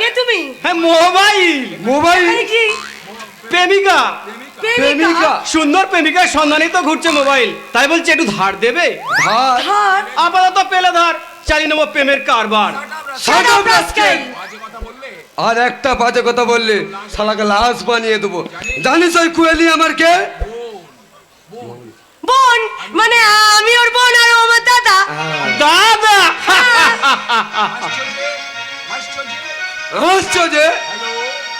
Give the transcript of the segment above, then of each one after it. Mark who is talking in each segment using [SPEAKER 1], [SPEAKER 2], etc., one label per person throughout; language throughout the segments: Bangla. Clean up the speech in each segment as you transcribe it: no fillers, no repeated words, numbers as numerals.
[SPEAKER 1] কে তুমি?
[SPEAKER 2] হ্যাঁ মোবাইল।
[SPEAKER 3] মোবাইল
[SPEAKER 1] কি
[SPEAKER 2] প্রেমিকা।
[SPEAKER 1] প্রেমিকা?
[SPEAKER 2] সুন্দর প্রেমিকার সন্ধানে তো ঘুরছে মোবাইল, তাই বলছে একটু ধার দেবে।
[SPEAKER 3] ধার?
[SPEAKER 1] ধার?
[SPEAKER 2] আপাতত পেলে ধার, চালিয়ে নেবো প্রেমের কারবার।
[SPEAKER 1] Shut up, rascal!
[SPEAKER 3] আর একটা বাজে কথা বললে শালাকে লাশ বানিয়ে দেবো। জানিস ওই কুয়েলি আমার কে?
[SPEAKER 1] বোন? মানে আমি ওর বোন আর ও আমার দাদা?
[SPEAKER 2] দাদা?
[SPEAKER 3] হাসছো যে?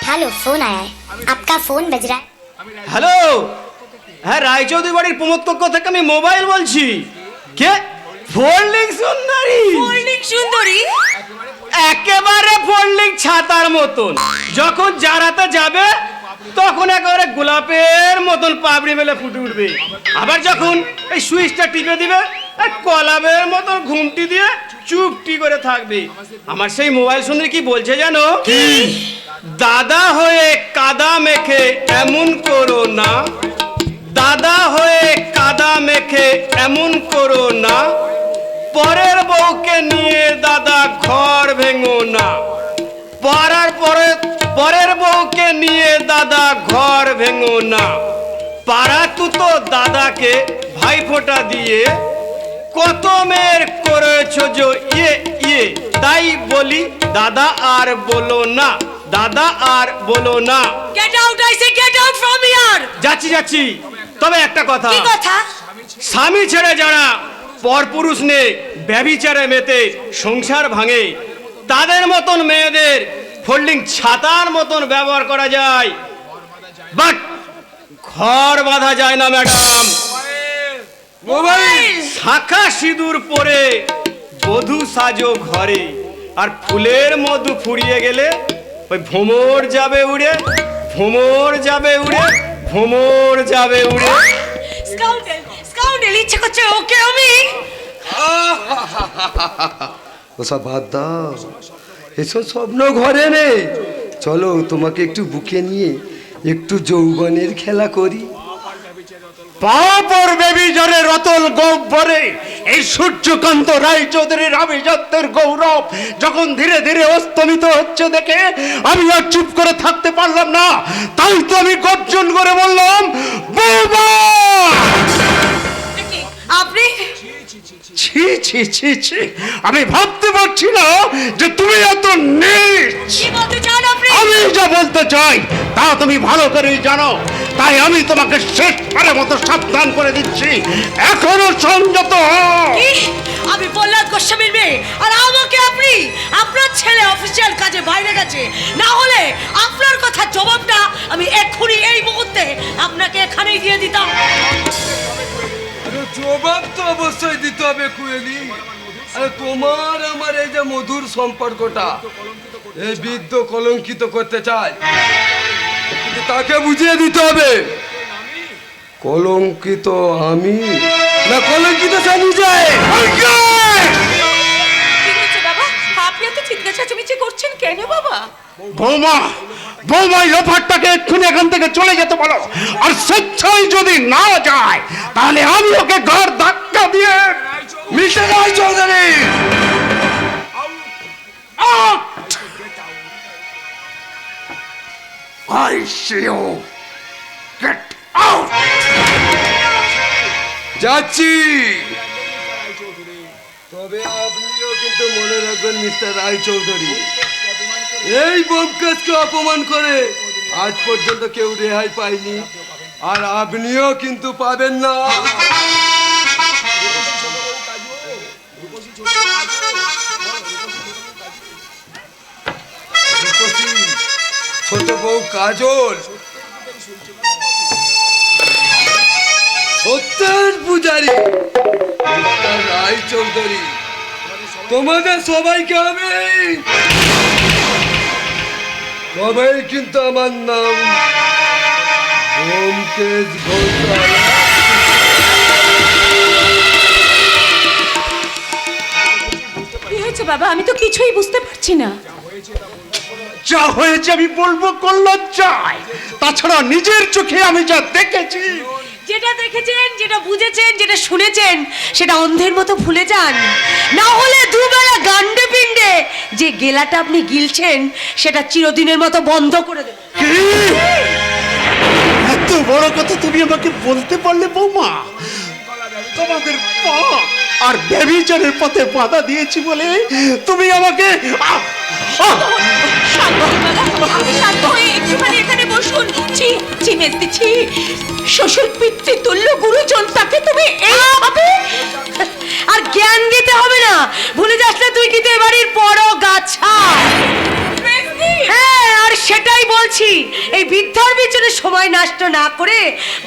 [SPEAKER 4] हेलो फोन आया है आपका फोन बज रहा है
[SPEAKER 2] হ্যালো, হ্যাঁ রায়চৌধুরী বাড়ির প্রমোদপক্ষ থেকে আমি মোবাইল বলছি। কে? ফোল্ডিং সুন্দরী।
[SPEAKER 1] ফোল্ডিং সুন্দরী?
[SPEAKER 2] একেবারে ফোল্ডিং ছাতার মতন, যখন জারাতে যাবে তখন একেবারে গোলাপের মতন পাবড়ি মেলে ফুটে উঠবে, আবার যখন এই সুইচটা টিপে দিবে কলাবের মতন ঘুমটি দিয়ে চুপটি করে থাকবে। আমার সেই মোবাইল সুন্দরী কি বলছে জানো? দাদা হয়ে কাদা মেখে এমন করো না, দাদা হয়ে কাদা মেখে এমন করো না, পরের বউকে নিয়ে দাদা ঘর ভেঙো না, পরের বউকে নিয়ে দাদা ঘর ভেঙো না, পাড়া তুতো দাদাকে ভাইফোঁটা দিয়ে কত মেয়ের করেছো যে ইয়ে ইয়ে, তাই বলি দাদা আর বলো না, দাদা আর বলো না।
[SPEAKER 1] Get out, I say get out from here!
[SPEAKER 2] যাচ্ছি যাচ্ছি, তবে একটা কথা,
[SPEAKER 1] কি কথা?
[SPEAKER 2] স্বামী ছেড়ে যারা পরপুরুষ নে ব্যভিচারে মেতে সংসার ভাঙে, তাদের মতন মেয়েদের ফোল্ডিং ছাতার মতন ব্যবহার করা যায়, বাট ঘর বাঁধা যায় না ম্যাডাম।
[SPEAKER 3] মোবাইল
[SPEAKER 2] শাখা সিঁদুর পরে বধূ সাজো ঘরে, আর ফুলের মধু ফুরিয়ে গেলে ওই ভ্রমর যাবে উড়ে, ভ্রমর যাবে উড়ে, ভ্রমর যাবে উড়ে।
[SPEAKER 1] Scoundrel! Scoundrel! ইচ্ছে করছে ওকে আমি
[SPEAKER 3] ওসব বাদ দাও, এসব স্বপ্ন ঘরে নেই। চলো তোমাকে একটু বুকে নিয়ে একটু যৌবনের খেলা করি।
[SPEAKER 5] পাপর বেবি জরে রতল গহ্বরে এই সূর্যকান্ত রায়চৌধুরীর আভিজাত্যের গৌরব যখন ধীরে ধীরে অস্তমিত হচ্ছে দেখে আমি আর চুপ করে থাকতে পারলাম না, তাই তো আমি গর্জন করে বললাম, বৌমা!
[SPEAKER 1] আপনি
[SPEAKER 5] ছি ছি ছি ছি, আমি ভাবতে পারছি না যে তুমি এত নীচ।
[SPEAKER 1] কি বলতে চান আপনি?
[SPEAKER 5] আমি যা বলতে চাই তা তুমি ভালো করেই জানো, তাই আমি তোমাকে শেষবারের মতো সাবধান করে দিচ্ছি, এখনো সংযত হও।
[SPEAKER 1] কি? আমি প্রহ্লাদ গোস্বামীর মেয়ে আর আমাকে আপনি, আপনার ছেলে অফিসিয়াল কাজে বাইরে গেছে, না হলে আপনার কথা জবাবটা আমি এক্ষুনি এই মুহূর্তে আপনাকে এখানেই দিয়ে দিতাম।
[SPEAKER 3] আরে জবাব তো অবশ্যই দিতে হবে কুয়েলি। আরে তোমার আমার এই যে মধুর সম্পর্কটা এই বৃদ্ধ কলঙ্কিত করতে চায়, কিন্তু তাকে বুঝিয়ে দিতে হবে কলঙ্কিত আমি না কলঙ্কিত সে নিজে।
[SPEAKER 1] কি হয়েছে বাবা? আপনি এত চিৎকার চেঁচামেচি করছেন কেন বাবা?
[SPEAKER 5] বৌমা, বৌমা এই লোফারটাকে এক্ষুনি এখান থেকে চলে যেতে বলো, আর স্বেচ্ছায় যদি না যায় তাহলে আমি ওকে ঘর ধাক্কা দিয়ে
[SPEAKER 3] mister Roychowdhury,
[SPEAKER 5] out! I see you. Get out!
[SPEAKER 3] যাচ্ছি, তবে আপনিও কিন্তু মনে রাখবেন মিস্টার রায়চৌধুরী, এই ব্যোমকেশকে অপমান করে আজ পর্যন্ত কেউ রেহাই পায়নি, আর আপনিও কিন্তু পাবেন না। ছোট বউ কাজল, সত্যের পূজারী মিস্টার রায়চৌধুরী, তোমাদের সবাইকে আমি, সবাই কিন্তু আমার নাম ব্যোমকেশ ঘোষাল।
[SPEAKER 1] কি হয়েছে বাবা? আমি তো কিছুই বুঝতে পারছি না।
[SPEAKER 5] যা হয়েছে আমি বলবো কল্লজ্জায়, তাছাড়া নিজের চোখে আমি যা দেখেছি।
[SPEAKER 1] যেটা দেখেছেন, যেটা বুঝেছেন, যেটা শুনেছেন সেটা অন্ধের মতো ভুলে যান, না হলে দুবেলা গান্ডে পিণ্ডে যে গেলাটা আপনি গিলছেন সেটা চিরদিনের মতো বন্ধ করে দেবেন।
[SPEAKER 5] কি? এত বড় কথা তুমি আমাকে বলতে পারলে বৌমা? তোমাদের পা আর ব্যভিচারের পথে বাধা দিয়েছি বলে তুমি আমাকে
[SPEAKER 6] শান্ত হয়ে একটুখানি এখানে বসুন। ছি ছি মেজদি ছি, শ্বশুর পিতৃতুল্য গুরুজন তাকে তুমি এইভাবে।
[SPEAKER 1] আর জ্ঞান দিতে হবে না, ভুলে যাস না তুই কিন্তু এ বাড়ির বড় গাছা। হ্যাঁ, আর সেটাই বলছি, এই বৃদ্ধার পিছনে সময় নষ্ট না করে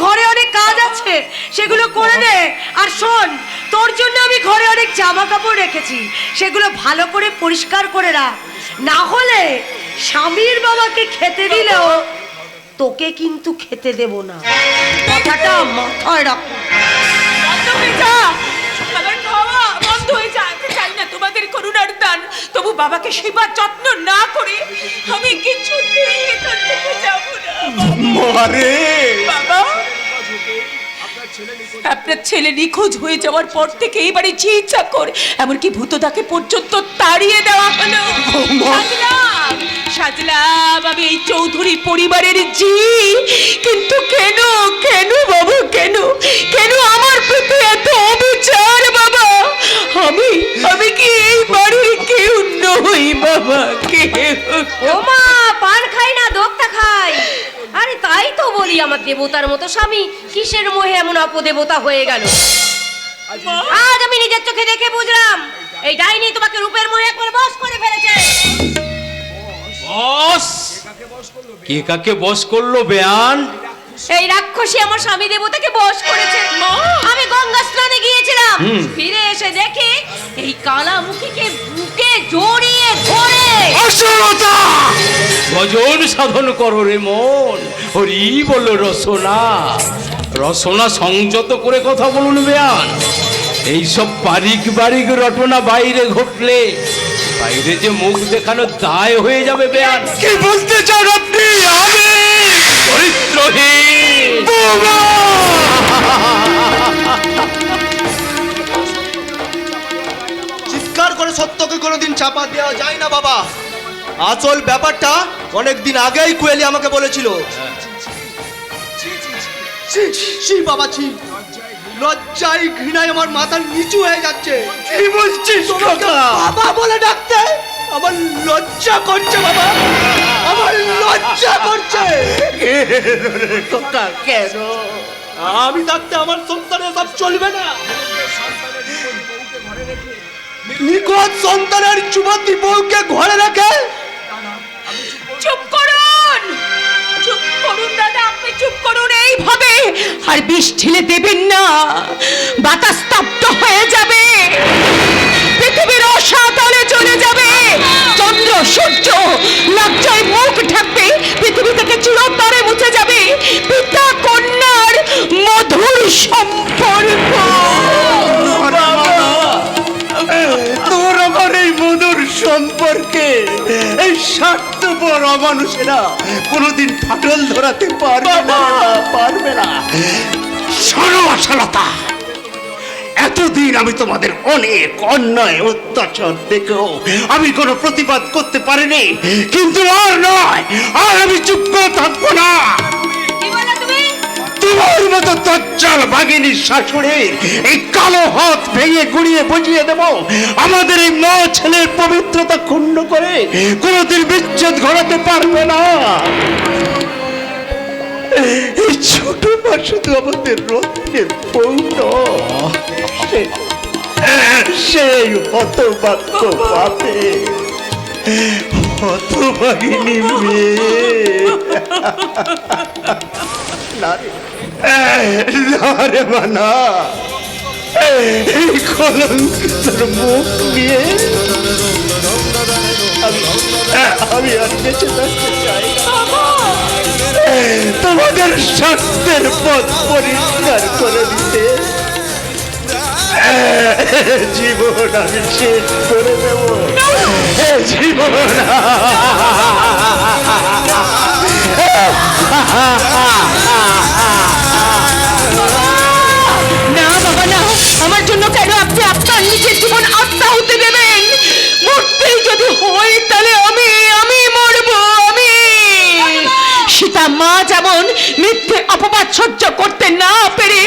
[SPEAKER 1] ঘরে অনেক কাজ আছে সেগুলো করে নে। আর শোন, তোর জন্য আমি ঘরে অনেক জামা কাপড় রেখেছি, সেগুলো ভালো করে পরিষ্কার করে রাখ, না হলে স্বামীর বাবাকে খেতে দিলেও তোকে কিন্তু খেতে দেব না, কথাটা মাথায় রাখো।
[SPEAKER 6] আমার খাওয়া বন্ধ হয়ে যায়, চাই না তোমাদের করুণার দান, তবু বাবাকে সেবা যত্ন না করে আমি কিছুতেই এখান থেকে যাব না।
[SPEAKER 5] মারে
[SPEAKER 6] বাবা, আপনার ছেলে নিখোঁজ হয়ে যাওয়ার পর থেকে এই বাড়ি ঝি চাকর এমনকি ভূতদাকে পর্যন্ত তাড়িয়ে দেওয়া হলো। সাজলাম সাজলাম আমি এই চৌধুরী পরিবারের ঝি, কিন্তু কেন কেন বাবা, কেন কেন আমার প্রতি এত অবিচার বাবা? আমি কি এই বাড়ির কেউ নই বাবা?
[SPEAKER 7] ও মা, পান খাই না দোক্তা খাই। আরে তাই তো বলি, আমার দেবতার মতো স্বামী কিসের মোহে এমন অপদেবতা হয়ে গেল। আজ আমি নিজের চোখে দেখে বুঝলাম এই ডাইনি তোমাকে রূপের মোহে একবার বশ করে ফেলেছে।
[SPEAKER 2] বস? কে কাকে বস করলো বেয়ান?
[SPEAKER 7] এই রাক্ষসী আমার স্বামী দেবতাকে বশ করেছে। আমি গঙ্গা স্নানে গিয়েছিলাম, ফিরে এসে দেখি এই কালা মুখীকে বুকে জড়িয়ে ধরে
[SPEAKER 5] অসুরতা!
[SPEAKER 2] ভজন সাধন করো রে মন, হরি বলো রসনা। রসনা সংযত করে কথা বলুন বেয়ান। এইসব পারিবারিক রটনা বাইরে ঘটলে বাইরে যে মুখ দেখানো দায় হয়ে যাবে বেয়ান।
[SPEAKER 5] কি বলতে চান আপনি? আমি
[SPEAKER 2] চরিত্রহীন।
[SPEAKER 5] বৌমা!
[SPEAKER 8] চিৎকার করে সত্যকে কোনোদিন চাপা দেওয়া যায় না বাবা। আসল ব্যাপারটা অনেকদিন আগেই কোয়েলি আমাকে বলেছিল। ছি, ছি বাবা ছি, লজ্জায় ঘৃণায় আমার মাথা নিচু হয়ে যাচ্ছে।
[SPEAKER 5] কি বলছিস
[SPEAKER 8] তোমাকে
[SPEAKER 5] কাকা?
[SPEAKER 8] বাবা বলে ডাকতে আমার লজ্জা করছে বাবা, আমার লজ্জা করছে।
[SPEAKER 5] কাকা কেন?
[SPEAKER 8] আমি থাকতে আমার সংসারে সব চলবে না। নিখোঁজ সন্তানের যুবতী বউকে ঘরে রেখে
[SPEAKER 6] চুপ করুন, চুপ করুন দাদা, আপনি চুপ করুন। এইভাবে আর বিষ ঢেলে দেবেন না, বাতাস স্তব্ধ হয়ে যাবে, পৃথিবীর অসাতলে চলে যাবে, চন্দ্র সূর্য লজ্জায় মুখ ঢাকবে, পৃথিবী থেকে চিরতরে মুছে যাবে পিতা কন্যার মধুর সম্পর্ক।
[SPEAKER 5] তোর আমার এই মধুর সম্পর্কে এই স্বার্থপর অমানুষেরা কোনোদিন ফাটল ধরাতে পারবে না, পারবে না। শোনো আশালতা, এতদিন আমি তোমাদের অনেক অন্যায় অত্যাচার দেখেও আমি কোনো প্রতিবাদ করতে পারিনি, কিন্তু আর নয়, আর আমি চুপ করে থাকবো না।
[SPEAKER 7] কি বললে তুমি?
[SPEAKER 5] তোমার মতো দজ্জাল বাগিনীর শাশুড়ির এই কালো হাত ভেঙে গুড়িয়ে বুঝিয়ে দেব। আমাদের এই মা ছেলের পবিত্রতা ক্ষুণ্ণ করে কোনোদিন বিচ্ছেদ ঘটাতে পারবে না। এই ছোট মা শুধু আমাদের রত্নে পৌন, সেই হতভাগ্য পাবে, হতভাগিনী মেয়ে। না রে মানা, এই কলঙ্কিতর মুখ নিয়ে আমি আর বেঁচে থাকতে চাই না। তোমাদের স্বার্থের পথ পরিষ্কার করে দিতে জীবন আমি শেষ করে দেব। জীবন
[SPEAKER 6] না বাবা না, আমার জন্য কেন আপনি আপনার নিজের জীবন আত্মা হতে দেবেন? মরতেই যদি হয় অপবাদ সহ্য করতে না পেরে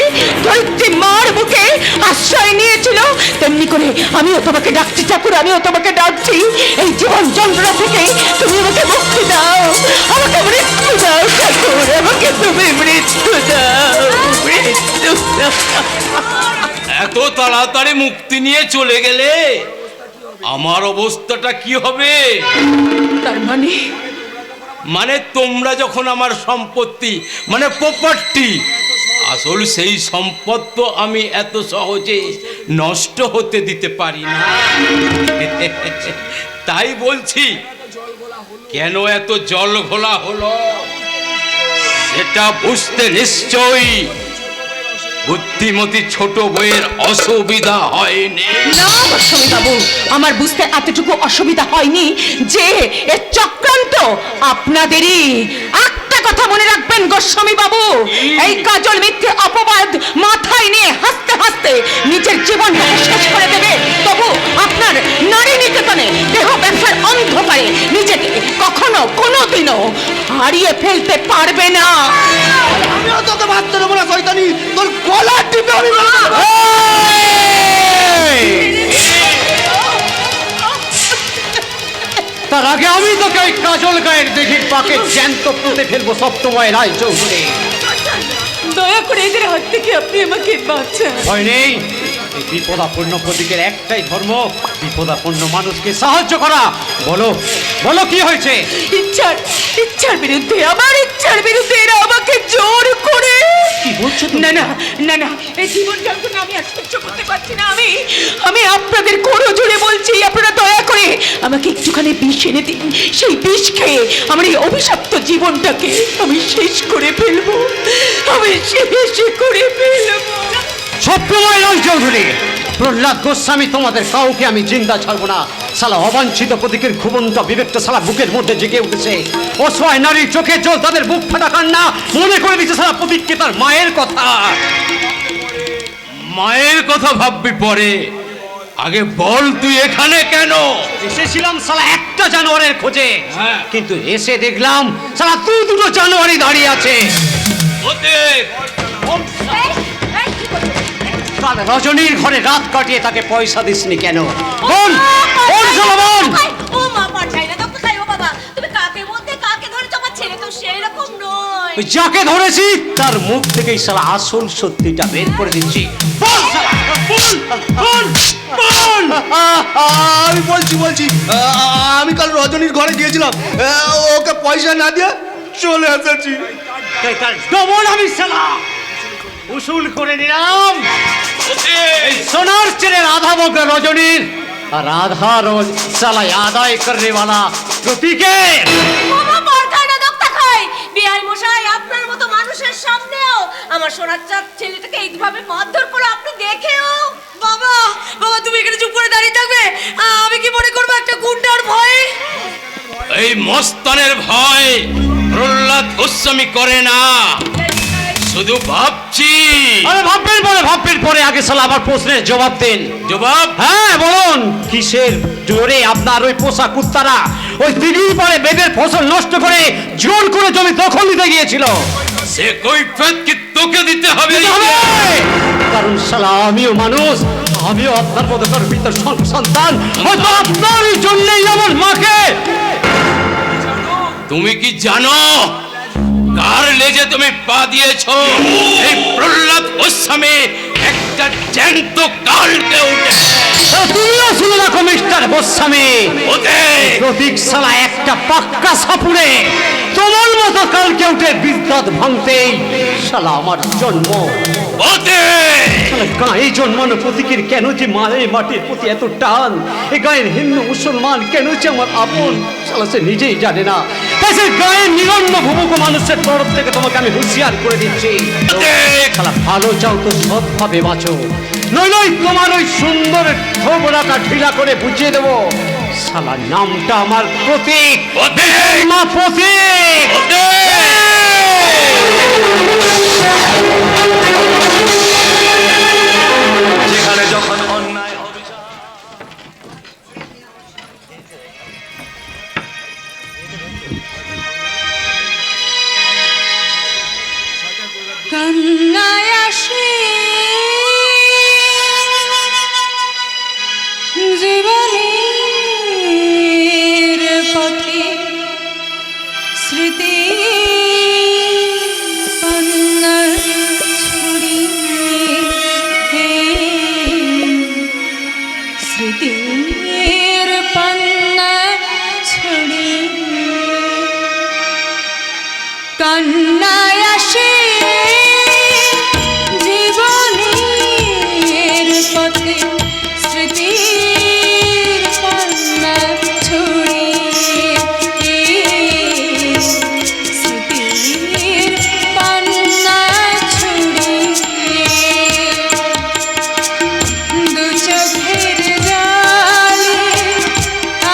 [SPEAKER 6] ধরিত্রী মার বুকে আশ্রয় নিয়েছিল, তেমনি করে আমিও তোমাকে ডাকছি ঠাকুর, আমিও তোমাকে ডাকছি। এই জীবন যন্ত্রণা থেকে তুমি আমাকে মুক্তি দাও, আমাকে মৃত্যু দাও ঠাকুর, আমাকে তুমি মৃত্যু দাও, মৃত্যু দাও।
[SPEAKER 9] এত তাড়াতাড়ি মুক্তি নিয়ে চলে গেলে আমার অবস্থাটা কি হবে?
[SPEAKER 6] তার মানে
[SPEAKER 9] মানে তোমরা যখন আমার সম্পত্তি মানে প্রপার্টি, আসল সেই সম্পদ তো আমি এত সহজে নষ্ট হতে দিতে পারি না। তাই বলছি, কেন এত জল ঘোলা হলো সেটা বুঝতে নিশ্চয়ই বুদ্ধিমতী ছোট বইয়ের অসুবিধা হয়নি।
[SPEAKER 6] না গোস্বামী বাবু, আমার বুঝতে এতটুকু অসুবিধা হয়নি যে এর চক্রান্ত আপনাদেরই। একটা কথা মনে রাখবেন গোস্বামী বাবু, এই কাজল মিথ্যে অপবাদ মাথায় নিয়ে হাসতে হাসতে নিজের জীবনটাকে শেষ করে দেবে, তবু আপনার নারী নিকেতনে দেহ ব্যবসার অন্ধকারে নিজেকে কখনো কোনোদিনও হারিয়ে ফেলতে পারবে না।
[SPEAKER 8] আমিও তোকে ভাবতে দেবো না শয়তানি, তোর গলা টিপে আমি
[SPEAKER 5] তার আগে আমি তোকে ওই কাজল গায়ের দিঘির পাকে জ্যান্ত পুঁতে ফেলবো সপ্তময় রায় চৌধুরী।
[SPEAKER 6] দয়া করে এদের হাত থেকে আপনি আমাকে বাঁচান।
[SPEAKER 5] ভয় নেই, এই বিপদাপন্ন প্রতীকের একটাই ধর্ম, বিপদাপন্ন মানুষকে সাহায্য করা। বলো বলো কি হয়েছে?
[SPEAKER 6] ইচ্ছার বিরুদ্ধে, আমার ইচ্ছার বিরুদ্ধে এরা আমাকে জোর করে।
[SPEAKER 5] কি বলছো তুমি?
[SPEAKER 6] না না না না, এই জীবন যন্ত্রণা আমি আর সহ্য করতে পারছি না। আমি আপনাদের কোনো জোরে বলছি, আপনারা দয়া করে আমাকে একটুখানি বিষ এনে দিন। সেই বিষ খেয়ে আমার এই অভিশপ্ত জীবনটাকে আমি শেষ করে ফেলবো, আমি শেষ করে ফেলবো।
[SPEAKER 5] সত্যময় রায় চৌধুরী, প্রহ্লাদ গোস্বামী, তোমাদের কাউকে আমি জিন্দা ছাড়বো না। সালা অবাঞ্ছিত প্রতীকের ঘুমন্ত বিবেকটা সালা বুকের মধ্যে জেগে উঠেছে। অসহায় নারীর চোখে জল, তাদের বুক ফাটা কান্না মনে করে দিচ্ছে সালা প্রতীককে তার মায়ের কথা।
[SPEAKER 9] মায়ের কথা ভাববি পরে, আগে বল তুই এখানে কেন?
[SPEAKER 5] এসেছিলাম সালা একটা জানোয়ারের খোঁজে,
[SPEAKER 9] হ্যাঁ।
[SPEAKER 5] কিন্তু এসে দেখলাম সালা দুটো জানোয়ারই দাঁড়িয়ে আছে।
[SPEAKER 9] ওতে
[SPEAKER 5] কাল রজনীর ঘরে রাত কাটিয়ে তাকে পয়সা দিসনি কেন? বোন বোন চলো বোন।
[SPEAKER 7] ও মা, পাঠাই না দক্ষ খাই। ও বাবা, তুমি কাকে বলতে কাকে ধরেছো? আমার ছেলে তো সেই রকম নয়।
[SPEAKER 5] ওই যাকে ধরেছি তার মুখ থেকেই সালা আসল সত্যিটা বের করে দিচ্ছি। বল শালা, বল, বল, বল।
[SPEAKER 8] আমি বলছি আমি কাল রজনীর ঘরে গিয়েছিলাম, ওকে পয়সা না দিয়ে চলে এসেছি।
[SPEAKER 5] তাই তার ডবল আমি সালা উসুল করে নিলাম। এই সোনার চেনের আধা বগা রজনীর আর আধা রোজ সালা আদায় করনে वाला প্রতীকের।
[SPEAKER 7] ও মা, পাঠাই না দক্ষ খাই। বিআই মশাই, আপনার মতো মানুষের সামনেও আমার সোনার চাঁদ ছেলেটাকে এইভাবে মারধর করে আপনি দেখেও।
[SPEAKER 1] বাবা বাবা, তুমি এখানে চুপ করে দাঁড়িয়ে থাকবে? আমি কি মনে করবো একটা গুন্ডার ভয়ে?
[SPEAKER 9] এই মস্তানের ভয় প্রহ্লাদ গোস্বামী করে না, শুধু ভাবছি।
[SPEAKER 5] আরে ভাববেন পরে আগে সালা আমার প্রশ্নের জবাব দেন।
[SPEAKER 9] জবাব?
[SPEAKER 5] হ্যাঁ বলুন, কিসের জোরে আপনার ওই পোষা কুত্তারা ওই দিঘির পাড়ে বেদের ফসল নষ্ট করে জোর করে জমি দখল নিতে গিয়েছিল?
[SPEAKER 9] সে কৈফিয়ত কি তোকে দিতে হবে?
[SPEAKER 5] দিতে হবে! কারণ শালা আমিও মানুষ, আমিও আপনার মতো গর্বিত সন্তান, হয়তো আপনারই জন্যই আমার মাকে।
[SPEAKER 9] তুমি কি জানো কার লেজে তুমি পা দিয়েছো? এই প্রহ্লাদ গোস্বামী একটা জ্যান্ত কালকে উঠে।
[SPEAKER 5] তুমিও শুনে রাখো মিস্টার গোস্বামী,
[SPEAKER 9] ওতে
[SPEAKER 5] প্রতীক শালা একটা পাক্কা সাপুড়ে তোমার মতো কালকে উঠে বিদ্যাত ভাঙতেই শালা আমার জন্ম।
[SPEAKER 9] ওতে
[SPEAKER 5] গায়ে জন্মানো প্রতীকের কেন যে মায়ের মাটির প্রতি এত টান, এ গায়ের হিন্দু মুসলমান কেন যে আমার আপন, শালা সে নিজেই জানে না। তাই সে গায়ের নিরন্ন ভুবুক মানুষের তরফ থেকে তোমাকে আমি হুঁশিয়ার করে দিচ্ছি, শালা ভালো চাও তো সৎভাবে বাঁচো, নইলে তোমার ওই সুন্দর থোবড়াটা ঢিলা করে বুঝিয়ে দেবো। শালা নামটা আমার প্রতীক,
[SPEAKER 9] ওতে
[SPEAKER 5] মা প্রতীক।
[SPEAKER 9] ওতে
[SPEAKER 3] যেখানে যখন অন্যায় হবে
[SPEAKER 6] কান্নায় আসে জীবনের পথে স্মৃতি পান্না ছড়িয়ে স্মৃতির পান্না ছড়িয়ে কান্নায় আসে জীবনের পথে স্মৃতির পান্না ছড়িয়ে স্মৃতির পান্না ছড়িয়ে দু চোখের জলে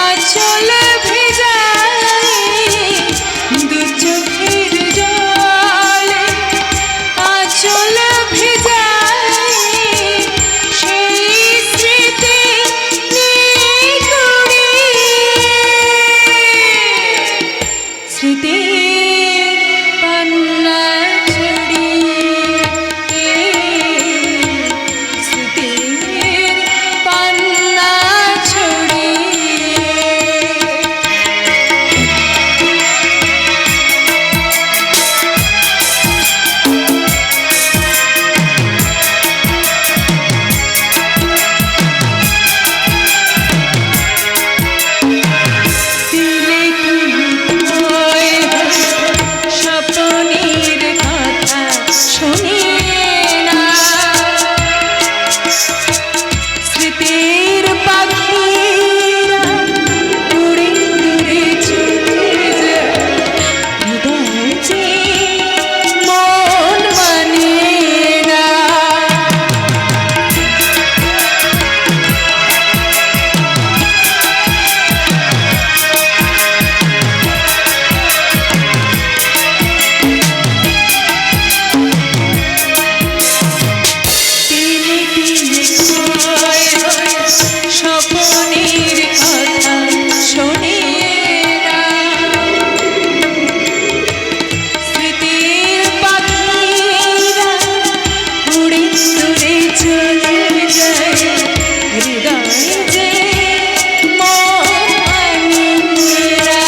[SPEAKER 6] আঁচল ভেজায় দু চোখের জলে আঁচল ভেজায় সেই স্মৃতি স্মৃতির পান্না ছড়িয়ে স্মৃতির পান্না ছড়িয়ে তিলে তিলে স্বপ্নের কথা শুনিয়ে না স্মৃতির পাখিরা উড়ে উড়ে চলে যায় হৃদয় যে মন মানে না তিলে তিলে স্বপ্নের কথা শুনিয়ে না স্মৃতির পাখিরা উড়ে উড়ে চলে যায় হৃদয় যে মন মানে না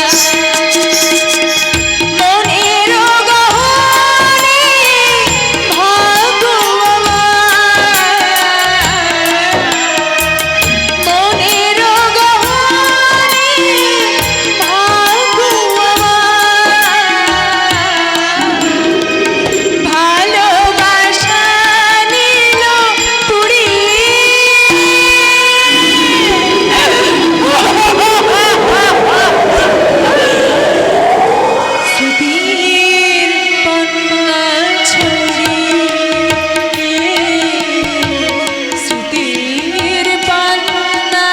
[SPEAKER 6] মনের গহনে মনের গহনে ভালোবাসা নিল স্মৃতির পান্না ছড়িয়ে স্মৃতির পান্না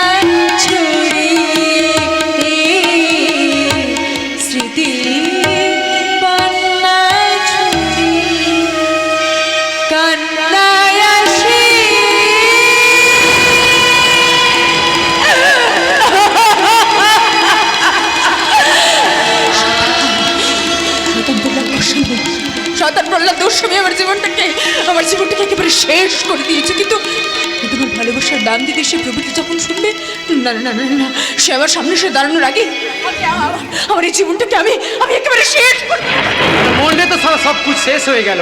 [SPEAKER 6] ছড়িয়ে স্মৃতির পান্না ছড়িয়ে কান্নায় আসে শয়তান প্রহ্লাদ দুঃস্বামী আমার জীবনটাকে একেবারে শেষ করে দিয়েছে কিন্তু তোমার ভালোবাসার দাম দিতে সে প্রভৃতি যখন শুনবে না না না না না সে আমার সামনে সে দাঁড়ানোর আগে আমার এই জীবনটাকে আমি একেবারে শেষ করে
[SPEAKER 2] মরলে তো সারা সব কিছু শেষ হয়ে গেল।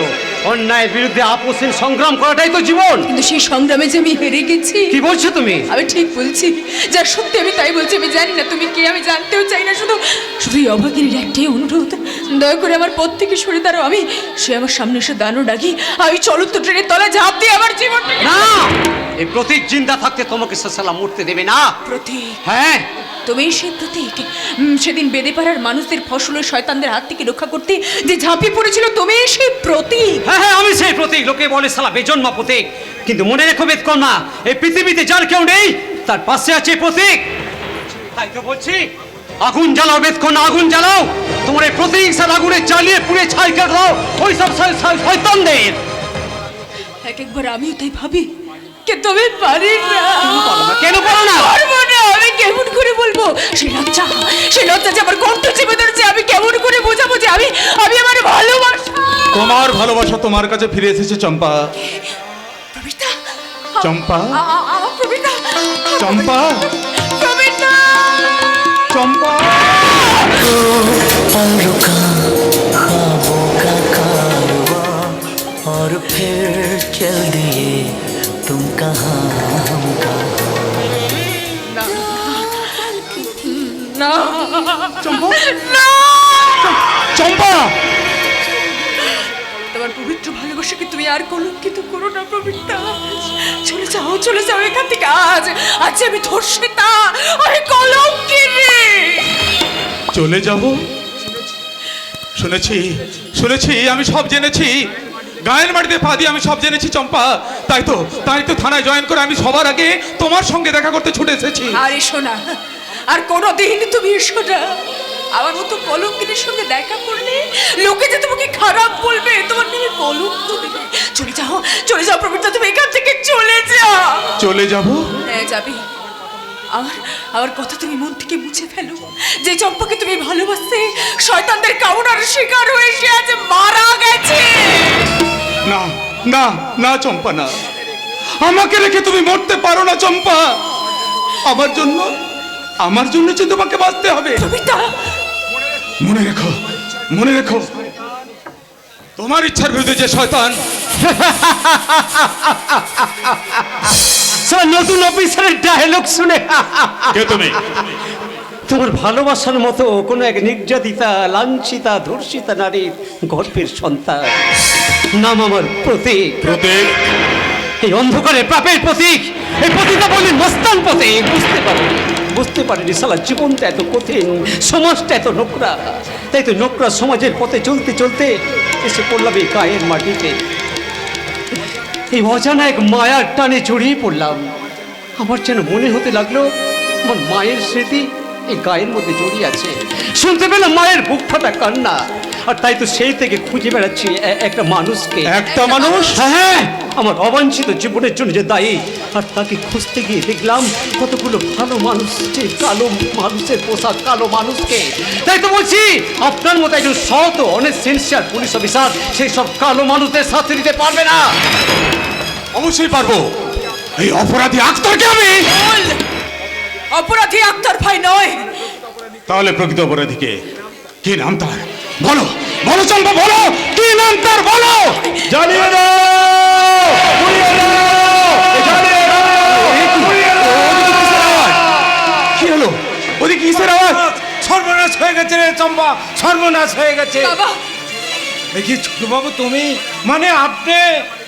[SPEAKER 2] অন্যায়ের বিরুদ্ধে আপোষহীন সংগ্রাম করাটাই তো জীবন।
[SPEAKER 6] কিন্তু সেই সংগ্রামে যে আমি হেরে গেছি।
[SPEAKER 2] কি বলছো তুমি?
[SPEAKER 6] আমি ঠিক বলছি, যা সত্যি আমি তাই বলছি। আমি জানি না তুমি কে, আমি জানতেও চাই না। শুধু শুধু এই অভাগীর একটাই অনুরোধ, দয়া করে আমার পথ থেকে সরে দাঁড়াও। সে আমার সামনে এসে দাঁড়ানো ডাকি, আমি চলন্ত ট্রেনের তলায় ঝাঁপ দিয়ে আমার জীবনটা
[SPEAKER 2] না। এই প্রতীক জিন্দা থাকতে তোমাকে সালাম উঠতে দেবে না।
[SPEAKER 6] প্রতীক?
[SPEAKER 2] হ্যাঁ,
[SPEAKER 6] তুমি সেই প্রতীক। সেদিন বেদে পাড়ার মানুষদের ফসলের শয়তানদের হাত থেকে রক্ষা করতে যে ঝাঁপিয়ে পড়েছিল, তুমি সেই প্রতীক।
[SPEAKER 2] হ্যাঁ হ্যাঁ, আমি সেই প্রতীক। লোকে বলে সালা বেজন্মা প্রতীক, কিন্তু মনে রেখো বেদকন্যা, এই পৃথিবীতে যার কেউ নেই তার পাশে আছে প্রতীক। তাই তো বলছি, আগুন জ্বালাও বেদকন্যা, আগুন জ্বালাও। তোমার এই প্রতীক সাল আগুনে জ্বালিয়ে পুড়ে ছাই কাটাও ওই সব শয়তানদের।
[SPEAKER 6] এক একবার আমিও তাই ভাবি, কিন্তু আমি পারি না।
[SPEAKER 2] কেন পারো না?
[SPEAKER 6] পারবো না। আমি কেমন করে বলবো? সে লজ্জা যে আমার কণ্ঠ চেপে ধরেছে। আমি কেমন করে বোঝাবো যে আমি আমার ভালোবাসা
[SPEAKER 5] তোমার ভালোবাসা তোমার কাছে ফিরে এসেছে চম্পা।
[SPEAKER 6] প্রবীরদা,
[SPEAKER 5] চম্পা,
[SPEAKER 6] আমার প্রবীরদা,
[SPEAKER 5] চম্পা,
[SPEAKER 6] প্রবীরদা।
[SPEAKER 5] চম্পা।
[SPEAKER 10] पल रुका ख्वाबों का कारवां और फिर चल दिए तुम कहाँ हम कहाँ।
[SPEAKER 6] না,
[SPEAKER 5] চম্পা,
[SPEAKER 6] না।
[SPEAKER 5] চম্পা।
[SPEAKER 6] তোমার পবিত্র ভালোবাসাকে তুমি আর কলঙ্কিত করো না প্রবীরদা। চলে যাও, চলে যাও এখান থেকে। আজ আমি ধর্ষিতা, আমি কলঙ্কিনী।
[SPEAKER 5] চলে যাব? শুনেছি, শুনেছি, আমি সব জেনেছি। গায়ের মাটিতে পা দিয়ে আমি সব জেনেছি চম্পা। তাই তো থানায় জয়েন করে আমি সবার আগে তোমার সঙ্গে দেখা করতে ছুটে এসেছি।
[SPEAKER 6] আর এসো না, আর কোনোদিন তুমি এসো না। আমার মতো কলঙ্কিনীর সঙ্গে দেখা করলে লোকে যে তোমাকে খারাপ বলবে, তোমার নামে কলঙ্ক দেবে। চলে যাও, চলে যাও প্রবীরদা, তুমি এখান থেকে চলে যাও।
[SPEAKER 5] চলে যাব?
[SPEAKER 6] হ্যাঁ, যাবে। আমার কথা তুমি মন থেকে মুছে ফেলো। যে চম্পাকে তুমি ভালোবাসতে, শয়তানদের কামনার শিকার হয়ে সে আজ মারা গেছে।
[SPEAKER 5] না, না, না চম্পা, না। আমাকে রেখে তুমি মরতে পারো না চম্পা। আমার জন্য যে তোমাকে বাঁচতে হবে।
[SPEAKER 6] প্রবীরদা,
[SPEAKER 5] মনে রেখো, মনে রেখো, তোমার ইচ্ছার বিরুদ্ধে যে শয়তান।
[SPEAKER 2] নতুন অফিসারের ডায়লগ শুনে
[SPEAKER 5] কে তুমি?
[SPEAKER 2] তোমার ভালোবাসার মতো কোনো এক নির্যাতিতা, লাঞ্ছিতা, ধর্ষিতা নারীর গর্ভের সন্তান। নাম আমার প্রতীক।
[SPEAKER 5] প্রতীক?
[SPEAKER 2] এই অন্ধকারে পাপের প্রতীক, এই প্রতীকটা বললেন মস্তান প্রতীক। বুঝতে পারিনি সালা জীবনটা এত কঠিন, সমাজটা এত নোংরা। তাই তো নোংরা সমাজের পথে চলতে চলতে এসে পড়লাম এই গায়ের মাটিতে। এই অজানা এক মায়ার টানে জড়িয়ে পড়লাম। আমার যেন মনে হতে লাগলো আমার মায়ের স্মৃতি এই গায়ের মধ্যে জড়িয়ে আছে। শুনতে পেলাম মায়ের বুক ফাটা কান্না। আর তাই তো সেই থেকে খুঁজে বেড়াচ্ছি একটা মানুষকে।
[SPEAKER 5] একটা মানুষ?
[SPEAKER 2] হ্যাঁ, আমার অবাঞ্ছিত জীবনের জন্য যে দায়ী। আর তাকে খুঁজতে গিয়ে দেখলাম কতগুলো ভালো মানুষ, যে কালো মানুষের পোশাক, কালো মানুষকে। তাই তো বলছি, আপনার মতো একজন সৎ ও অনেক সিনসিয়ার পুলিশ অফিসার সেই সব কালো মানুষদের সাথে দিতে পারবে না।
[SPEAKER 5] অবশ্যই পারবো। এই অপরাধী আক্তারকে আমি।
[SPEAKER 6] অপরাধী আক্তার ভাই নয়।
[SPEAKER 5] তাহলে প্রকৃত অপরাধীকে? কি নাম তার? বলো, বলো চম্পা, বলো কি নাম তার, বলো। জানিয়ে দাও, পুড়িয়ে দাও, জানিয়ে দাও, পুড়িয়ে দাও। কি হলো? ওদিকে কিসের আওয়াজ?
[SPEAKER 3] সর্বনাশ হয়ে গেছে রে চম্পা, সর্বনাশ হয়ে গেছে।
[SPEAKER 6] বাবা,
[SPEAKER 3] দেখি ছোট বাবু, তুমি মানে আপনি?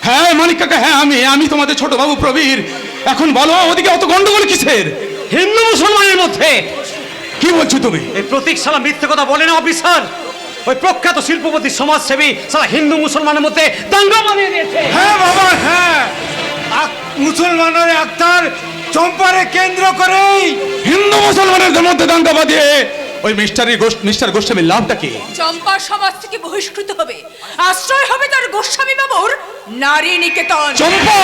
[SPEAKER 5] হ্যাঁ মানিক কাকা, হ্যাঁ আমি তোমাদের ছোট বাবু প্রবীর। এখন বলো ওদিকে অত গন্ডগোল কিসের?
[SPEAKER 2] হিন্দু মুসলমানের মধ্যে।
[SPEAKER 5] কি বলছো তুমি?
[SPEAKER 2] এই প্রতীক সালা মিথ্যে কথা বলে না অফিসার। ওই প্রখ্যাত শিল্পপতি সমাজসেবী সালা হিন্দু মুসলমানের মধ্যে দাঙ্গা বানিয়ে দিয়েছে।
[SPEAKER 3] হ্যাঁ বাবা, হ্যাঁ। মুসলমানের আক্তার চম্পারে কেন্দ্র করেই
[SPEAKER 5] হিন্দু মুসলমানের মধ্যে দাঙ্গা বাঁধিয়ে ওই মিস্টার গোস্বামীর লাভটা কি?
[SPEAKER 6] চম্পা সমাজ থেকে বহিষ্কৃত হবে, আশ্রয় হবে তার গোস্বামী বাবুর নারী নিকেতন।
[SPEAKER 5] চম্পা,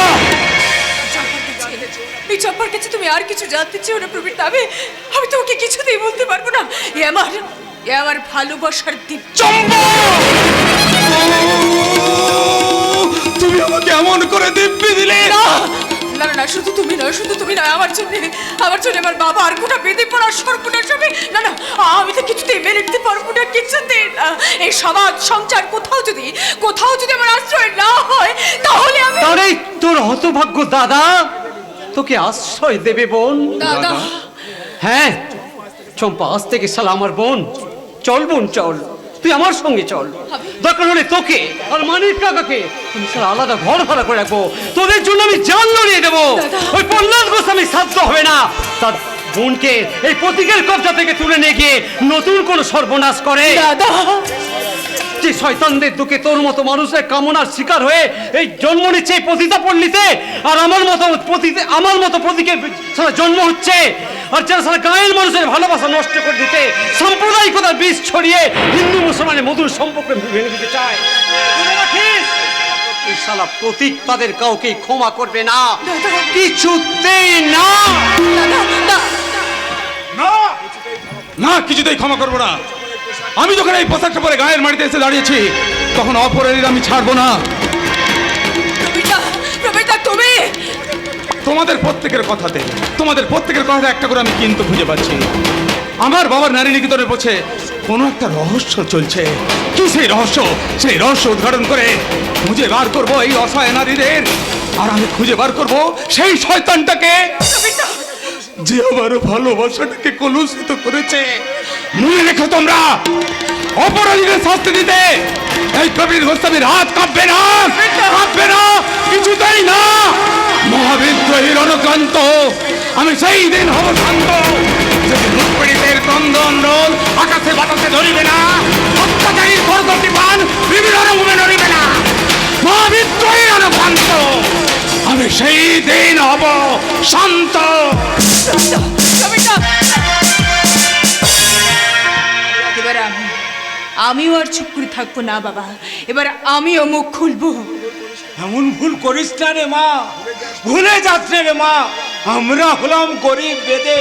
[SPEAKER 6] এই চম্পার কাছে তুমি আর কিছু জানতে চেও না প্রবীর। আমি তোমাকে কিছুতেই বলতে পারবো না। এ আমার ভালোবাসার দ্বীপ।
[SPEAKER 5] চম্পা, তুমি আমাকে এমন করে দিব্যি দিলে।
[SPEAKER 6] না না না, শুধু তুমি নয়, আমার জন্য আমার বাবা আর গোটা বেঁধে পড়ার সর্বনাশ হবে। না না, আমি তো কিছুতেই মেনে নিতে পারবো না, কিছুতেই না। এই সমাজ সংসার কোথাও যদি আমার আশ্রয় না হয়, তাহলে
[SPEAKER 2] তোর হতভাগ্য দাদা তোকে আশ্রয় দেবে বোন।
[SPEAKER 6] দাদা,
[SPEAKER 2] হ্যাঁ চম্পা, আজ থেকে সালা আমার বোন। চল বোন, চল, তুই আমার সঙ্গে চল। দরকার হলে তোকে আর মানিক কাকাকে আমি সারা আলাদা ঘর ভাড়া করে রাখবো। তোদের জন্য আমি জান লড়িয়ে দেবো। ওই প্রহ্লাদ গোস্বামী সাধ্য হবে না তার বোনকে এই প্রতীকের কবজা থেকে তুলে নিয়ে গিয়ে নতুন কোনো সর্বনাশ করে।
[SPEAKER 6] দাদা,
[SPEAKER 2] যে শয়তানদের দুঃখে তোর মতো মানুষের কামনার শিকার হয়ে এই জন্ম নিচ্ছে এই পতিতা পল্লীতে, আর আমার মতো প্রতীকের জন্ম হচ্ছে। আর যারা সারা গায়ের মানুষের ভালোবাসা নষ্ট করে দিতে, সাম্প্রদায়িকতার বীজ ছড়িয়ে হিন্দু মুসলমানের মধুর সম্পর্ক ভেঙে দিতে চায়, এই শালা প্রতীক তাদের কাউকে ক্ষমা করবে না, কিছুতেই না।
[SPEAKER 5] না, কিছুতেই ক্ষমা করবো না।
[SPEAKER 8] আমি যখন এই পোশাকটা পরে গায়ের মাটিতে এসে দাঁড়িয়েছি তখন অপরাধীর আমি ছাড়বো না।
[SPEAKER 6] তুমি
[SPEAKER 8] তোমাদের প্রত্যেকের কথাতে একটা করে আমি কিন্তু খুঁজে পাচ্ছি। আমার বাবার নারী নিকেতনের পথে কোনো একটা রহস্য চলছে। কি সেই রহস্য উদ্ঘাটন করে খুঁজে বার করব এই অসহায় নারীদের, আর আমি খুঁজে বার করব সেই শয়তানটাকে যে আমার ভালোবাসাটাকে কলুষিত করেছে। মনে রেখো তোমরা, অপরাধীদের শাস্তি দিতে এই কবির গোস্বামীর হাত কাঁপবে না, কিছুতেই না। মহাবিদ্রোহীর অনুক্রান্ত আমি সেই দিন হব শান্ত, যদি লুটপীড়িতের ক্রন্দন রোল আকাশে বাতাসে ধরিবে না, অত্যাচারীর করগতি পান বিভিন্ন রকমে নড়িবে না। মহাবিদ্রোহীর অনুক্রান্ত আমি সেই দিন হব শান্ত।
[SPEAKER 6] এবার আমিও আর চুপ করে থাকবো না বাবা, এবার আমিও মুখ খুলবো।
[SPEAKER 2] এমন ভুল করিস না রে মা, ভুলে যাস রে মা, আমরা হলাম গরিব বেদে।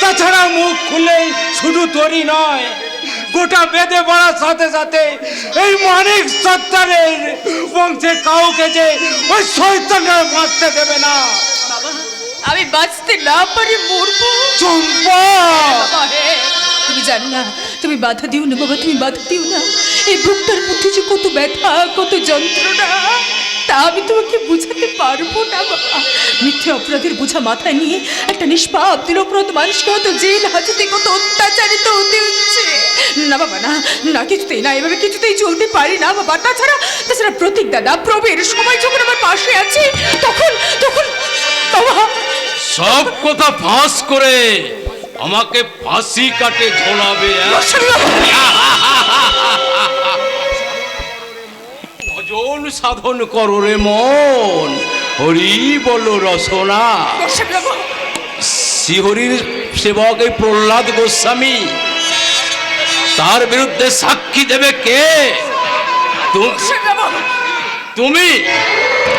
[SPEAKER 2] তাছাড়া মুখ খুলেই শুধু তোরই নয়, গোটা বেদে বাড়ার সাথে সাথে এই মানিক সত্তারের বংশে কাউকে যে ওই শয়তানরা বাঁচতে দেবে না।
[SPEAKER 6] আমি বাঁচতে না পারি মরবো।
[SPEAKER 2] চম্পা,
[SPEAKER 6] তুমি জানো না, তুমি বাধা দিও না বাবা, তুমি বাধা দিও না। এই বুকটার মধ্যে যে কত ব্যথা, কত যন্ত্রণা, তা আমি তোমাকে বুঝাতে পারবো না বাবা। মিথ্যে অপরাধের বোঝা মাথায় নিয়ে একটা নিষ্পাপ নিরপরাধ মানুষকে হয়তো জেল হাজতে কত অত্যাচারিত হতে হচ্ছে। না বাবা, না কিছুতেই না, এভাবে কিছুতেই চলতে পারি না বাবা। তাছাড়া প্রতীক দাদা, প্রবীর সবাই যখন আমার পাশে আছে তখন বাবা
[SPEAKER 9] সব কথা ফাঁস করে আমাকে ফাঁসি কাটে ঝোলাবে। ভজন সাধন করো রে মন, হরি বলো রসনা। শ্রীহরির সেবক এই প্রহ্লাদ গোস্বামী, তার বিরুদ্ধে সাক্ষী দেবে কে?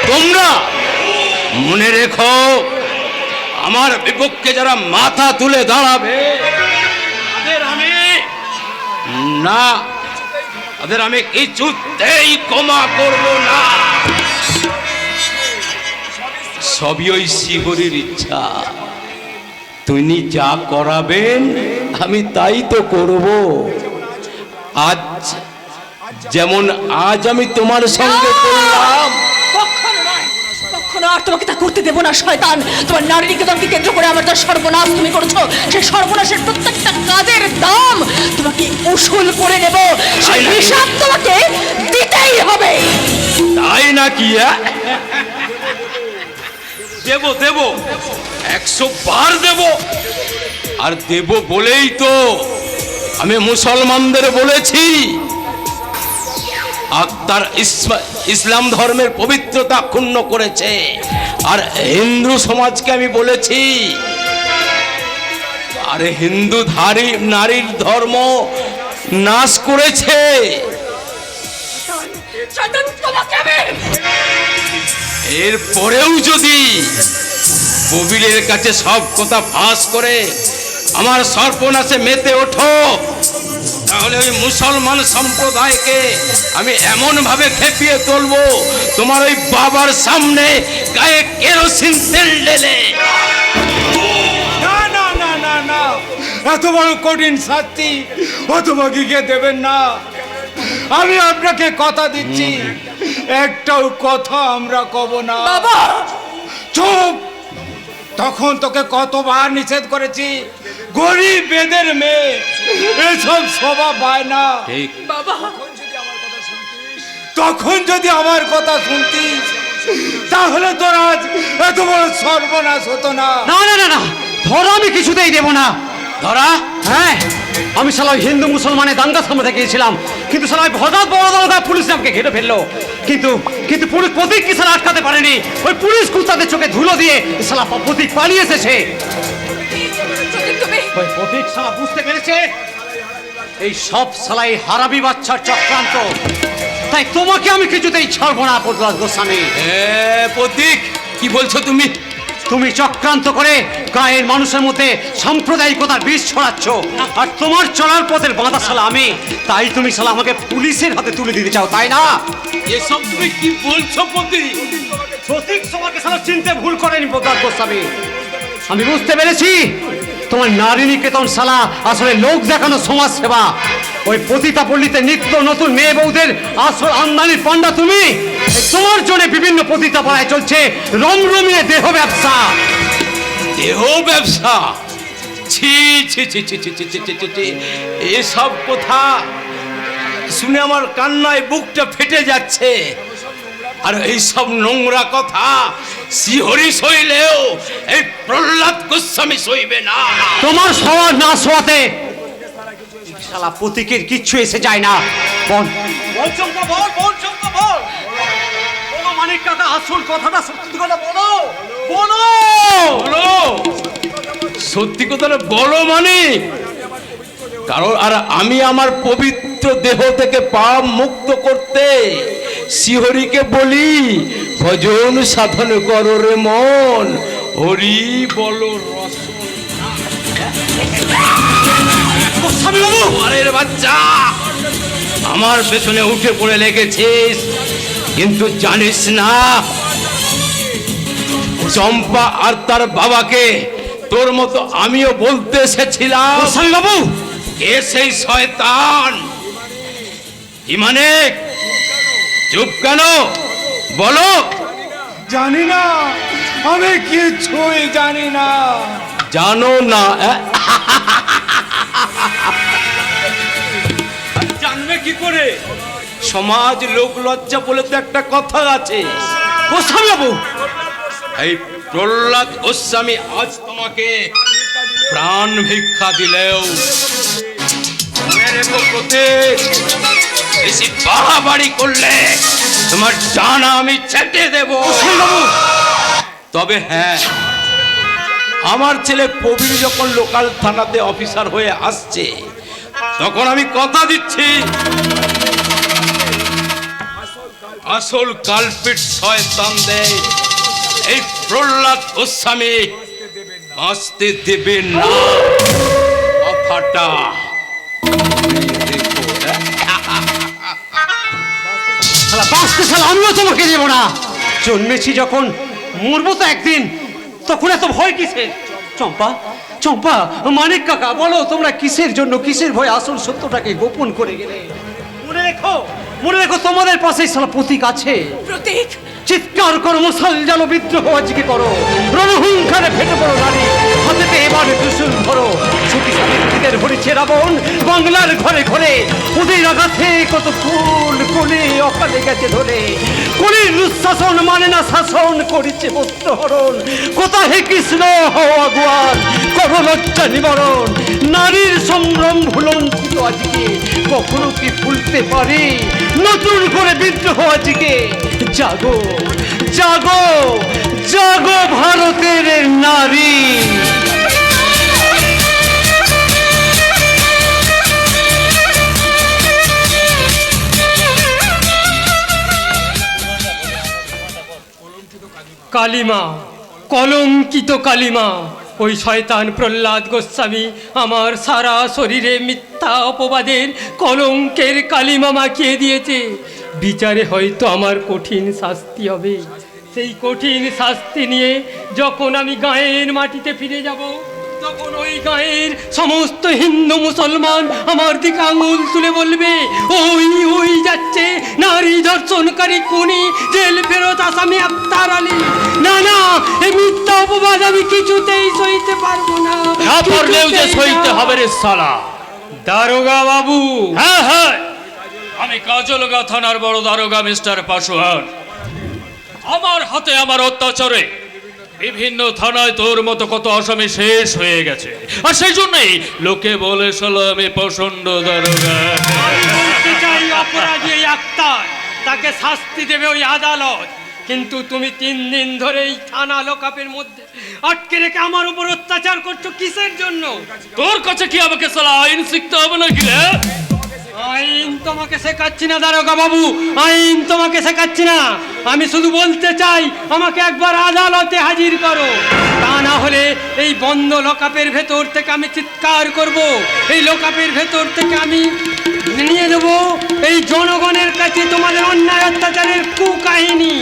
[SPEAKER 9] তোমরা মনে রেখো, আমার বিপক্ষে যারা মাথা তুলে দাঁড়াবে তাদের আমি কিছুতেই ক্ষমা করব না। সবই ওই শ্রীহরির ইচ্ছা, তিনি যা করাবেন আমি তাই তো করব। যেমন আজ আমি তোমার সঙ্গে করলাম।
[SPEAKER 6] কখনো আর তোমাকে তা করতে দেবো না শয়তান। তোমার নারী নিকেতনকে কেন্দ্র করে আমার যা সর্বনাশ তুমি করেছো, সেই সর্বনাশের প্রত্যেকটা কাজের দাম তোমাকে উসুল করে নেব। সেই হিসাব তোমাকে দিতেই হবে।
[SPEAKER 9] তাই নাকি? দেব 100 বার দেব। আর দেব বলেই তো আমি মুসলমানদের বলেছি, আক্তার ইসলাম ধর্মের পবিত্রতা ক্ষুণ্ণ করেছে। আর হিন্দু সমাজকে আমি বলেছি, আরে হিন্দু নারীর ধর্ম নাশ করেছে। এরপরেও যদি কবিরের কাছে সব কথা ফাঁস করে আমার সর্বনাশে মেতে ওঠো, তাহলে ওই মুসলমান সম্প্রদায়কে আমি এমন ভাবে খেপিয়ে তুলবো, তোমার ওই বাবার সামনে গায়ে কেরোসিন তেল ঢেলে।
[SPEAKER 2] না, এত বড় কঠিন শাস্তি হতভাগীকে দেবেন না। আমি আপনাকে কথা দিচ্ছি, একটাও কথা আমরা কব না।
[SPEAKER 6] বাবা
[SPEAKER 2] চুপ! তখন তোকে কতবার নিষেধ করেছি, গরিব বেদের মেয়ে এসব স্বভাব পায় না।
[SPEAKER 6] বাবা
[SPEAKER 2] তখন যদি আমার কথা শুনতিস তাহলে তোর আজ এত বড় সর্বনাশ হতো না।
[SPEAKER 5] না, ধরা আমি কিছুতেই দেব না।
[SPEAKER 9] ধরা?
[SPEAKER 5] হ্যাঁ, আমি শালা হিন্দু মুসলমানের দাঙ্গা সামনে গিয়েছিলাম, কিন্তু শালা হঠাৎ বড় পুলিশ আমাকে ঘিরে ফেললো। কিন্তু পুলিশ প্রতীক কি শালা আটকাতে পারেনি। ওই পুলিশ কুস্তাদের চোখে ধুলো দিয়ে শালা প্রতীক পালিয়ে এসেছে। ওই প্রতীক শালা বুঝতে পেরেছে এই সব শালাই হারামি বাচ্চার চক্রান্ত। তাই তোমাকে আমি কিছুতেই ছাড়বো না প্রহ্লাদ গোস্বামী।
[SPEAKER 9] প্রতীক, কি বলছো তুমি?
[SPEAKER 2] তুমি চক্রান্ত করে গায়ের মানুষের মধ্যে সাম্প্রদায়িকতার বিষ ছড়াচ্ছ, আর তোমার চলার পথের বাঁধা শালা আমি, তাই তুমি শালা আমাকে পুলিশের হাতে তুলে দিতে চাও, তাই না?
[SPEAKER 9] এসব তুমি কি বলছো প্রতীক?
[SPEAKER 2] প্রতীক তোমাকে শালা চিনতে ভুল করেনি প্রতাপ গোস্বামী। আমি বুঝতে পেরেছি তোমার নারী নিকেতন শালা আসলে লোক দেখানো সমাজ সেবা। ওই পতিতা পল্লীতে নিত্য নতুন মেয়ে বউদের আসল আমদানির পান্ডা তুমি। তোমার জন্য বিভিন্ন পতিতা পাড়ায় চলছে রমরমিয়ে দেহ ব্যবসা।
[SPEAKER 9] দেহ ব্যবসা? ছি ছি ছি ছি ছি ছি ছি ছি ছি ছি। এসব কথা শুনে আমার কান্নায় বুকটা ফেটে যাচ্ছে। আর এইসব নোংরা কথা শ্রীহরি সইলেও এই প্রহ্লাদ গোস্বামী সইবে না।
[SPEAKER 2] তোমার সওয়া না শোয়াতে শালা প্রতীকের কিচ্ছু এসে যায় না। বল বল চম্পা, বল বল চম্পা, বল বলো মানিক কাকা আসল কথাটা, সত্যি কথা বলো, বলো
[SPEAKER 9] বলো সত্যি কথাটা বলো মানে। কারণ আর আমি আমার পবিত্র দেহ থেকে পাপ মুক্ত করতে শ্রীহরিকে বলি, ভজন সাধন করো রে মন, হরি বলো রস। আরে বাচ্চা, আমার পেছনে উঠে পড়ে লেগেছিস, কিন্তু জানিস না চম্পা আর তার বাবাকে তোর মতো আমিও বলতে এসেছিলাম।
[SPEAKER 2] বাবু
[SPEAKER 9] এ সেই শয়তান। কি মানে? চুপ কেন? বলো।
[SPEAKER 8] জানি না, আমি কিছুই জানি না।
[SPEAKER 9] জানো না?
[SPEAKER 2] জানবে কি করে?
[SPEAKER 9] সমাজ লোক লজ্জা বলে তো একটা কথা আছে।
[SPEAKER 2] গোস্বামী বাবু,
[SPEAKER 9] এই প্রহ্লাদ গোস্বামী আজ তোমাকে প্রাণ ভিক্ষা দিলেও মনে রেখো প্রতীক, বেশি বাড়াবাড়ি করলে তোমার জানা আমি ছেটে দেব। তবে হ্যাঁ, আমার ছেলে প্রবীর যখন লোকাল থানাতে অফিসার হয়ে আসছে, তখন আমি কথা দিচ্ছি আসল কালপিট শয়তানদের এই প্রহ্লাদ গোস্বামী বাঁচতে দেবে না। কথাটা
[SPEAKER 2] শালা বাঁচতে শালা আমিও তোমাকে দেবো না। জন্মেছি যখন, মরবো তো একদিন, তখন এত ভয় কিসের? চম্পা চম্পা, মানিক কাকা, বলো তোমরা কিসের জন্য, কিসের ভয় আসল সত্যটাকে গোপন করে গেলে? মনে রেখো, মনে রেখো তোমাদের পাশেই শালা প্রতীক আছে।
[SPEAKER 6] প্রতীক,
[SPEAKER 2] চিৎকার করো, মশাল জ্বালো, বিদ্রোহ আজকে করো, রণহুঙ্কারে ফেটে পড়ো নারী, হাতেতে এবার ত্রিশূল ধরো। শক্তিশালী প্রতীকের ভরেছে রাবণ বাংলার ঘরে ঘরে, ওদের আঘাতে কত ফুল কলি অকালে গেছে ধরে। কলির দুঃশাসন মানে না শাসন, করেছে বস্ত্রহরণ। কোথায় হে কৃষ্ণ হও আগুয়ান, করো লজ্জা নিবারণ। নারীর সম্ভ্রম ভুলঞ্চিত আজকে, কখনো কি ভুলতে পারে নতুন করে বিদ্রোহ আজকে? জাগো জাগো জাগো ভারতের নারী।
[SPEAKER 11] কালিমা, কলঙ্কিত কালিমা। ওই শয়তান প্রহ্লাদ গোস্বামী আমার সারা শরীরে মিথ্যা অপবাদের কলঙ্কের কালিমা মাখিয়ে দিয়েছে। বিচারে হয়তো আমার কঠিন শাস্তি হবে। সেই কঠিন শাস্তি নিয়ে যখন আমি গায়ের মাটিতে ফিরে যাব, তখন ওই গায়ের সমস্ত হিন্দু মুসলমান আমার দিকে আঙুল তুলে বলবে, ওই ওই যাচ্ছে নারী ধর্ষণকারী খুনি জেল ফেরত আসামি আফতার আলী। না না, এই মিথ্যা অপবাদ আমি কিছুতেই সইতে পারবো না।
[SPEAKER 2] সইতে হবে রে শালা।
[SPEAKER 11] দারোগা বাবু।
[SPEAKER 2] হ্যাঁ হ্যাঁ,
[SPEAKER 11] আমি কাজলগা থানার বড় দারোগা মিস্টার পাশোয়ান। আমার হাতে আমার অত্যাচারে বিভিন্ন থানায় তোর মতো কত আসামি শেষ হয়ে গেছে, আর সেই জন্যই লোকে বলে আমি প্রচন্ড দারোগা। অপরাধী আক্তার, তাকে শাস্তি দেবে ওই আদালত, কিন্তু তুমি 3 দিন ধরে এই থানা লকআপের মধ্যে আটকে রেখে আমার উপর অত্যাচার করছো কিসের জন্য? তোর কাছে কি আমাকে সালা আইন শিখতে হবে নাকি রে? আইন তোমাকে শেখাচ্ছি না দারোগা বাবু, আইন তোমাকে শেখাচ্ছি না। আমি শুধু বলতে চাই আমাকে একবার আদালতে হাজির করো, তা না হলে এই বন্ধ লকআপের ভেতর থেকে আমি চিৎকার করব, এই লকআপের ভেতর থেকে আমি নিয়ে দেব এই জনগণের কাছে তোমাদের অন্যায় অত্যাচারের কুকাহিনী।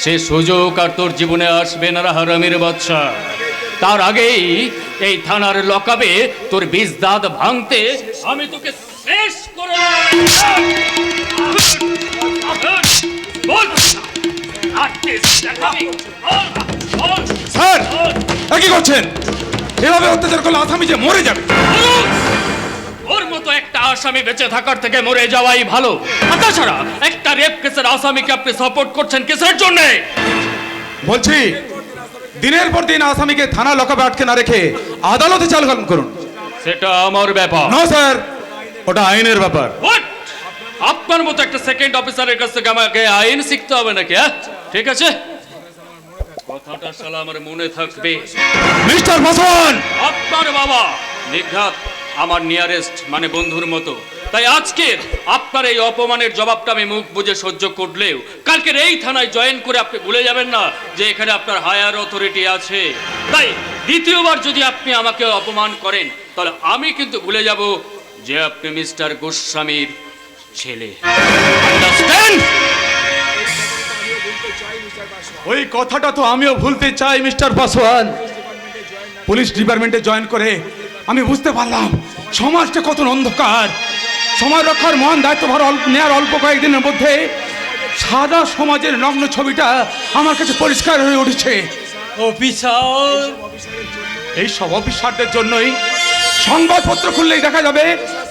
[SPEAKER 9] সে সুযোগ আর তোর জীবনে আসবে না রে হারামির বাচ্চা। তার আগেই এই থানার লকআপে তোর বিষ দাঁত ভাঙতে আমি তোকে শেষ করে বল।
[SPEAKER 8] স্যার কি করছেন? এভাবে অত্যাচার করলে আসামি যে মরে যাবে।
[SPEAKER 9] ওর মতো একটা আসামি বেঁচে থাকার থেকে মরে যাওয়াই ভালো। আর তাছাড়া একটা রেপ কেসের আসামিকে আপনি সাপোর্ট করছেন কিসের জন্য?
[SPEAKER 8] বলছি দিনের পর দিন আসামিকে থানা লকআপে আটকে না রেখে আদালতে চালান করুন।
[SPEAKER 9] সেটা আমার ব্যাপার
[SPEAKER 8] না স্যার, ওটা আইনের ব্যাপার।
[SPEAKER 9] What? আপনার মতো একটা সেকেন্ড অফিসারের কাছ থেকে আমাকে আইন শিখতে হবে নাকি? হ্যাঁ, ঠিক আছে, কথাটা শালা আমার মনে থাকবে।
[SPEAKER 8] মিস্টার পাসওয়ান,
[SPEAKER 9] আপনার বাবা নিঘাত আমার নিয়ারেস্ট মানে বন্ধুর মতো, তাই আজকের আপনার এই অপমানের জবাবটা আমি মুখ বুজে সহ্য করলেও কালকের এই থানায় জয়েন করে আপনি ভুলে যাবেন না যে এখানে আপনার হায়ার অথরিটি আছে। তাই দ্বিতীয়বার যদি আপনি আমাকে অপমান করেন তাহলে আমি কিন্তু ভুলে যাব যে আপনি মিস্টার গোস্বামীর ছেলে। আন্ডারস্ট্যান্ড?
[SPEAKER 8] ওই কথাটা তো আমিও ভুলতে চাই মিস্টার পাসওয়ান। পুলিশ ডিপার্টমেন্টে জয়েন করে আমি বুঝতে পারলাম সমাজটা কত অন্ধকার। সমাজ রক্ষার মহান দায়িত্বভার নেওয়ার অল্প কয়েকদিনের মধ্যে সাদা সমাজের নগ্ন ছবিটা আমার কাছে পরিষ্কার হয়ে উঠেছে।
[SPEAKER 11] অফিসার,
[SPEAKER 8] এই সব অফিসারদের জন্যই সংবাদপত্র খুললেই দেখা যাবে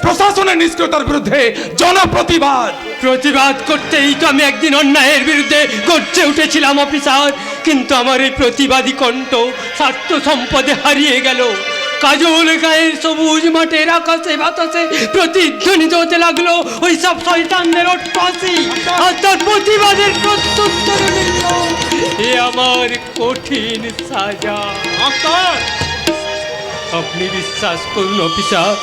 [SPEAKER 8] প্রশাসনের নিষ্ক্রিয়তার বিরুদ্ধে জনপ্রতিবাদ।
[SPEAKER 11] প্রতিবাদ করতেই তো আমি একদিন অন্যায়ের বিরুদ্ধে গর্জে উঠেছিলাম অফিসার, কিন্তু আমার এই প্রতিবাদী কণ্ঠ স্বার্থ সম্পদে হারিয়ে গেল। কাজল গায়ের সবুজ মাঠের আকাশে বাতাসে প্রতিধ্বনিত হতে লাগলো ওই সব শয়তানদের অট্টহাসি, আর তার প্রতিবাদের প্রত্যুত্তর মিলল এ আমার কঠিন সাজা। আপনি বিশ্বাস করুন অফিসার,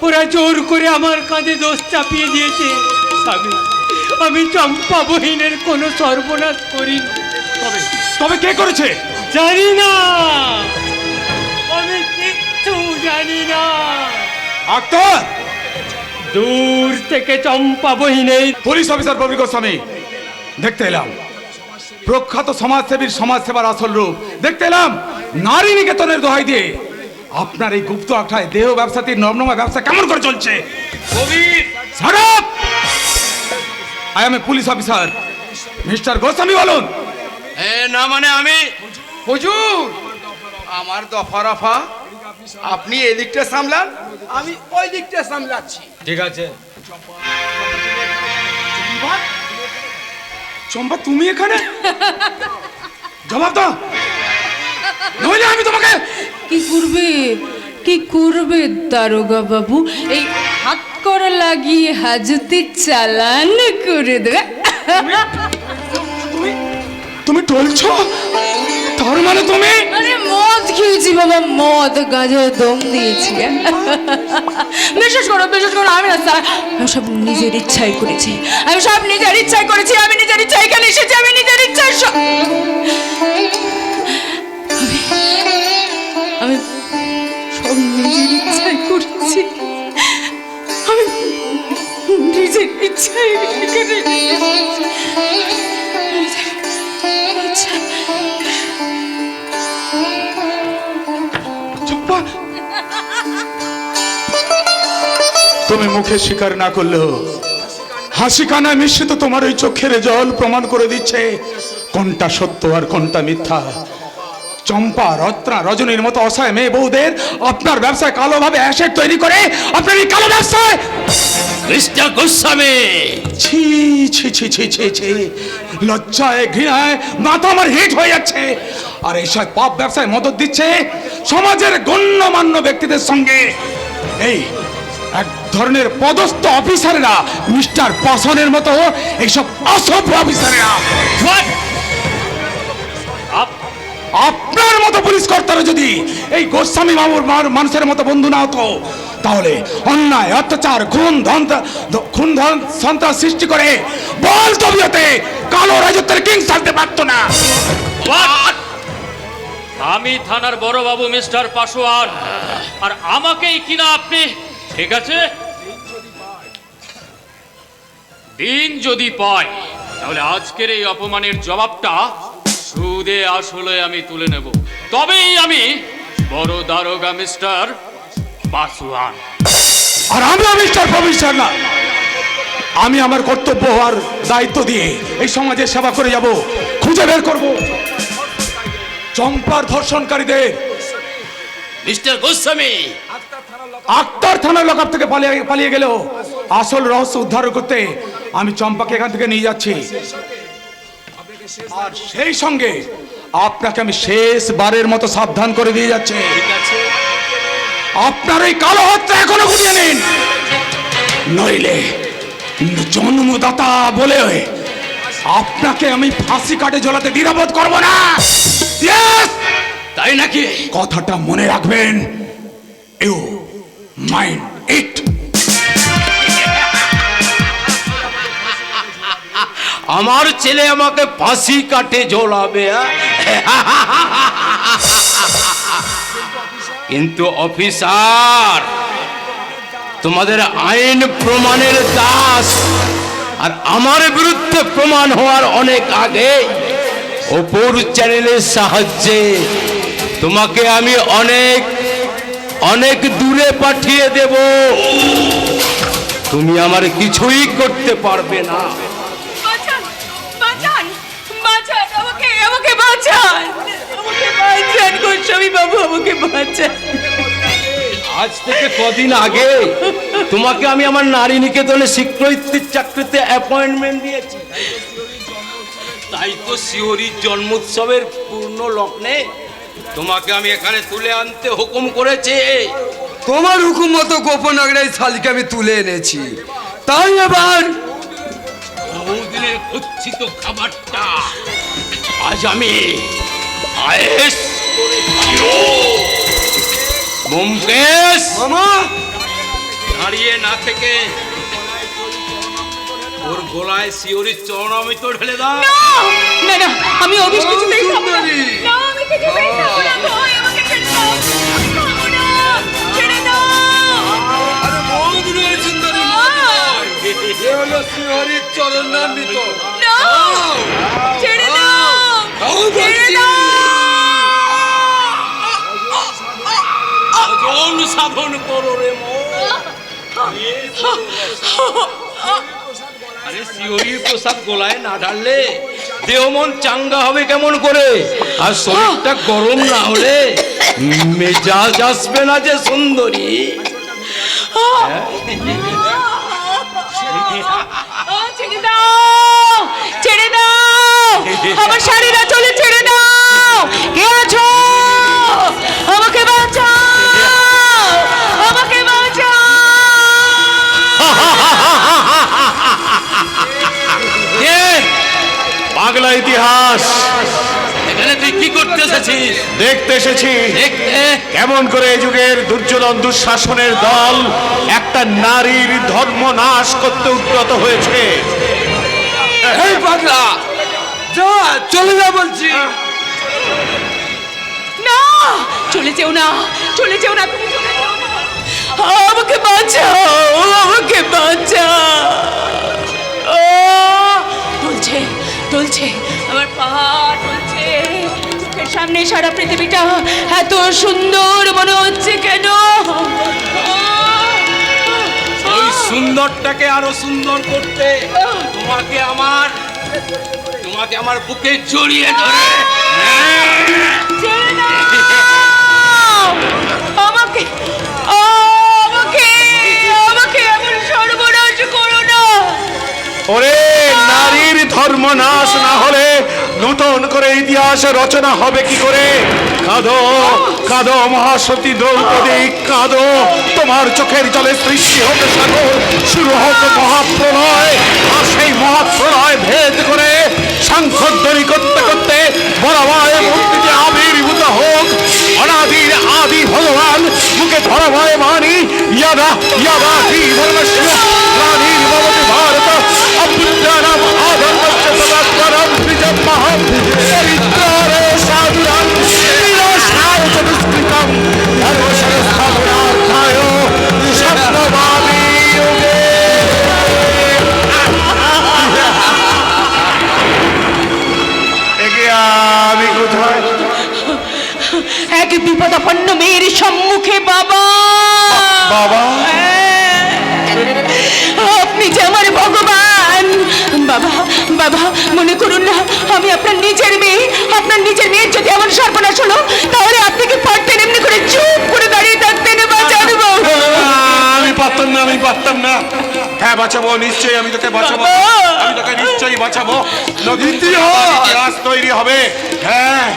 [SPEAKER 11] ওরা জোর করে আমার কাঁধে দোষ চাপিয়ে দিয়েছে। আমি চম্পা বহিনের কোনো সর্বনাশ করিনি।
[SPEAKER 8] তবে কে করেছে
[SPEAKER 11] জানি না, আমি কিচ্ছু জানি না।
[SPEAKER 8] আক্তার,
[SPEAKER 11] দূর থেকে চম্পা বহিনের
[SPEAKER 8] পুলিশ অফিসার ববি গোস্বামী, দেখতে এলাম প্রখ্যাত সমাজসেবীর সমাজসেবার আসল রূপ। দেখতে এলাম নারী নিকেতনের দোহাই দিয়ে আপনার এই গুপ্ত আখড়ায় দেহ ব্যবসাতির নর্মমা ব্যবসা কেমন করে চলছে। I M A police officer, mister Goswami বলুন।
[SPEAKER 3] না মানে আমি হুজুর, আমার দফা রফা, আপনি এদিকটা সামলান, আমি ওই দিকটা সামলাচ্ছি।
[SPEAKER 11] ঠিক আছে।
[SPEAKER 8] চম্পা, তুমি এখানে? জবাব দাও, নইলে আমি তোমাকে।
[SPEAKER 6] কি করবে দারোগা বাবু? এই হাত করা লাগিয়ে হাজতে চালান করে দেবে।
[SPEAKER 8] তুমি টলছো? তার মানে তুমি?
[SPEAKER 6] আরে মদ খেয়েছি বাবা, মদ গাঁজা দম দিয়েছি। বিশ্বাস করো আমি না স্যার, আমি সব নিজের ইচ্ছাই করেছি, আমি নিজের ইচ্ছাই এখানে এসেছি, আমি নিজের ইচ্ছায় আমি সব নিজের ইচ্ছাই করছি, আমি নিজের ইচ্ছাই এখানে
[SPEAKER 8] তুমি মুখে স্বীকার না করলেও হাসি কানায় মিশ্রিত তোমার ওই চোখের জল প্রমাণ করে দিচ্ছে কোনটা সত্য আর কোনটা মিথ্যা। চম্পা, রত্না, রজনীর মতো অসহায় মেয়ে বউদের আপনার ব্যবসায় কালোভাবে অ্যাসেট তৈরি করে আপনার এই কালো ব্যবসায়
[SPEAKER 9] মিস্টার গোস্বামী,
[SPEAKER 8] ছি ছি ছি ছি ছি ছি, লজ্জায় ঘৃণায় মাথা আমার হিট হয়ে যাচ্ছে। আর এইসব পাপ ব্যবসায় মদত দিচ্ছে সমাজের গণ্যমান্য ব্যক্তিদের সঙ্গে এই এক ধরনের পদস্থ অফিসাররা, মিস্টার পাসওয়ানের মতো এইসব অসভ্য অফিসাররা। আপনার মতো পুলিশ কর্তারা যদি এই গোস্বামী মামুর মানুষের মতো বন্ধু না হতো, তাহলে অন্যায়, অত্যাচার, খুন সন্ত্রাস সৃষ্টি করে বল তবিয়তে কালো রাজত্বের কিং থাকতে পারতো না।
[SPEAKER 12] আমি থানার বড় বাবু মিস্টার পাসোয়ান, আর আমাকেই কিনা আপনি, ঠিক আছে, দিন যদি পাই তাহলে আজকের এই অপমানের জবাবটা সুদে আসলে আমি তুলে নেব, তবেই আমি বড় দারোগা মিস্টার পাসোয়ান।
[SPEAKER 8] আর আমরা মিস্টার প্রফেসর না, আমি আমার কর্তব্য আর দায়িত্ব দিয়ে এই সমাজের সেবা করে যাব, খুঁজে বের করব চম্পার ধর্ষণকারীদের।
[SPEAKER 9] মিস্টার গোস্বামী,
[SPEAKER 8] আক্তার থানার লকআপ থেকে পালিয়ে গেলেও আসল রহস্য উদ্ধার করতে আমি চম্পাকে এখান থেকে নিয়ে যাচ্ছি, আর সেই সঙ্গে আপনাকে আমি শেষবারের মতো সাবধান করে দিয়ে যাচ্ছি, আপনার এই কালো হাতটা এখনো গুটিয়ে নিন, নইলে জন্মদাতা বলে আপনাকে আমি ফাঁসি কাটে ঝোলাতে দ্বিধাবোধ করব না।
[SPEAKER 9] তাই নাকি?
[SPEAKER 8] কথাটা মনে রাখবেন, ইউ মাইন্ড ইট।
[SPEAKER 9] আমার ছেলে আমাকে ফাঁসি কাটে ঝোলাবে, কিন্তু অফিসার, তোমাদের আইন প্রমাণের দাস, আর আমার বিরুদ্ধে প্রমাণ হওয়ার অনেক আগে অপর চ্যানেলের সাহায্যে তোমাকে আমি অনেক অনেক দূরে পাঠিয়ে দেব, তুমি আমার কিছুই করতে পারবে না।
[SPEAKER 6] বাঁচান, বাঁচান, বাঁচান, আমাকে আমাকে বাঁচান, আমাকে বাঁচান গোস্বামী বাবু, আমাকে বাঁচান।
[SPEAKER 9] আজ থেকে কদিন আগে তোমাকে আমি আমার নারী নিকেতনে শিক্ষয়িত্রীর চাকরিতে অ্যাপয়েন্টমেন্ট দিয়েছি, তাই তো শিহরির জন্মোৎসবের পূর্ণ লগ্নে তোমাকে আমি এখানে তুলে আনতে হুকুম করেছি।
[SPEAKER 3] তোমার হুকুম মতো গোপন আগড়াই শালিকে আমি তুলে এনেছি, তাই এবার
[SPEAKER 9] বহুদিনের গচ্ছিত খাবারটা আজ আমি আয়েশ করে খাবো। ব্যোমকেশ,
[SPEAKER 3] মামা
[SPEAKER 9] দাঁড়িয়ে না থেকে ওর গলায় শিহরির চরণামৃত ঢেলে দাও।
[SPEAKER 6] না না, আমি অভিষ কিছুতেই খাবো না।
[SPEAKER 3] সুন্দরী।
[SPEAKER 6] না, আমি কিছুতেই খাবো না, ভয়, আমাকে ছেড়ে দাও, আমি খাবো না, ছেড়ে দাও।
[SPEAKER 3] আরে বৌদি সুন্দরী, এ হলো শ্রীহরির চরণামৃত।
[SPEAKER 6] না, ছেড়ে দাও, ছেড়ে দাও।
[SPEAKER 9] ভজন সাধন করো রে মন। আরে শিহরির প্রসাদ গোলায় না ঢাললে দেহ মন চাঙ্গা হবে কেমন করে? আর শরীরটা গরম না হলে মেজাজ আসবে না যে সুন্দরী।
[SPEAKER 6] ছেড়ে দাও, ছেড়ে দাও, আমার শাড়িরা চলে, ছেড়ে দাও। কে আছো? আমাকে বাঁচাও, আমাকে বাঁচাও।
[SPEAKER 5] পাগলা ইতিহাস
[SPEAKER 9] এখানে তুই কি করতে এসেছিস?
[SPEAKER 5] দেখতে এসেছি
[SPEAKER 9] দেখতে?
[SPEAKER 5] কেমন করে এই যুগের দুর্যোধন দুঃশাসনের দল একটা নারীর ধর্ম নাশ করতে উদ্যত হয়েছে।
[SPEAKER 3] এই পাগলা, যা, চলে যা বলছি।
[SPEAKER 6] না, চলে যেও না, চলে যেও না, তুমি চলে যেও না। আমাকে বাঁচাও, আমাকে বাঁচাও। ও, টলছে, টলছে, আমার পা টলছে, চোখের সামনে সারা পৃথিবীটা এত সুন্দর মনে হচ্ছে কেন?
[SPEAKER 9] ওই সুন্দরটাকে আরো সুন্দর করতে তোমাকে আমার বুকে জড়িয়ে ধরে
[SPEAKER 6] ছেড়ে দাও, আমাকে, আমাকে, আমাকে এমন সর্বনাশ করো না।
[SPEAKER 5] ওরে, নারীর ধর্ম নাশ না হলে নতুন করে ইতিহাস রচনা হবে কি করে? কাঁদো, কাঁদো মহাসতী দ্রৌপদী, কাঁদো, তোমার চোখের জলে সৃষ্টি হোক সাগর, শুরু হোক মহাপ্রলয়, আর সেই মহাপ্রলয় ভেদ করে শঙ্খধ্বনি করতে করতে বরাবর মূর্তিতে আবির্ভূত হোক
[SPEAKER 6] এক বিপদাপন্ন মেয়ের সম্মুখে বাবা
[SPEAKER 5] বাবা
[SPEAKER 6] আপনি যে আমার ভগবান। বাবা বাবা মনে করুন না আমি আপনার নিজের মেয়ে। আপনার নিজের মেয়ের যদি এমন সর্বনাশ হলো তাহলে আপনি কি পারতেন এমনি করে চুপ করে দাঁড়িয়ে থাকতেন? বাঁচান বাবা।
[SPEAKER 5] আমি পারতাম না। হ্যাঁ বাঁচাবো, নিশ্চয়ই আমি তোকে বাঁচাবো, আমি তোকে নিশ্চয়ই বাঁচাবো। নতুন ইতিহাস তৈরি হবে। হ্যাঁ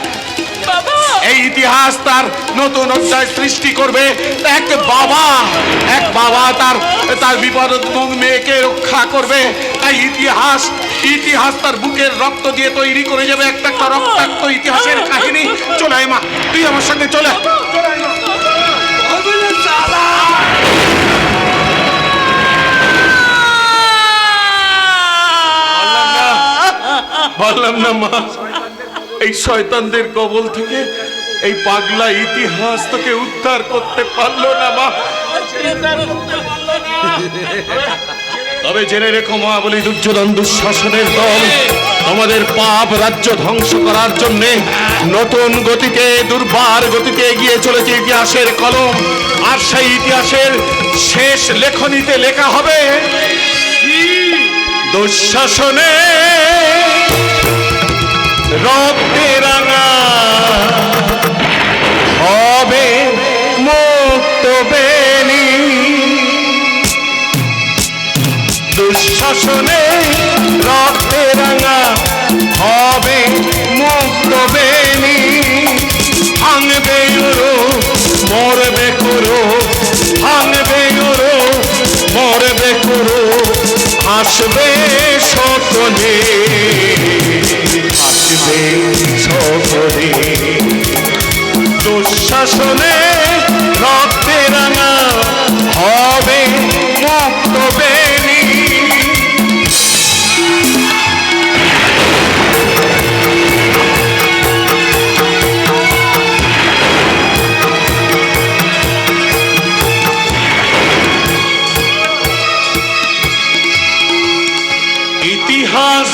[SPEAKER 5] এই ইতিহাস তার নতুন অধ্যায় সৃষ্টি করবে। এক বাবা তার বিপদ মেয়েকে রক্ষা করবে। তাই ইতিহাস তার বুকের রক্ত দিয়ে তৈরি করে যাবে একটা রক্তাক্ত ইতিহাসের কাহিনী। চলে আয় মা, তুই আমার সঙ্গে চলে। বললাম না মা, এই শয়তানদের কবল থেকে এই পাগলা ইতিহাস তোকে উদ্ধার করতে পারলো না মা। তবে জেনে রেখো মা, বলি দুর্যোধন দুঃশাসনের দল আমাদের পাপ রাজ্য ধ্বংস করার জন্য নতুন গতিতে দুর্বার গতিতে এগিয়ে চলেছে ইতিহাসের কলম। আর সেই ইতিহাসের শেষ লেখনীতে লেখা হবে দুঃশাসনে রক্তে রাঙা হবে মুক্ত বেনি। দুঃশাসনে রক্তে রাঙা হবে মুক্ত বেনি। ভাঙবে ওরো মরবে করো, ভাঙবে ওরো মরবে করো, আসবে সকলে, আসবে সকলে। দুঃশাসনে রক্তে রাঙা হবে মুক্ত বেনি। ইতিহাস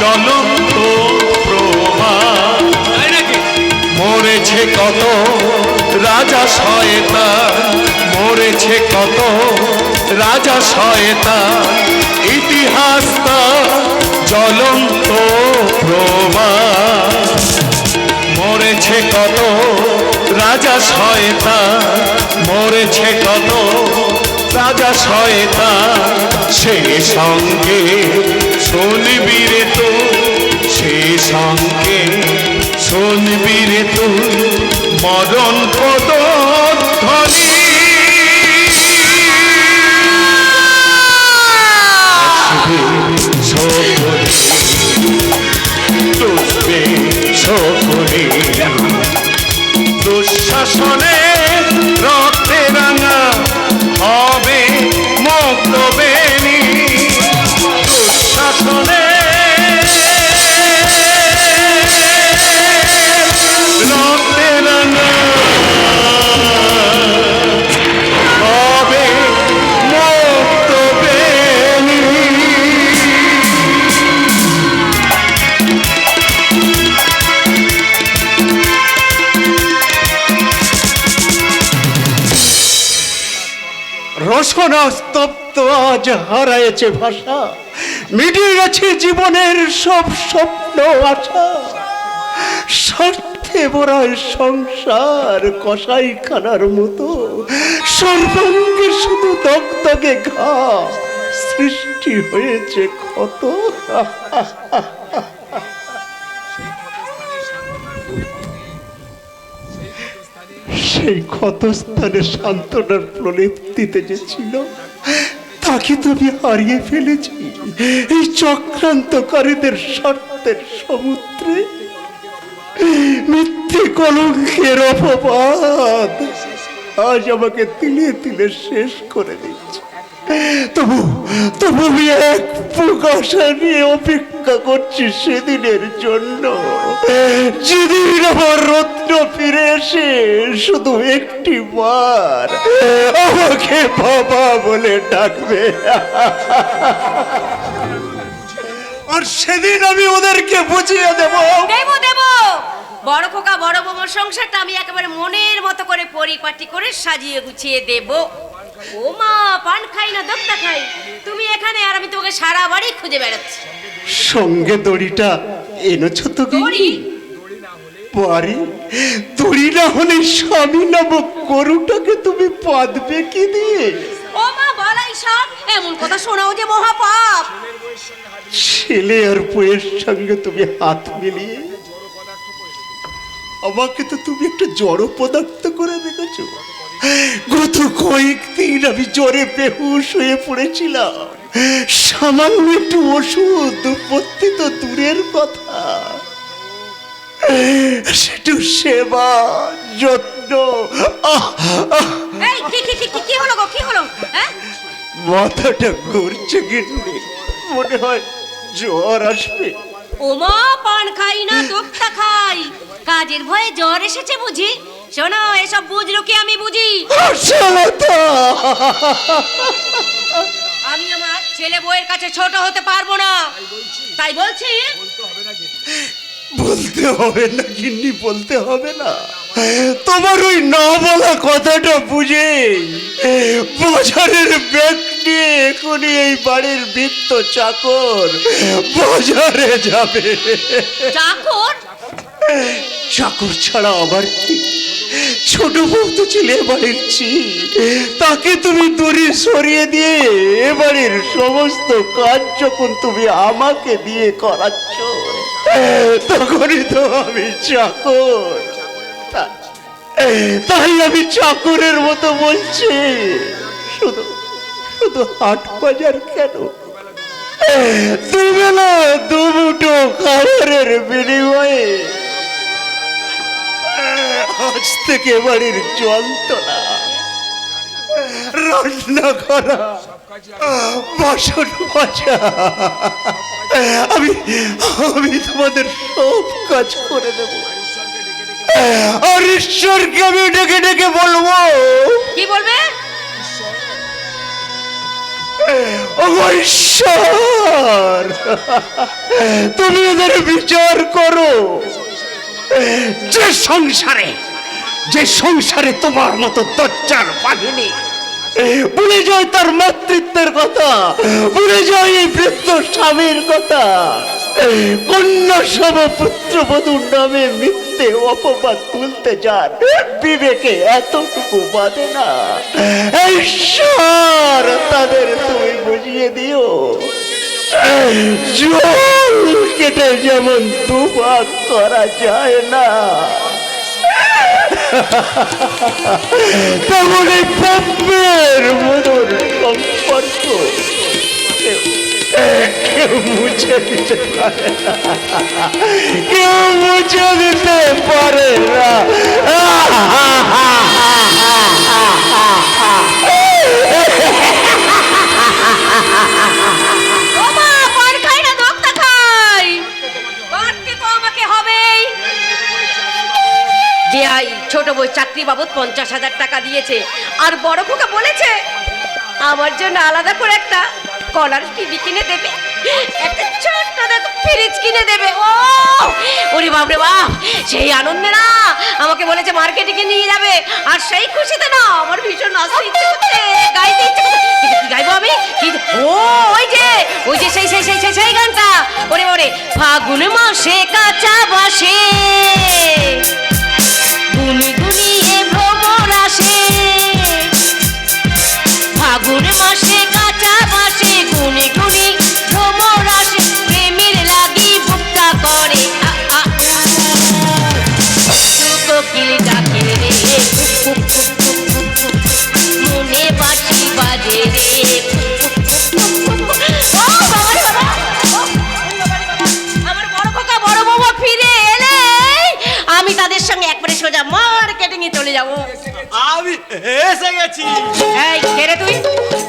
[SPEAKER 5] চলন্ত প্রবাহ, মরেছে কত রাজা শয়তান, মরেছে কত রাজা শয়তান। ইতিহাস জ্বলন্ত প্রবাহ, মরেছে কত রাজা শয়তান, মরেছে কত রাজা শয়তান। সে সঙ্গে শুনবি রে তো, সে সঙ্গে শুনবি রে তো মরণ পদধ্বনি। সকলে দুঃশাসনে রক্তে রাঙা হবে মুক্ত বেনি। দুঃশাসনে রক্তে রাঙা হবে মুক্ত বেনি। রসনা স্তব্ধ আজ হারায়েছে ভাষা, মিটিয়ে গেছে জীবনের সব স্বপ্ন আশা। স্বার্থে ভরা সংসার কসাইখানার মতো, সর্বাঙ্গে শুধু দগদগে ঘা, সৃষ্টি হয়েছে ক্ষত। সেই ক্ষতস্থানে সান্ত্বনার প্রলেপ দিতে যে ছিল, তাকে তো আমি হারিয়ে ফেলেছি এই চক্রান্তকারীদের স্বার্থের সমুদ্রে। মিথ্যে কলঙ্কের অপবাদ আজ আমাকে তিলে তিলে শেষ করে দিচ্ছে। তবু আমি এক বুক আশা নিয়ে অপেক্ষা করছি সেদিনের জন্য, যেদিন আমার রত্ন ফিরে এসে শুধু একটি বার আমাকে বাবা বলে ডাকবে। আর সেদিন আমি ওদেরকে বুঝিয়ে দেব।
[SPEAKER 7] বড় খোকা বড় বৌমার সংসারটা আমি একেবারে মনের মতো করে পরিপাটি করে সাজিয়ে গুছিয়ে দেব। ও মা, পান খাই না দোক্তা খাই, তুমি এখানে আর আমি তোমাকে সারা বাড়ি খুঁজে বেড়াচ্ছি।
[SPEAKER 5] সঙ্গে দড়িটা এনেছো তো কি?
[SPEAKER 7] দড়ি?
[SPEAKER 5] পারি দড়ি না হলে স্বামী নামক গরুটাকে তুমি বাঁধবে কি দিয়ে?
[SPEAKER 7] ও মা, বলাই সব এমন কথা শোনাও যে মহাপাপ।
[SPEAKER 5] ছেলে আর বউয়ের সঙ্গে তুমি হাত মিলিয়ে আমাকে তো তুমি একটা জড় পদার্থ করে রেখেছো। গত কয়েকদিন আমি জ্বরে বেহুশ হয়ে পড়েছিলাম। সামান্য একটু ওষুধ পত্তি তো দূরের কথা, সেটু সেবা যত্ন।
[SPEAKER 7] এই কি হলো গো, কি হলো? হ্যাঁ,
[SPEAKER 5] মাথাটা ঘুরছে গিন্নি, মনে হয় জ্বর আসবে।
[SPEAKER 7] ও মা, পান খাই না দোক্তা খাই, কাজের ভয়ে জ্বর এসেছে বুঝি? শোনো, এসব বুঝলো কি আমি বুঝি। আমি আমার ছেলে বউয়ের কাছে ছোট হতে পারবো না, তাই বলছি।
[SPEAKER 5] বলতে হবে না গিন্নি, বলতে হবে না। তোমার ওই না বলা কথাটা বুঝে বাজারের ব্যাগ নিয়ে এখনই এই বাড়ির বৃত্ত চাকর বাজারে যাবে।
[SPEAKER 7] চাকর?
[SPEAKER 5] চাকর ছাড়া আবার কি? ছোট বউ তো ছিল এবাড়ির ছি, তাকে তুমি দূরে সরিয়ে দিয়ে এবাড়ির সমস্ত কাজ যখন তুমি আমাকে দিয়ে করাচ্ছ, তখনই তো আমি চাকর। তাই আমি চাকরের মতো বলছি। শুধু শুধু হাট বাজার কেন, দুবেলা দুমুঠো খাবারের বিনিময়ে আজ থেকে বাড়ির জল তোলা, রান্না করা, বাসন মাজা, আমি তোমাদের সব কাজ করে দেব। আর ঈশ্বরকে আমি ডেকে ডেকে বলবো।
[SPEAKER 7] কি বলবে?
[SPEAKER 5] ও ঈশ্বর, তুমি এদের বিচার করো। যে সংসারে তোমার মতো দজ্জাল বাহিনী ভুলে যায় তার মাতৃত্বের কথা, ভুলে যায় এই বৃদ্ধ স্বামীর কথা, কন্যা সম পুত্রবধূর নামে মিথ্যে অপবাদ তুলতে যান, বিবেকে এতটুকু বাদে না। ঈশ্বর, তাদের তুমি বুঝিয়ে দিও। জল কেটে যেমন দুভাগ করা যায় না, তেমন এই পাপের মধুর সম্পর্ক কেউ মুছে দিতে পারে না, কেউ মুছে দিতে পারে না।
[SPEAKER 7] ছোট বই চাকরি বাবদ 50,000 টাকা দিয়েছে, আর বড় খোকা বলেছে আমার জন্য আলাদা করে একটা কলার টিভি কিনে দেবে, একটা ছোট্ট দেখো ফ্রিজ কিনে দেবে। ও ওরে বাপ রে বাপ, সেই আনন্দে না আমাকে বলেছে মার্কেটিংয়ে নিয়ে যাবে, আর সেই খুশিতে না আমার ভীষণ নাচতে ইচ্ছে করছে, গাইতে ইচ্ছে করছে। কিন্তু কি গাইবো আমি? ও ওই যে সেই গানটা, ওরে ওরে ফাগুন মাসে কাঁচা বাসে গুনি গুনিয়ে ভ্রমর আসে, ফাগুন মাসে কাঁচা বাসে গুনি গুনি ভ্রমর আসে, প্রেমের লাগি বুকটা করে কোকিল ডাকে রে, মনে বাঁশি বাজে রে। আমার বড় খোকা বড় বৌমা ফিরে এলে আমি তাদের সঙ্গে একবারে সোজা মার্কেটিং এ চলে যাব।
[SPEAKER 2] আমি এসে গেছি।
[SPEAKER 7] এই কে রে তুই?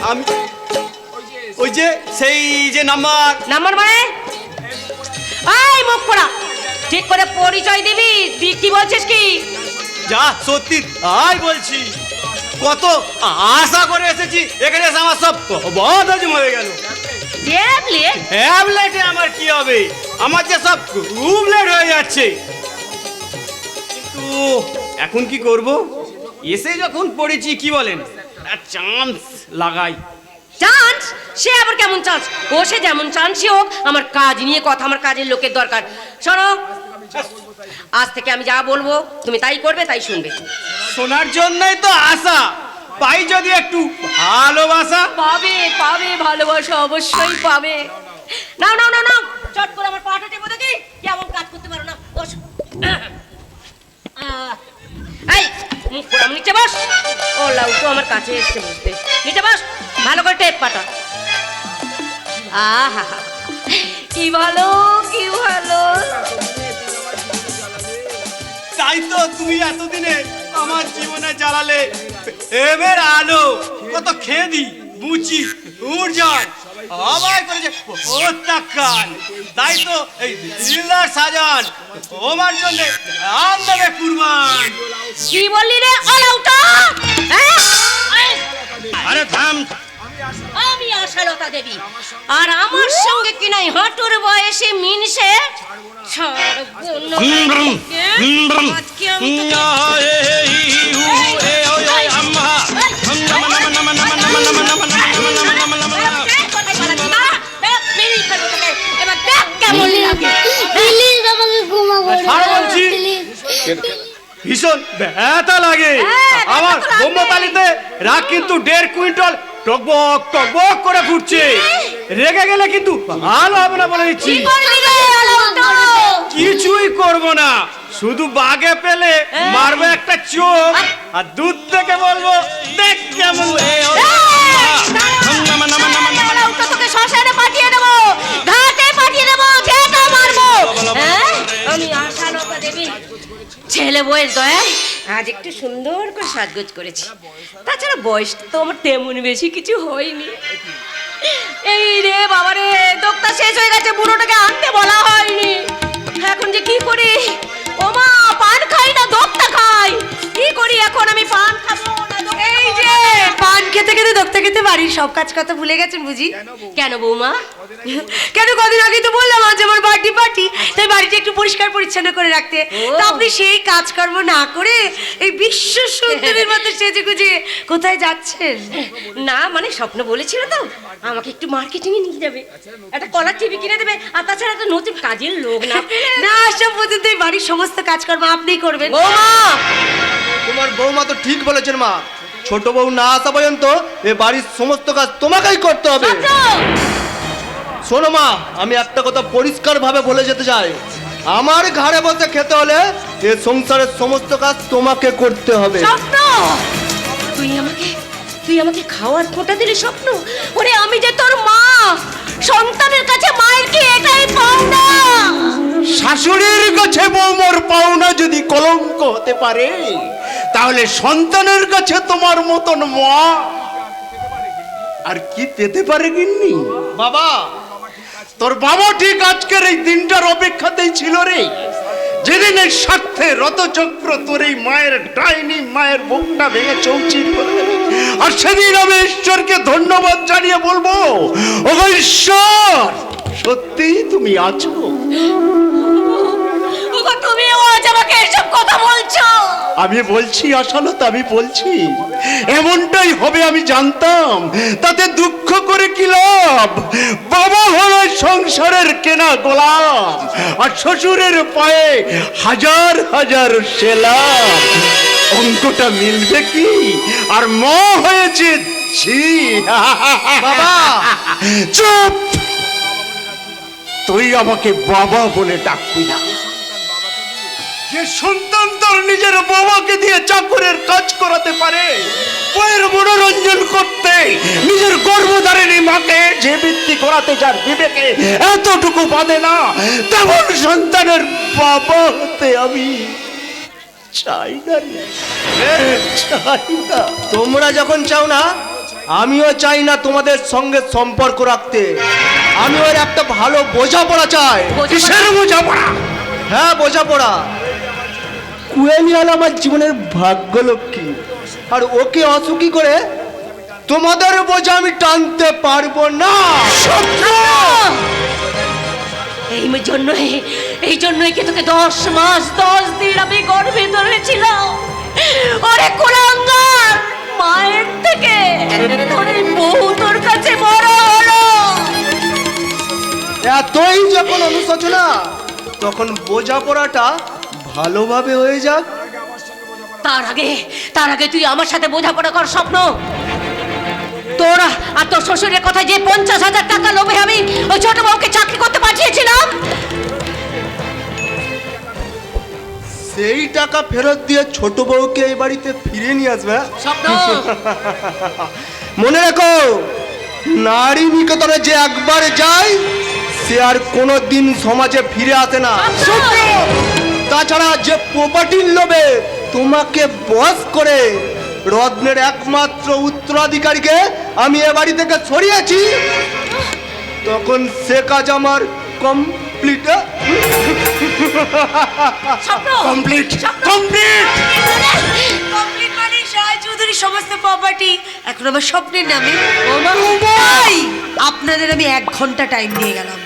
[SPEAKER 2] আমি ওই যে সেই যে নাম্বার
[SPEAKER 7] মানে এই মুখ পড়া, ঠিক করে পরিচয় দিবি। তুই কি বলছিস কি?
[SPEAKER 2] যা সত্যি তাই বলছি, কত আশা করে এসেছি, এখানে এসে আমার সব বহুত হজম হয়ে গেল। ট্যাবলেটে আমার কি হবে, আমার যে সব খুব লেট হয়ে যাচ্ছে। এখন কি করব? এসে যখন পড়েছি কি বলেন, চান্স লাগাই।
[SPEAKER 7] চান্স? সে আবার কেমন চান্স? ও সে যেমন চান্সই হোক, আমার কাজ নিয়ে কথা, আমার কাজের লোকের দরকার। শোনো, আজ থেকে আমি যা বলবো তুমি তাই করবে, তাই শুনবে।
[SPEAKER 2] শোনার জন্যই তো আশা, পাই যদি একটু ভালোবাসা।
[SPEAKER 7] পাবে পাবে ভালোবাসা, অবশ্যই পাবে। নাও নাও নাও নাও, চট করে আমার পাটা টেপো দেখি কেমন কাজ করতে পারো না। বস। এই মুখ পোড়াম, নিচে বস। ও লাউ তো আমার কাছে এসছে বসতে। নিচে বস, ভালো করে টেপ পাটা। আহা, কি ভালো, কি ভালো।
[SPEAKER 2] তাই তো তুমি এতদিনে আমার জীবনে জ্বালালে এবার আলো। কত খেদি বুচি উড়জান আবার করেছে হত্যাকাণ্ড। তাই তো এই দিলদার সাজান তোমার জন্য আনবে কুরবান।
[SPEAKER 7] কি বললি রে আলাউটা?
[SPEAKER 2] আরে থাম।
[SPEAKER 7] আমি আশালতা দেবী, আর আমার সঙ্গে কি নাই হাঁটুর বয়সে মিনসে
[SPEAKER 2] ভীষণ ব্যথা লাগে আমার। ব্রহ্মতালিতে রাগ কিন্তু 1.5 কুইন্টাল টকবক টকবক করে ফুটছে। রেগে গেলে কিন্তু ভালো হবে না বলে দিচ্ছি। কিছুই করব না, শুধু বাগে পেলে মারবো একটা চোখ আর দুধ থেকে বলবো দেখ কেমন।
[SPEAKER 7] তোকে শ্মশানে পাঠিয়ে দেবো, ঘাটে পাঠিয়ে দেবো, যেটা মারবো। আমি আশালতা দেবী, ছেলে বয়স দয়ায় আজ একটু সুন্দর করে সাজগোজ করেছি। তাছাড়া বয়স তো আমার তেমন বেশি কিছু হয়নি। এই রে বাবা রে, দোক্তা শেষ হয়ে গেছে, বুড়োটাকে আনতে বলা হয়নি। এখন যে কি করি? ও মা, পান খাই না দোক্তা খাই, কি করি এখন? আমি পান খাবো না।
[SPEAKER 1] এই যে পান খেতে খেতে দোক্তা খেতে বাড়ির সব কাজ কথা ভুলে গেছেন বুঝি?
[SPEAKER 7] কেন বৌমা?
[SPEAKER 1] কেন, কদিন আগে তো বললাম আজ আমার বার্থডে পার্টি, তাই বাড়িটা একটু পরিষ্কার পরিচ্ছন্ন করে রাখতে। তা আপনি সেই কাজকর্ম না করে এই বিশ্ব সুন্দরীর মতো সেজে গুজে কোথায় যাচ্ছেন?
[SPEAKER 7] না মানে স্বপ্ন বলেছিল তো আমাকে একটু মার্কেটিং এ নিয়ে যাবে, একটা কলার টিভি কিনে দেবে, আর তাছাড়া তো নতুন কাজের লোক না
[SPEAKER 1] না আসা পর্যন্ত এই বাড়ির সমস্ত কাজকর্ম আপনিই করবেন।
[SPEAKER 7] বৌমা,
[SPEAKER 13] তোমার বৌমা তো ঠিক বলেছেন মা, ছোট বউ না আসা পর্যন্ত এ বাড়ির সমস্ত কাজ তোমাকেই করতে হবে। শোনো মা, আমি একটা কথা পরিষ্কার ভাবে বলে যেতে চাই, আমার ঘরে বসে খেতে হলে এ সংসারের সমস্ত কাজ তোমাকে করতে হবে।
[SPEAKER 7] স্বপ্ন? তুই আমাকে খাওয়ার খোঁটা দিলি স্বপ্ন? ওরে আমি যে তোর মা, সন্তানের কাছে মায়ের কি এটাই পাওনা?
[SPEAKER 5] শাশুড়ির কাছে বৌমার পাওনা যদি কলঙ্ক হতে পারে, তাহলে সন্তানের কাছে তোমার মতন মা আর কি পেতে পারে গিন্নি?
[SPEAKER 13] বাবা,
[SPEAKER 5] তোর বাবা ঠিক আজকের এই দিনটার অপেক্ষাতেই ছিল রে, যেদিন এই স্বার্থে রথচক্র তোর এই মায়ের ডাইনি মায়ের বুকটা ভেঙে চৌচির করে দেবে। আর সেদিন আমি ঈশ্বরকে ধন্যবাদ জানিয়ে বলবো, ও ঈশ্বর, সত্যিই তুমি আছো।
[SPEAKER 7] তুমি আজ আমাকে এসব কথা বলছো?
[SPEAKER 5] আমি বলছি আশালতা, আমি বলছি এমনটাই হবে আমি জানতাম, তাতে দুঃখ করে কি লাভ? বাবা হলো সংসারের কেনা গোলাম, আর শ্বশুরের পায়ে হাজার হাজার সেলাম। অঙ্কটা মিলবে কি? আর মা হয়েছে ছি।
[SPEAKER 13] বাবা
[SPEAKER 5] চুপ, তুই আমাকে বাবা বলে ডাকবি না। যে সন্তান তার নিজের বাবাকে দিয়ে চাকরের কাজ করাতে পারে, বইয়ের মনোরঞ্জন করতে নিজের গর্ভধারিণী মাকে যে বৃত্তি করাতে যার বিবেকে এতটুকু বাঁধে না, তেমন সন্তানের বাবা হতে আমি চাই না রে, চাই না।
[SPEAKER 13] তোমরা যখন চাও না, আমিও চাই না তোমাদের সঙ্গে সম্পর্ক রাখতে। আমি ওর একটা ভালো বোঝাপড়া চাই।
[SPEAKER 5] কিসের বোঝাপড়া?
[SPEAKER 13] হ্যাঁ, বোঝাপড়া। কুয়েলি হল আমার জীবনের ভাগ্যলক্ষ্মী, আর ওকে অসুখী করে তোমাদের বোঝা আমি টানতে পারবো না।
[SPEAKER 7] এই জন্যই কি তোকে 10 মাস 10 দিন আমি গর্ভে ধরেছিলাম। ওরে কুলাঙ্গার, মায়ের থেকে তোর এই বউ তোর কাছে বড় হলো।
[SPEAKER 13] এতই যখন অনুশোচনা, তখন বোঝাপড়াটা ভালোভাবে হয়ে যাক।
[SPEAKER 7] তার আগে তুই আমার সাথে বোঝাপড়া কর স্বপ্ন। তোরা আর তোর শ্বশুরের কথা যে 50,000 টাকা লোভে আমি ওই ছোট বউকে চাকরি করতে পাঠিয়েছিলাম,
[SPEAKER 13] সেই টাকা ফেরত দিয়ে ছোট বউকে এই বাড়িতে ফিরে নিয়ে আসবে।
[SPEAKER 7] স্বপ্ন
[SPEAKER 13] মনে রেখো, নারী নিকেতনে যে একবার যায় সে আর কোনোদিন সমাজে ফিরে আসে না। তাছাড়া যে প্রপার্টির লোভে তোমাকে বস করে রত্নের একমাত্র উত্তরাধিকারীকে আমি এ বাড়ি থেকে সরিয়েছি, তখন সে কাজ আমার কমপ্লিট।
[SPEAKER 5] কমপ্লিট
[SPEAKER 1] মানে শাহ চৌধুরী সমস্ত প্রপার্টি এখন আমার স্বপ্নের নামে। তাই আপনাদের আমি 1 ঘন্টা টাইম দিয়ে গেলাম।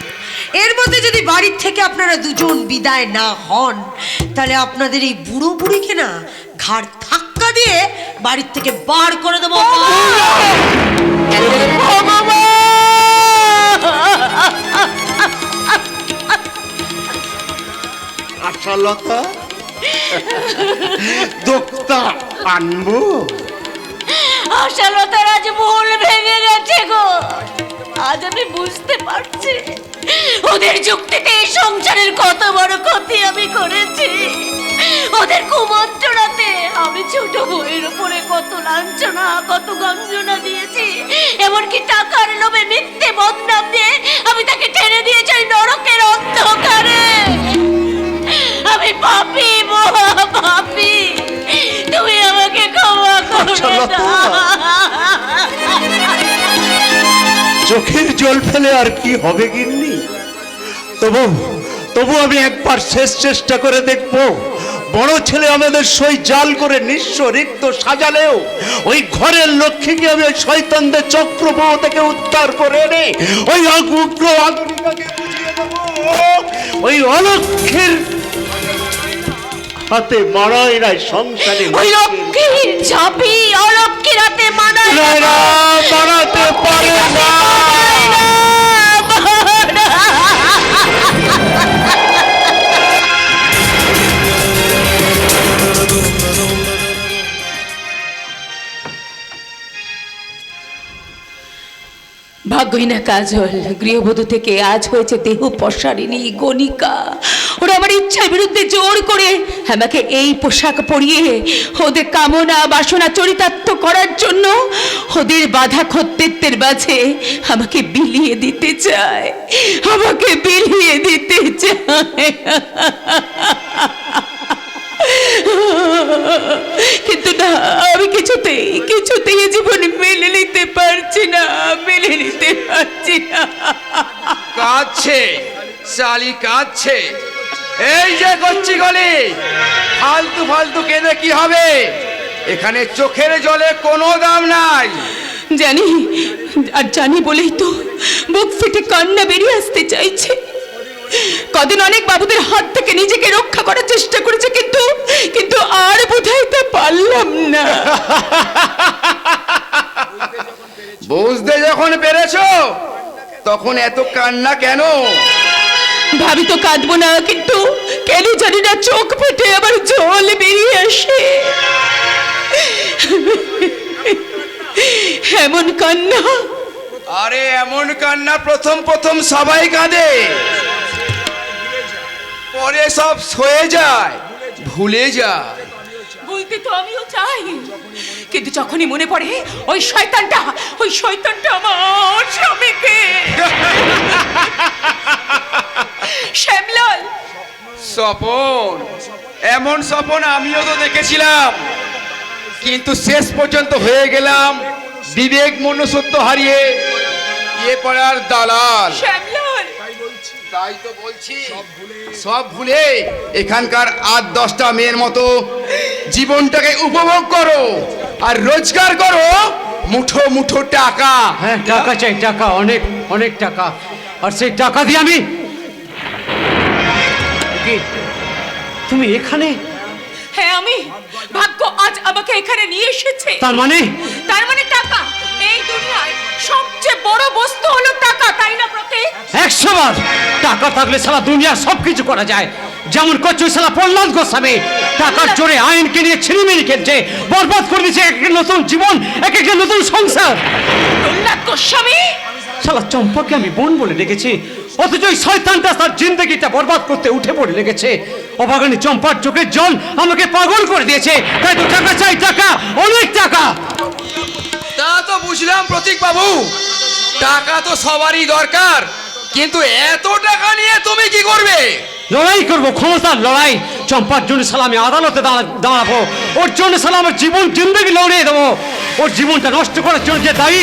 [SPEAKER 1] এর মধ্যে যদি বাড়ির থেকে আপনারা দুজন বিদায় না হন, তাহলে আপনাদের এই বুড়ো বুড়িকে না ঘাড় ধাক্কা দিয়ে বাড়ির থেকে বার করে দেবো।
[SPEAKER 5] আচ্ছা লতা, দোক্তা আনবো?
[SPEAKER 7] আশালতার আজ ভুল ভেঙে গেছে গো। আজ আমি বুঝতে পারছি ওদের যুক্তিতে এই সংসারের কত বড় ক্ষতি আমি করেছি। ওদের কুমন্ত্রণাতে আমি ছোট বউয়ের উপরে কত লাঞ্ছনা, কত গঞ্জনা দিয়েছি। এমনকি টাকার লোভে মিথ্যে বদনাম দিয়ে আমি তাকে টেনে দিয়েছি ওই নরকের অন্ধকারে। আমি পাপী, মহা পাপী। তুমি আমাকে ক্ষমা করে দাও।
[SPEAKER 5] চোখের জল ফেলে আর কি হবে গিন্নি? তবু আমি একবার শেষ চেষ্টা করে দেখব। বড় ছেলে আমাদের সই জাল করে নিঃস্ব রিক্ত সাজালেও ওই ঘরের লক্ষ্মীকে আমি ওই শয়তানদের চক্রব্যূহ থেকে উদ্ধার করে এনে ওই উগ্র আধুনিকাকে বুঝিয়ে দেব। ওই অলক্ষীর হাতে মারাই নাই সংসারে।
[SPEAKER 7] ওই লক্ষ্মীর ঝাঁপি অলক্ষ্মীর হাতে মানায় না,
[SPEAKER 5] মারাতে পারে না।
[SPEAKER 6] ভাগ্যহীনা কাজল গৃহবধূ থেকে আজ হয়েছে দেহ পসারিণী গণিকা। ওরা আমার ইচ্ছার বিরুদ্ধে জোর করে আমাকে এই পোশাক পরিয়ে ওদের কামনা বাসনা চরিতার্থ করার জন্য ওদের বাধা খদ্দেরদের মাঝে আমাকে বিলিয়ে দিতে চায়, আমাকে বিলিয়ে দিতে চায়। কিন্তু না, আমি কিছুতেই এ জীবনে মেনে নিতে পারছি না।
[SPEAKER 9] কাঁদছে শালি, কাঁদছে। এই যে করছি গলি, ফালতু কেঁদে কি হবে? এখানে চোখের জলে কোনো দাম নাই।
[SPEAKER 6] জানি বলেই তো বুক ফেটে কান্না বেরিয়ে আসতে চাইছে। কদিন অনেক বাবুদের হাত থেকে নিজেকে রক্ষা করার চেষ্টা করেছে, কিন্তু আর বোধহয় তা পারলাম না।
[SPEAKER 9] বুঝতে যখন পেরেছো তখন এত কান্না কেন?
[SPEAKER 6] ভাবি তো কাঁদবো না, কিন্তু কেন জানি না চোখ ফেটে আবার জল বেরিয়ে আসে। এমন কান্না,
[SPEAKER 9] আরে এমন কান্না প্রথম সবাই কাঁদে, পরে সব সয়ে যায়, ভুলে যায়।
[SPEAKER 6] বলতে তো আমিও চাই, কিন্তু যখনই মনে পড়ে ওই শয়তানটা আমার স্বামীকে। শ্যামলাল,
[SPEAKER 9] স্বপন, এমন স্বপন আমিও তো দেখেছিলাম, কিন্তু শেষ পর্যন্ত হয়ে গেলাম বিবেক মনুষ্যত্ব হারিয়ে ইয়ে পড়ার দালাল।
[SPEAKER 6] শ্যামলাল,
[SPEAKER 9] তাই তো বলছি, সব ভুলে এখানকার 8-10টা মেয়ের মতো জীবনটাকে উপভোগ করো আর রোজগার করো মুঠো মুঠো টাকা।
[SPEAKER 11] হ্যাঁ, টাকা চাই, টাকা, অনেক টাকা। আর সেই টাকা দিয়ে আমি
[SPEAKER 2] যাকে তুমি এখানে?
[SPEAKER 6] হ্যাঁ আমি, ভাগ্য আজ আমাকে এখানে নিয়ে এসেছে।
[SPEAKER 2] তার মানে?
[SPEAKER 6] তার মানে টাকা। এই দুনিয়ায় সবচেয়ে বড় বস্তু হলো টাকা, তাই না প্রতীক?
[SPEAKER 2] 100 বার। টাকা থাকলে সারা দুনিয়ার সবকিছু করা যায়, যেমন করছে সালা প্রহ্লাদ গোস্বামী। টাকার জোরে আইনকে নিয়ে ছিনিমিনি খেলছে, বরবাদ করে দিচ্ছে এক একটা নতুন জীবন, এক একটা নতুন সংসার।
[SPEAKER 6] প্রহ্লাদ গোস্বামী?
[SPEAKER 2] শালা চম্পাকে আমি বোন বলে ডেকেছি, অথচ ওই শয়তানটা তার জিন্দগিটা বরবাদ করতে উঠে পড়ে লেগেছে। অভাগানী চম্পার চোখের জল আমাকে পাগল করে দিয়েছে। তাই তো টাকা চাই, টাকা, অনেক টাকা।
[SPEAKER 9] তা তো বুঝলাম প্রতীক বাবু, টাকা তো সবারই দরকার, কিন্তু এত টাকা নিয়ে তুমি কি করবে?
[SPEAKER 2] লড়াই করবো, ক্ষমতার লড়াই। চম্পার জন্য সালা আমি আদালতে দাঁড়াবো, ওর জন্য সালা আমার জীবন জিন্দগি লড়িয়ে দেবো। ওর জীবনটা নষ্ট করার জন্য যে দায়ী,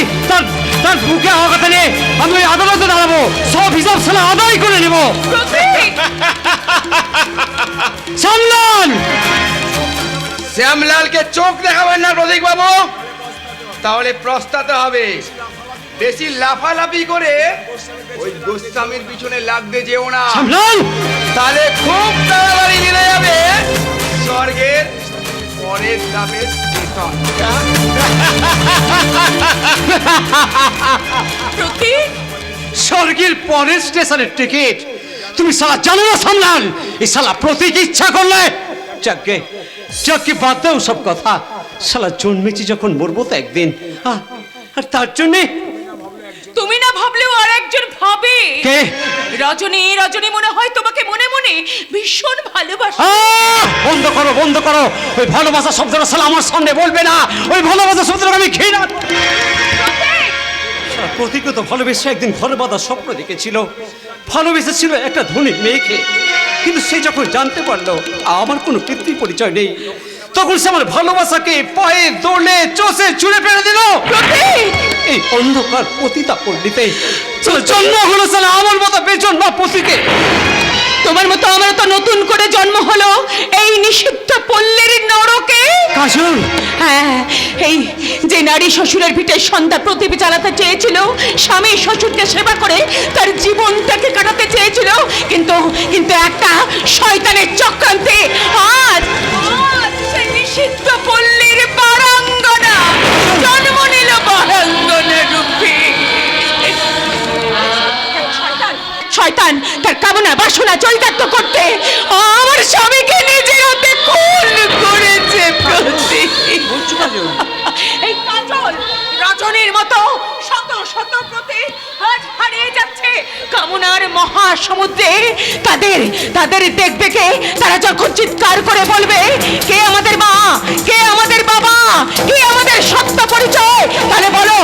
[SPEAKER 2] তার বুকে আঘাত নিয়ে আমি ওই আদালতে দাঁড়াবো, সব হিসাব সালা আদায় করে নেব। সামলান!
[SPEAKER 9] শ্যামলালকে চোখ দেখাবেন না প্রতীক বাবু, তাহলে প্রস্তাতে হবে। বেশি লাফালাফি করে ওই গোস্বামীর পিছনে লাগতে যেও না,
[SPEAKER 2] সামলান!
[SPEAKER 9] তাহলে খুব তাড়াতাড়ি মিলে যাবে স্বর্গের পরের ধাপের স্টেশন।
[SPEAKER 6] প্রতীক,
[SPEAKER 2] স্বর্গের পরের স্টেশনের টিকিট তুমি সালা জানো না সামলান? এই সালা প্রতীক ইচ্ছা করলে যাকে বাদ দাও সব কথা। সালা জন্মেছি যখন মরবো তো একদিন, আর তার জন্যে
[SPEAKER 6] তুমি না ভাবলেও আর একজন ভাবে।
[SPEAKER 2] কে?
[SPEAKER 6] রজনী। রজনী মনে হয় তোমাকে মনে মনে ভীষণ ভালোবাসে।
[SPEAKER 2] বন্ধ করো, বন্ধ করো। ওই ভালোবাসা শব্দটা সালা আমার সামনে বলবে না। ওই ভালোবাসা শব্দটা আমি ঘৃণা। প্রতীকও তো ভালোবেসে একদিন ঘরে বাঁধা স্বপ্ন দেখেছিল, ভালোবেসেছিল একটা ধনী মেয়েকে। কিন্তু সে যখন জানতে পারলো আমার কোনো পিতৃ পরিচয় নেই, তখন সে আমার ভালোবাসাকে পায়ে দোলে চষে ছুঁড়ে ফেলে দিল। এই অন্ধকার পতিতা পল্লীতে জন্ম হলো সালা আমার মতো বেজন্মা পতিকে।
[SPEAKER 6] তোমার মতো আমার তো নতুন করে জন্ম হলো এই নিষিদ্ধ পল্লীর নরকে।
[SPEAKER 2] কাজল,
[SPEAKER 6] হ্যাঁ, এই যে নারী শ্বশুরের পিঠে সন্ধ্যা প্রদীপ জ্বালাতে চেয়েছিল, স্বামী শ্বশুরকে সেবা করে তার জীবনটাকে কাটাতে চেয়েছিল, কিন্তু একটা শয়তানের চক্রান্তে আজ সেই নিষিদ্ধ পল্লীর বারাঙ্গনা জন্ম নিল বারাঙ্গনা রূপে। শয়তান তার কামনা বাসনা চরিতার্থ করতে আমার স্বামীকে নিজের হাতে খুন করেছে। এই কাজল রজনীর মতো শত শত প্রতি আজ হারিয়ে যাচ্ছে কামনার মহাসমুদ্রে। তাদের দেখবে কে? তারা যখন চিৎকার করে বলবে কে আমাদের মা, কে আমাদের বাবা, কে আমাদের সত্য পরিচয়, তাহলে বলো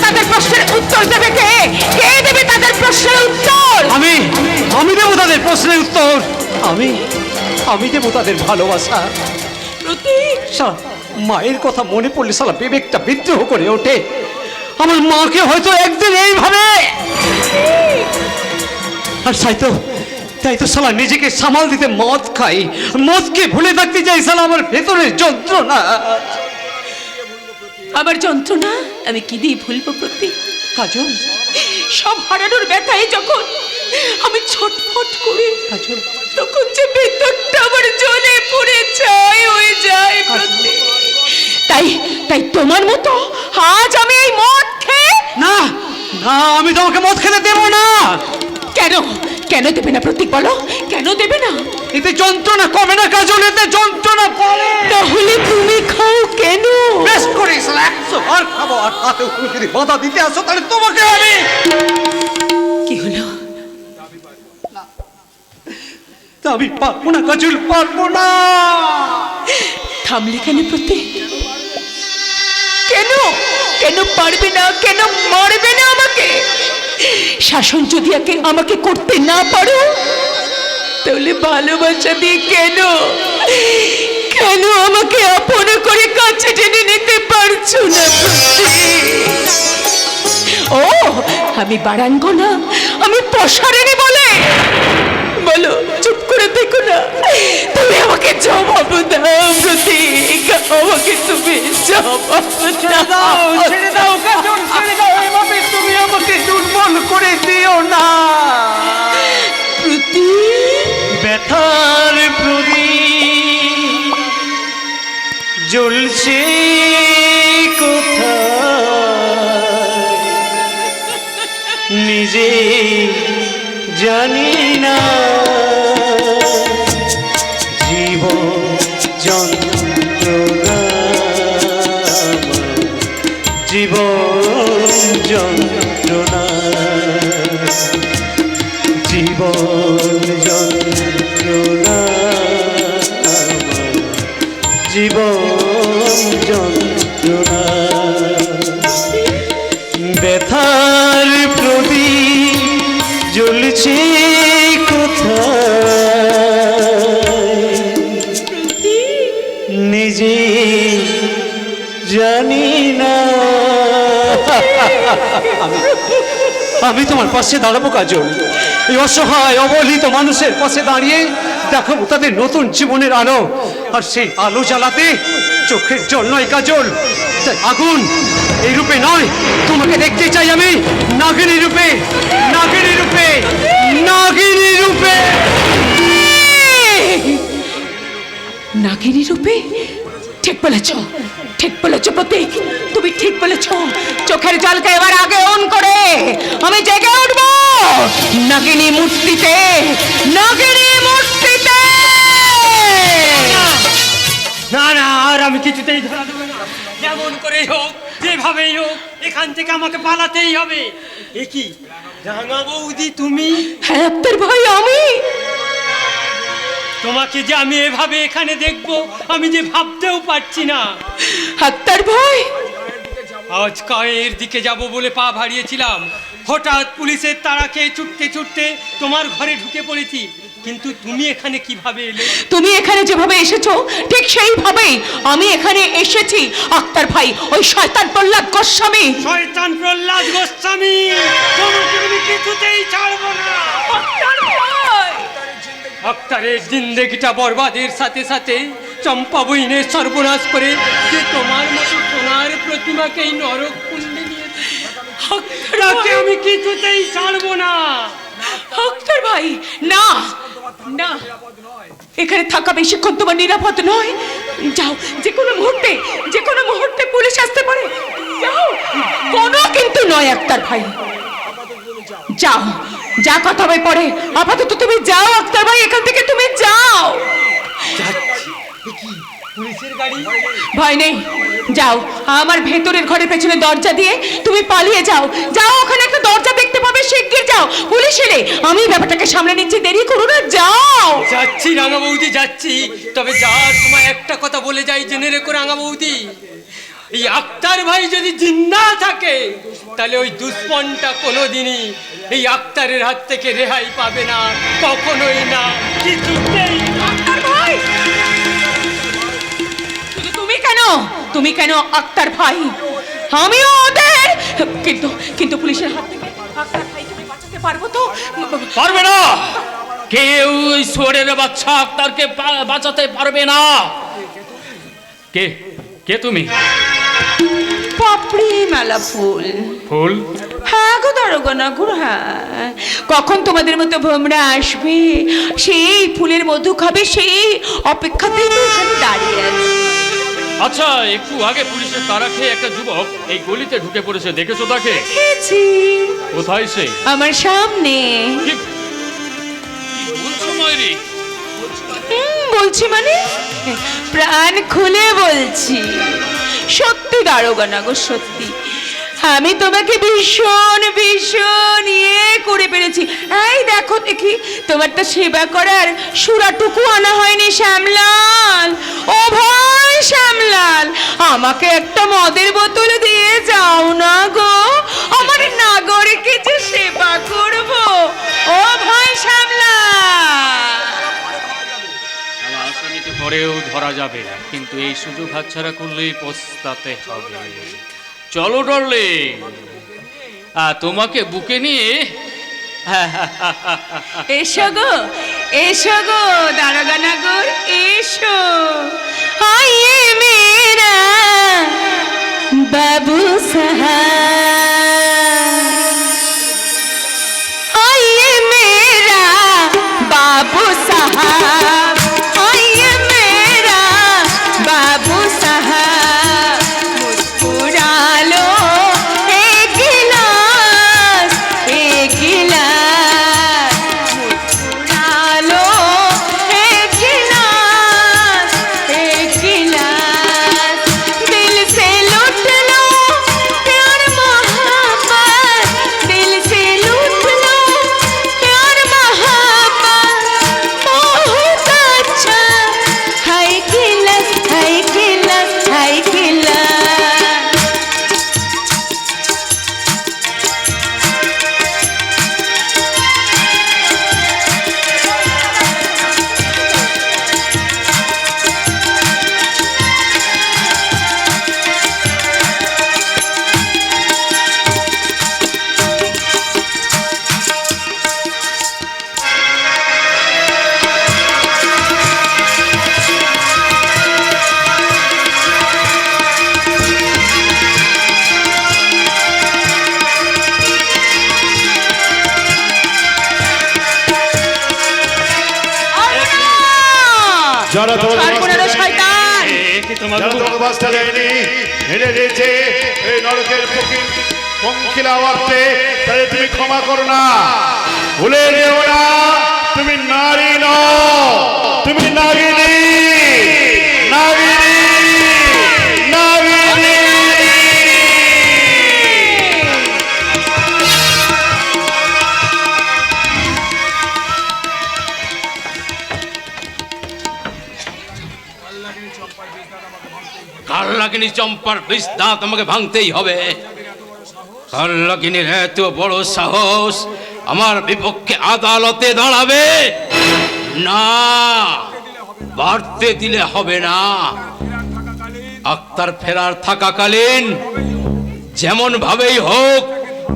[SPEAKER 6] তাদের প্রশ্নের উত্তর দেবে কে? কে দেবে তাদের প্রশ্নের উত্তর?
[SPEAKER 2] আমি দেবো তাদের প্রশ্নের উত্তর। আমি দেবো তাদের ভালোবাসা। মায়ের কথা মনে পড়লে সালা বিবেকটা বিদ্রোহ করে ওঠে। আমার মাকে হয়তো একদিন এইভাবে, আর তাই তো সালা নিজেকে সামাল দিতে মদ খাই, মদকে ভুলে থাকতে চাই সালা আমার ভেতরের যন্ত্রণা।
[SPEAKER 6] আমার যন্ত্রণা আমি কি দিয়ে ভুলবো প্রতীক?
[SPEAKER 2] কাজল,
[SPEAKER 6] সব হারানোর ব্যথায় যখন আমি ছটফট করি, তখন যে ভেতরটা আমার জ্বলে পুড়ে ছাই হয়ে যায় প্রতীক। তাই তোমার মতো আজ আমি এই মদ খেয়ে
[SPEAKER 2] না, আমি তোমাকে মদ খেতে দেবো না।
[SPEAKER 6] কেন দেবে না প্রতীক, বলো কেন দেবে না?
[SPEAKER 2] এতে যন্ত্রণা কমে না কাজল, এতে যন্ত্রণা পড়ে।
[SPEAKER 6] তাহলে তুমি খাও কেন?
[SPEAKER 2] বেশ করে 100 বার খাবো, আর তাতেও তুমি যদি বাধা দিতে আসো তাহলে তোমাকে আমি।
[SPEAKER 6] কি হলো?
[SPEAKER 2] আমি পারবো না কাজল, পারবো না।
[SPEAKER 6] থামলে কেন প্রতীক? কেন পারবে না? কেন মারবে না আমাকে? শাসন যদি আমাকে করতে না পারো, তাহলে ভালোবাসা দিয়ে কেন আমাকে আপন করে কাছে টেনে নিতে পারছো না? ও আমি বারাঙ্গনা, আমি পশারেনি বলো, চুপ করে দেখো না। তুমি আমাকে জবাব দাও প্রতীক, আমাকে তুমি জবাব দাও।
[SPEAKER 2] ছেড়ে দাও কাজল, ছেড়ে দাও। এভাবে তুমি আমাকে দুর্বল করে দিও না।
[SPEAKER 6] প্রতীক,
[SPEAKER 5] ব্যথার প্রদীপ জ্বলছে কোথায় নিজে জানি না। জীবন যন্ত্রণা, জীবন যন্ত্রণা, জীবন যন্ত্রণা, জীবন যন্ত্রণা। ব্যথার প্রদীপ জ্বলছে কোথায় নিজে জানি না। আমি তোমার পাশে দাঁড়াবো কাজল, এই অসহায় অবহেলিত মানুষের পাশে দাঁড়িয়ে দেখাবো তাদের নতুন জীবনের আলো। আর সেই আলো জ্বালাতে চোখের জল নয় কাজল, তাই আগুন এই রূপে নয়, তোমাকে দেখতে চাই আমি নাগিনী রূপে, নাগিনী রূপে, নাগিনী রূপে।
[SPEAKER 6] নাগিনী রূপে? ঠিক বলেছ, ঠিক বলেছ প্রতীক, তুমি ঠিক বলেছ। চোখের জলকে এবার আগে অন করে আমি জেগে উঠব নাগিনী মূর্তিতে, নাগিনী মূর্তিতে।
[SPEAKER 11] না না, আর আমি কিছুতেই ধরা দেবো না। যেমন করেই হোক, যেভাবেই হোক, এখান থেকে আমাকে পালাতেই হবে। এ কি রাঙা বৌদি তুমি?
[SPEAKER 6] হ্যাঁ আক্তার ভাই, আমি।
[SPEAKER 11] তোমাকে যে আমি এভাবে এখানে দেখবো আমি যে ভাবতেও পারছি না।
[SPEAKER 6] আক্তার ভাই,
[SPEAKER 11] আজ কায়ের দিকে যাব বলে পা ভাড়িয়েছিলাম, হঠাৎ পুলিশের তাড়া খেয়ে ছুটতে ছুটতে তোমার ঘরে ঢুকে পড়েছি। কিন্তু তুমি এখানে কিভাবে এলে?
[SPEAKER 6] তুমি এখানে যেভাবে এসেছো ঠিক সেইভাবেই আমি এখানে এসেছি আক্তার ভাই। ওই শয়তান প্রহ্লাদ গোস্বামী,
[SPEAKER 11] শয়তান প্রহ্লাদ গোস্বামী, তোমাকে আমি কিছুতেই ছাড়বো না।
[SPEAKER 6] আক্তার ভাই,
[SPEAKER 11] আক্তারের জিন্দেগিটা বরবাদের সাথে সাথে চম্পা বইনের সর্বনাশ করে যে তোমার মতো সোনার প্রতিমাকে এই নরক কুণ্ডে নিয়ে তাকে আমি কিছুতেই ছাড়বো না।
[SPEAKER 6] আক্তার ভাই, না না, এখানে থাকা বেশিক্ষণ তোমার নিরাপদ নয়। যাও, যে কোনো মুহূর্তে, যে কোনো মুহূর্তে পুলিশ আসতে পারে। যাও, কোনো কিন্তু নয় আক্তার ভাই, যাও, যা কথা হবে পরে। আপাতত তুমি যাও আক্তার ভাই, এখান থেকে তুমি যাও।
[SPEAKER 11] পুলিশের গাড়ি?
[SPEAKER 6] ভয় নেই, যাও, আমার ভেতরের ঘরের পেছনে দরজা দিয়ে তুমি পালিয়ে যাও। যাও, ওখানে একটা দরজা দেখতে পাবে, শিগগির যাও। পুলিশ এলে আমি ব্যাপারটাকে সামনে নিচ্ছি, দেরি করো না, যাও।
[SPEAKER 11] যাচ্ছি রাঙা বৌদি, যাচ্ছি। তবে যাওয়ার সময় একটা কথা বলে যাই, জেনে রেখো রাঙা বৌদি, এই আক্তার ভাই যদি জিন্দা থাকে তাহলে ওই দুশ্মনটা কোনোদিনই এই আক্তারের হাত থেকে রেহাই পাবে না, কখনোই না, কিছুতেই।
[SPEAKER 6] আক্তার ভাই, তুমি কেন, তুমি কেন আক্তার ভাই? আমিও ওদের, কিন্তু কিন্তু পুলিশের হাত থেকে আক্তার ভাই তুমি বাঁচাতে পারবো তো?
[SPEAKER 12] পারবে না, কেউ ওই সোরের বাচ্চা আক্তারকে বাঁচাতে পারবে না। কে কে তুমি?
[SPEAKER 6] পাপড়ি মেলা ফুল।
[SPEAKER 12] ফুল?
[SPEAKER 6] হ্যাঁ গো দারোগা নাগুর, হ্যাঁ। কখন তোমাদের মতো ভোমরা আসবে, সেই ফুলের মধু খাবে, সেই অপেক্ষাতেই তো এখানে দাঁড়িয়ে আছে।
[SPEAKER 12] আচ্ছা, একটু আগে পুলিশের তাড়া খেয়ে একটা যুবক এই গলিতে ঢুকে পড়েছে, দেখেছো তাকে?
[SPEAKER 6] দেখেছি।
[SPEAKER 12] কোথায় সে?
[SPEAKER 6] আমার সামনে।
[SPEAKER 12] কি বলছো ময়ূরী?
[SPEAKER 6] বলছি মানে প্রাণ খুলে বলছি, সত্যি দারোগা নাগর, সত্যি আমি তোমাকে ভীষণ ভীষণ করে পেরেছি। এই দেখো দেখি, তোমার তো সেবা করার সুরাটুকু আনা হয়নি শ্যামলাল। ও ভাই শ্যামলাল, আমাকে একটা মদের বোতল দিয়ে যাও না গো, আমার নাগরকে যে সেবা করব। ও ভাই শ্যামলাল।
[SPEAKER 12] আসামিকে পরেও ধরা যাবে, কিন্তু এই সুযোগ হাতছাড়া করলেই পস্তাতে হবে। চলো ডার্লিং, তোমাকে বুকে নিয়ে
[SPEAKER 6] এসো গো, এসো গো দারোগা নাগর, এসো। আইয়ে মেরা বাবু সাহাব, आइए मेरा बाबू साहब।
[SPEAKER 5] যারা
[SPEAKER 6] ছাড়বো না রে শয়তান।
[SPEAKER 5] যারা তোমাকে বাঁচতে দেয়নি, হেরে দিয়েছে এই নরকের পঙ্কিলা অর্থে, তাদের তুমি ক্ষমা করো না, ভুলে যেও না তুমি নারী নও, তুমি নাগিনী, নাগিনী, নাগিনী।
[SPEAKER 9] কালনাগিনী চম্পার বিষ দাঁত আমাকে ভাঙতেই হবে। কালনাগিনীর এত বড় সাহস আমার বিপক্ষে আদালতে দাঁড়াবে না, বাড়তে দিলে হবে না। আক্তার ফেরার থাকাকালীন যেমন ভাবেই হোক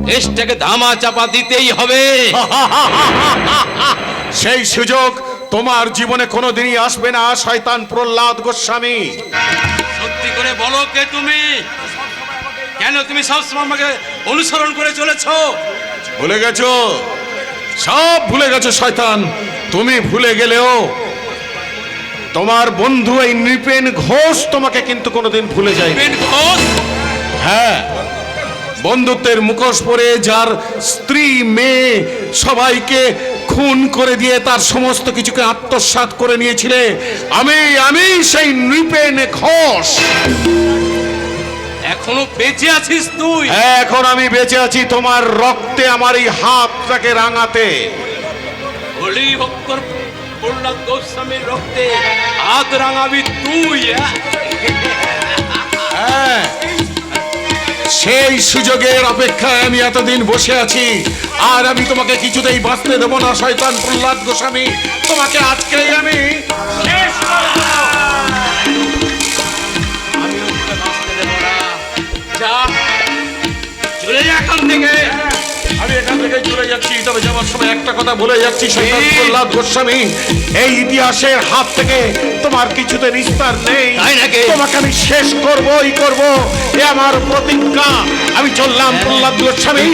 [SPEAKER 9] কেসটাকে ধামা চাপা দিতেই হবে।
[SPEAKER 5] সেই সুযোগ তোমার জীবনে কোনোদিনই আসবে না শয়তান প্রহ্লাদ গোস্বামী।
[SPEAKER 9] সত্যি করে বলো কে তুমি? কেন তুমি সবসময় আমাকে অনুসরণ করে চলেছো?
[SPEAKER 5] ভুলে গেছো, সব ভুলে গেছো শয়তান। তুমি ভুলে গেলেও তোমার বন্ধু এই নৃপেন ঘোষ তোমাকে কিন্তু কোনোদিন ভুলে যায়। হ্যাঁ, বন্ধুত্বের মুখোশ পরে যার স্ত্রী মেয়ে সবাইকে খুন করে দিয়ে তার সমস্ত কিছুকে আত্মসাৎ করে নিয়েছিলে, আমি সেই নৃপেন ঘোষ।
[SPEAKER 9] এখনো বেঁচে আছিস তুই?
[SPEAKER 5] এখন আমি বেঁচে আছি তোমার রক্তে, আমার এই হাতটাকে রাঙাতে।
[SPEAKER 9] হলি ভক্তর প্রহ্লাদ গোস্বামীর রক্তে হাত রাঙাবি তুই?
[SPEAKER 5] হ্যাঁ, সেই সুযোগের অপেক্ষায় আমি এতদিন বসে আছি, আর আমি তোমাকে কিছুতেই বাঁচতে দেবো না শয়তান প্রহ্লাদ গোস্বামী। তোমাকে আজকেই আমি শেষ করে দেব।
[SPEAKER 9] চলে যা এখান থেকে।
[SPEAKER 5] আমি এখান থেকে চলে যাচ্ছি, তবে যাওয়ার সময় একটা কথা বলে যাচ্ছি শয়তান প্রহ্লাদ গোস্বামী, এই ইতিহাসের হাত থেকে তোমার কিছুতে নিস্তার নেই। তোমাকে আমি শেষ করবই করব, এ আমার প্রতিজ্ঞা। আমি চললাম প্রহ্লাদ গোস্বামী।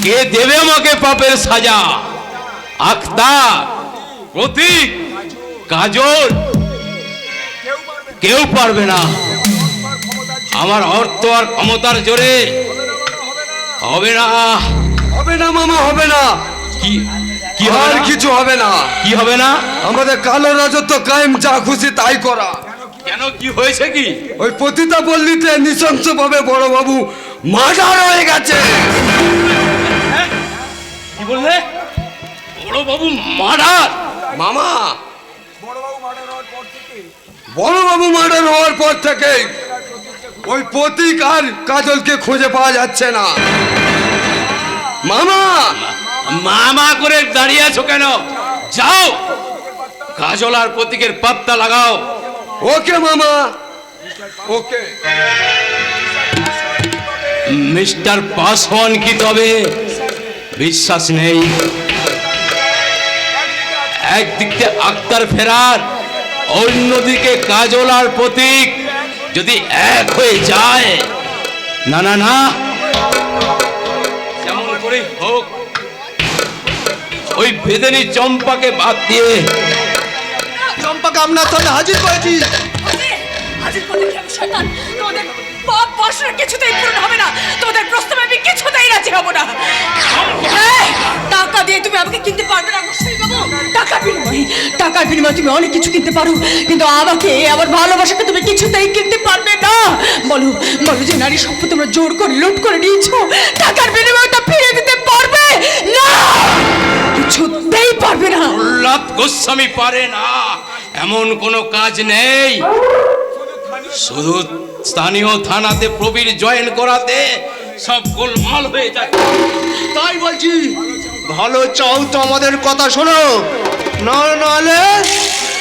[SPEAKER 9] কে দেবে আমাকে পাপের সাজা? আখতার, প্রতীক, কাজল, কেউ পারবে না। আমার অর্থ আর ক্ষমতার জোরে হবে না।
[SPEAKER 3] হবে না মামা, হবে না।
[SPEAKER 9] কি কি
[SPEAKER 3] আর কিছু হবে না।
[SPEAKER 9] কি হবে না?
[SPEAKER 3] আমাদের কালো রাজত্ব কায়েম, যা খুশি তাই করা।
[SPEAKER 9] কেন, কি হয়েছে? কি
[SPEAKER 3] ওই পতিতা পল্লীতে নৃশংস ভাবে বড় বাবু মার্ডার হয়ে গেছে।
[SPEAKER 9] কি বললে? বড় বাবু মার্ডার?
[SPEAKER 3] মামা, বড় বাবু মার্ডার হওয়ার পর থেকে ওই প্রতীক আর কাজলকে খুঁজে পাওয়া যাচ্ছে না। মামা,
[SPEAKER 9] মামা করে দাঁড়িয়ে আছো কেন? যাও, কাজল আর প্রতীকের পাত্তা লাগাও।
[SPEAKER 3] ওকে মামা, ওকে।
[SPEAKER 9] মিস্টার পাসওয়ান কি তবে বিশ্বাস নেই? একদিকে আক্তার ফেরার, অন্যদিকে কাজল আর প্রতীক যদি এক হয়ে যায়, না না না, যেমন করে হোক ওই বেদেনী চম্পাকে বাদ দিয়ে
[SPEAKER 13] চম্পাকে আপনার সামনে হাজির করেছি।
[SPEAKER 6] হাজির করতে কি আমি শয়তান? তোমাদের পাপ বাসনা কিছুতেই পূরণ হবে না। তোমাদের প্রস্তাবে আমি কিছুতেই রাজি হব না। এই, টাকা দিয়ে তুমি আমাকে কিনতে পারবে না গোস্বামী বাবু। টাকার বিনিময়ে তুমি অনেক কিছু কিনতে পারো, কিন্তু আমাকে, আমার ভালোবাসাকে তুমি কিছুতেই কিনতে পারবে না। বলো বলো, যে নারী সম্পদ তোমরা জোর করে লুট করে নিয়েছো, টাকার বিনিময়টা ফিরে দিতে পারবে না? কিছুতেই পারবে না।
[SPEAKER 9] প্রহ্লাদ গোস্বামী পারে না, এমন কোনো কাজ নেই। শুধু স্থানীয় থানাতে প্রবীর জয়েন করাতে সব গোলমাল হয়ে যায়।
[SPEAKER 13] তাই বলছি, ভালো চাও তো আমাদের কথা শোনো, নাহলে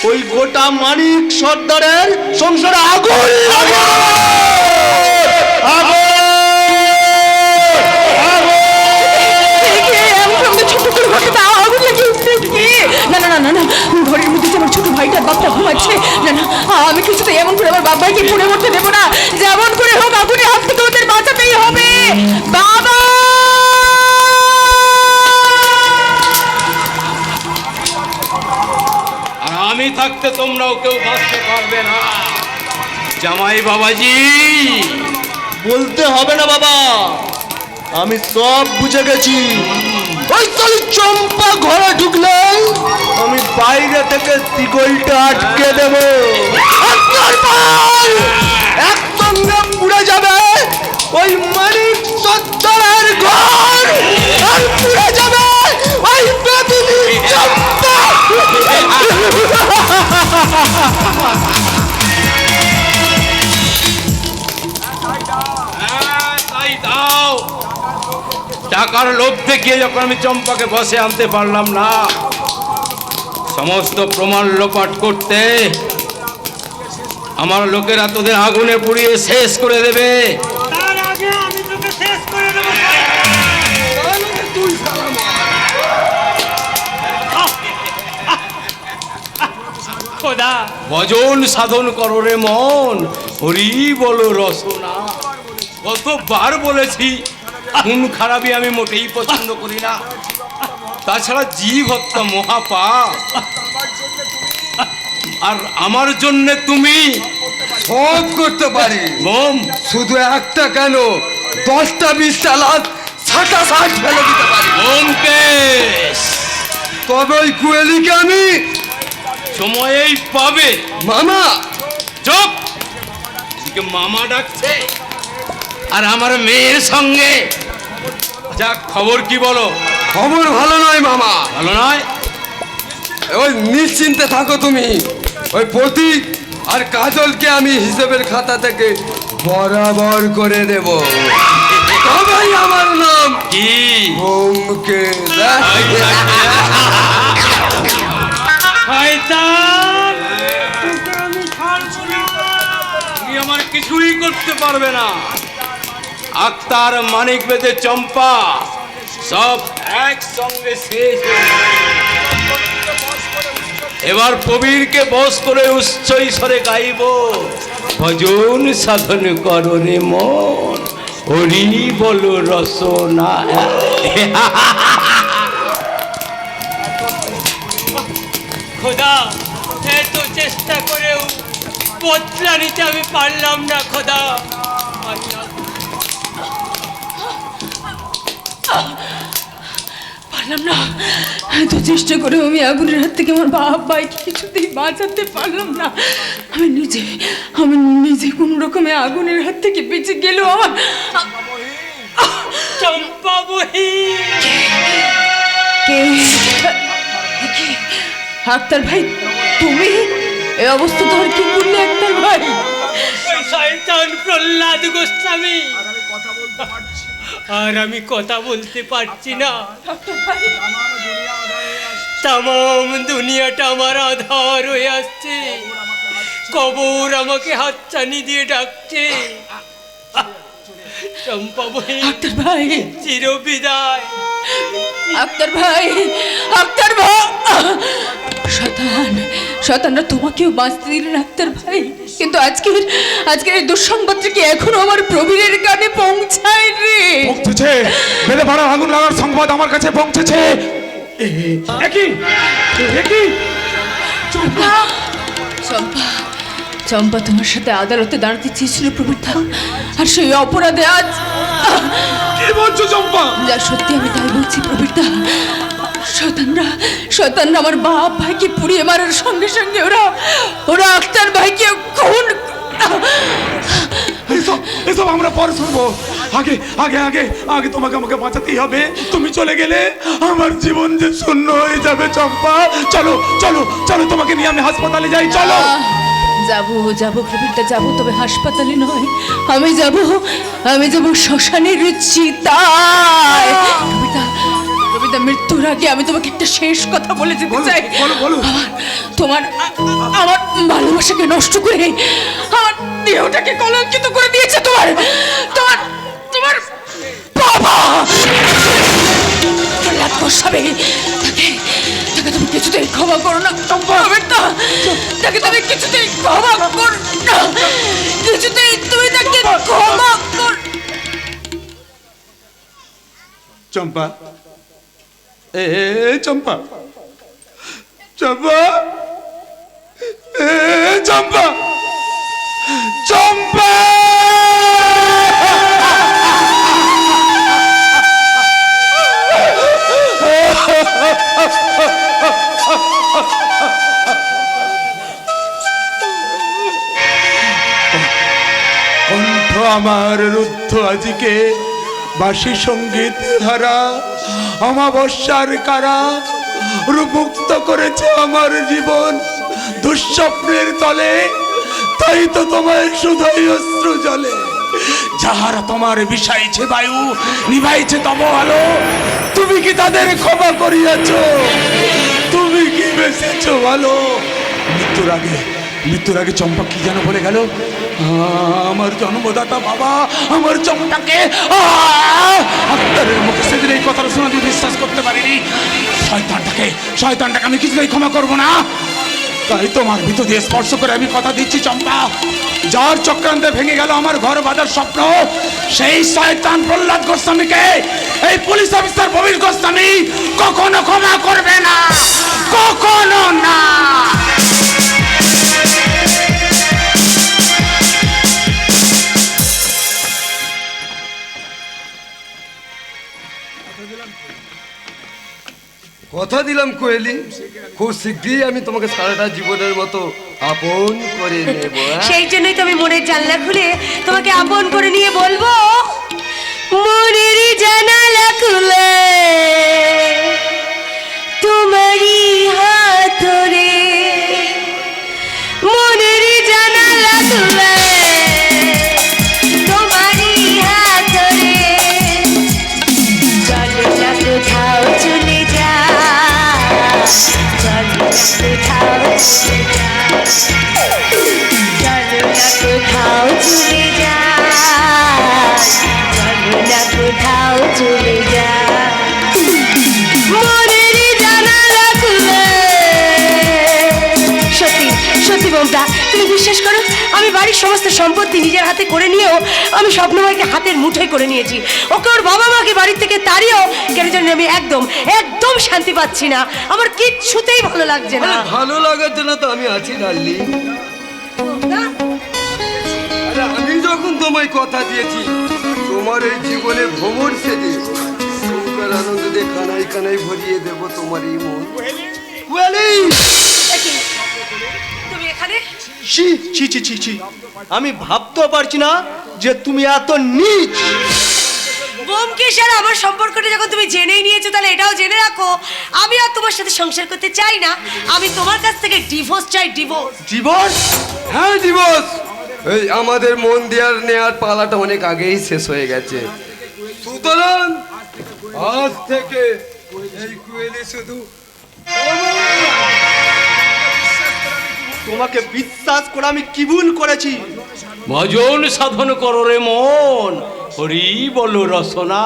[SPEAKER 13] ওই গোটা মানিক সর্দারের সংসারে আগুন
[SPEAKER 6] ঘরের মধ্যে আমার ছোট ভাইটার বাপটা ঘুমাচ্ছে। না না, আমি কিছুতেই এমন করে আমার বাবাইকে পুড়ে মরতে দেবো না। যেমন করে হোক আগুনের হাত থেকে ওদের বাঁচাতেই হবে। বাবা,
[SPEAKER 9] আমি থাকতে তোমরাও কেউ বাঁচতে পারবে না। জামাই বাবাজি,
[SPEAKER 13] বলতে হবে না বাবা, আমি সব বুঝে গেছি। ওই তাহলে চম্পা ঘরে ঢুকলে আমি বাইরে থেকে শিকলটা আটকে দেব। আপনার ভাই একসঙ্গে পুড়ে যাবে ওই মানিক সত্তরের ঘর, আর পুড়ে যাবে ওই বেদুনি চম্পা।
[SPEAKER 9] তাই দাও। টাকার লোভ দেখিয়ে যখন আমি চম্পাকে বসে আনতে পারলাম না, সমস্ত প্রমাণ লোপাট করতে আমার লোকেরা তোদের আগুনে পুড়িয়ে শেষ করে দেবে।
[SPEAKER 11] তার আগে আমি তোকে শেষ করে দেবো। খোদা,
[SPEAKER 9] ভজন সাধন করো রে মন, হরি বলো রসনা। কতবার বলেছি খুন খারাপি আমি মোটেই পছন্দ করি না, তাছাড়া জীব হত্যা মহাপাপ। আর আমার জন্য তুমি
[SPEAKER 3] সব করতে পারি
[SPEAKER 9] বোম,
[SPEAKER 3] শুধু একটা কেন 10টা 20টা লাখ 60 ফেলে দিতে পারি।
[SPEAKER 9] ব্যোমকেশ
[SPEAKER 3] তবে ওই কুয়েলিকে আমি
[SPEAKER 9] সময়েই পাবে।
[SPEAKER 3] মামা
[SPEAKER 9] চুপ! এদিকে মামা ডাকছে আর আমার মেয়ের সঙ্গে যা খবর কি বলো?
[SPEAKER 3] খবর ভালো নয় মামা,
[SPEAKER 9] ভালো নয়?
[SPEAKER 3] ওই নিশ্চিন্তে থাকো তুমি। ওই প্রতীক আর কাজলকে আমি হিসেবের খাতা থেকে বরাবর করে দেব। তবেই আমার নাম
[SPEAKER 9] কি
[SPEAKER 3] ব্যোমকেশ।
[SPEAKER 11] শয়তান, তোকে আমি ছাড়বো না।
[SPEAKER 9] তুমি আমার কিছুই করতে পারবে না। আক্তার, মানিক বেদে, চম্পা সব একসঙ্গে শেষ হয়ে গেছে। এবার কবিরকে বস করে উচ্চ স্বরে গাইব, ভজন সাধন করো রে মন, হরি বলো রসনা।
[SPEAKER 11] খোদা, এত চেষ্টা করেও বদলা নিতে আমি পারলাম না খোদা।
[SPEAKER 6] পারলাম না, এত চেষ্টা করে আমি আগুনের হাত থেকে আমার বাপ ভাইকে কিছুতেই বাঁচাতে পারলাম না। আমি নিজে কোন রকমে আগুনের হাত থেকে বেঁচে গেলেও আমার
[SPEAKER 11] চম্পা বহি,
[SPEAKER 6] কে? আক্তার ভাই, তুমি এই অবস্থা তোমার কি করলে আক্তার ভাই?
[SPEAKER 11] ওই শয়তান প্রহ্লাদ গোস্বামী। আর আমি কথা বলতে পারছি না। তামাম দুনিয়াটা আমার আধার হয়ে আসছে। কবর আমাকে হাতছানি দিয়ে ডাকছে। চম্পা বহি,
[SPEAKER 6] আক্তার ভাই,
[SPEAKER 11] চির বিদায়।
[SPEAKER 6] আক্তার ভাই, আক্তার ভাই, শয়তানরা তোমাকেও বাঁচতে দিলেন আক্তার ভাই, কিন্তু আজকের এই দুঃসংবাদটা কি এখনো আমার প্রবীরের কানে পৌঁছায় রে?
[SPEAKER 8] পৌঁছেছে, বেলে ভাড়া আগুন লাগার সংবাদ আমার কাছে পৌঁছেছে। একই
[SPEAKER 6] চম্পা, চম্পা তোমার সাথে আদালতে দাঁড়াতে চেয়েছিল প্রবীরদা, আর সেই অপরাধে আজ।
[SPEAKER 8] কি বলছো চম্পা?
[SPEAKER 6] যা সত্যি আমি তাই বলছি প্রবীরদা। শয়তানরা আমার বাপ ভাইকে পুড়িয়ে মারার সঙ্গে সঙ্গে ওরা আক্তার ভাইকে খুন।
[SPEAKER 8] এসব আমরা পরে শুনবো। আগে আগে আগে আগে তোমাকে আমাকে বাঁচাতেই হবে। তুমি চলে গেলে আমার জীবন যে শূন্য হয়ে যাবে চম্পা। চলো চলো চলো, তোমাকে নিয়ে আমি হাসপাতালে যাই। চলো।
[SPEAKER 6] যাবো প্রবীরদা, যাবো, তবে হাসপাতালে নয়। আমি যাবো শ্মশানের চিতায়। প্রবীরদা, মৃত্যুর আগে আমি তোমাকে একটা শেষ কথা বলে যেতে চাই। আমার ভালোবাসাকে নষ্ট করে আমার দেহটাকে কলঙ্কিত করে দিয়েছে তোমার বাবা প্রহ্লাদ গোস্বামী। তাকে তুমি কিছুতেই ক্ষমা করো না প্রবীরদা। তাকে তুমি কিছুতেই ক্ষমা করো না, কিছুতেই তুমি তাকে ক্ষমা কর।
[SPEAKER 8] চম্পা, চম্পা, চম্পা, চম্পা, চম্পা! কণ্ঠ আমার রুদ্ধ আজিকে, বাঁশি সঙ্গীত হারা অমাবস্যার কারা, রূপমুক্ত করেছে আমার জীবন দুঃস্বপ্নের তলে। তাই তো তোমার শুধুই অশ্রু জলে। যাহারা তোমার বিষাইছে বায়ু, নিভাইছে তব আলো, তুমি কি তাদের ক্ষমা করিয়াছ? তুমি কি বেঁচেছ ভালো? মৃত্যুর আগে চম্পা কি যেন বলে গেল, আমার জন্মদাতা বাবা আমার চম্পাকে আত্মারের মুখে সেদিন এই কথাটা শোনা দিয়ে বিশ্বাস করতে পারিনি। শয়তানটাকে আমি কিছুতেই ক্ষমা করবো না। তাই তোমার ভিতর দিয়ে স্পর্শ করে আমি কথা দিচ্ছি চম্পা, যার চক্রান্তে ভেঙে গেল আমার ঘর বাঁধার স্বপ্ন, সেই শয়তান প্রহ্লাদ গোস্বামীকে এই পুলিশ অফিসার ববির গোস্বামী কখনো ক্ষমা করবে না, কখনো না।
[SPEAKER 3] কথা দিলাম কোয়েলি, খুব শীঘ্রই আমি তোমাকে সারাটা জীবনের মতো আপন করে নেব।
[SPEAKER 1] সেই জন্যই তো আমি মনের জানলা খুলে তোমাকে আপন করে নিয়ে বলবো, মনের জানালা খুলে তোমারই হাত ধরে, মনের জানালা খুলে তোমারই হাত ধরে, চলো না কোথাও চলে যা, চলো না কোথাও চলে যা, চলো না কোথাও চলে যা, চলো না কোথাও চলে যা, মনের জানালা খুলে। সত্যি সত্যি মমতা, তুমি বিশ্বাস করো, আমি বাড়ির সমস্ত সম্পত্তি নিজের হাতে করে নিয়েও আমি স্বপ্নময়কে হাতের মুঠোয় করে নিয়েছি। ওকে ওর বাবা মাকে বাড়ি থেকে তাড়িয়েও কেন জানি আমি একদম শান্তি পাচ্ছি না, আমার কিচ্ছুতেই ভালো লাগছে না।
[SPEAKER 3] ভালো লাগার জন্য তো আমি আছি ডার্লিং। আরে আমি যখন তোমায় কথা দিয়েছি তোমার এই জীবনে ভ্রমণ সেজে সুখের আনন্দ দিয়ে কানাই কানাই ভরিয়ে দেব তোমার এই মন।
[SPEAKER 1] তুমি এখানে?
[SPEAKER 13] ছি ছি ছি ছি ছি, আমি ভাবতেও পারছি না যে তুমি এত নীচ।
[SPEAKER 1] বোমকেশ আর আমার সম্পর্কটা যখন তুমি জেনেই নিয়েছো, তাহলে এটাও জেনে রাখো আমি আর তোমার সাথে সংসার করতে চাই না। আমি তোমার কাছ থেকে ডিভোর্স চাই। ডিভোর্স?
[SPEAKER 3] ডিভোর্স? হ্যাঁ ডিভোর্স। এই আমাদের মন দেওয়ার নেয়ার পালাটা অনেক আগেই শেষ হয়ে গেছে, সুতরাং আজ থেকে এই কুয়েলি শুধু
[SPEAKER 13] তোমাকে বিশ্বাস করে আমি কি ভুল করেছি?
[SPEAKER 9] ভজন সাধন করো রে মন, হরি বল রসনা।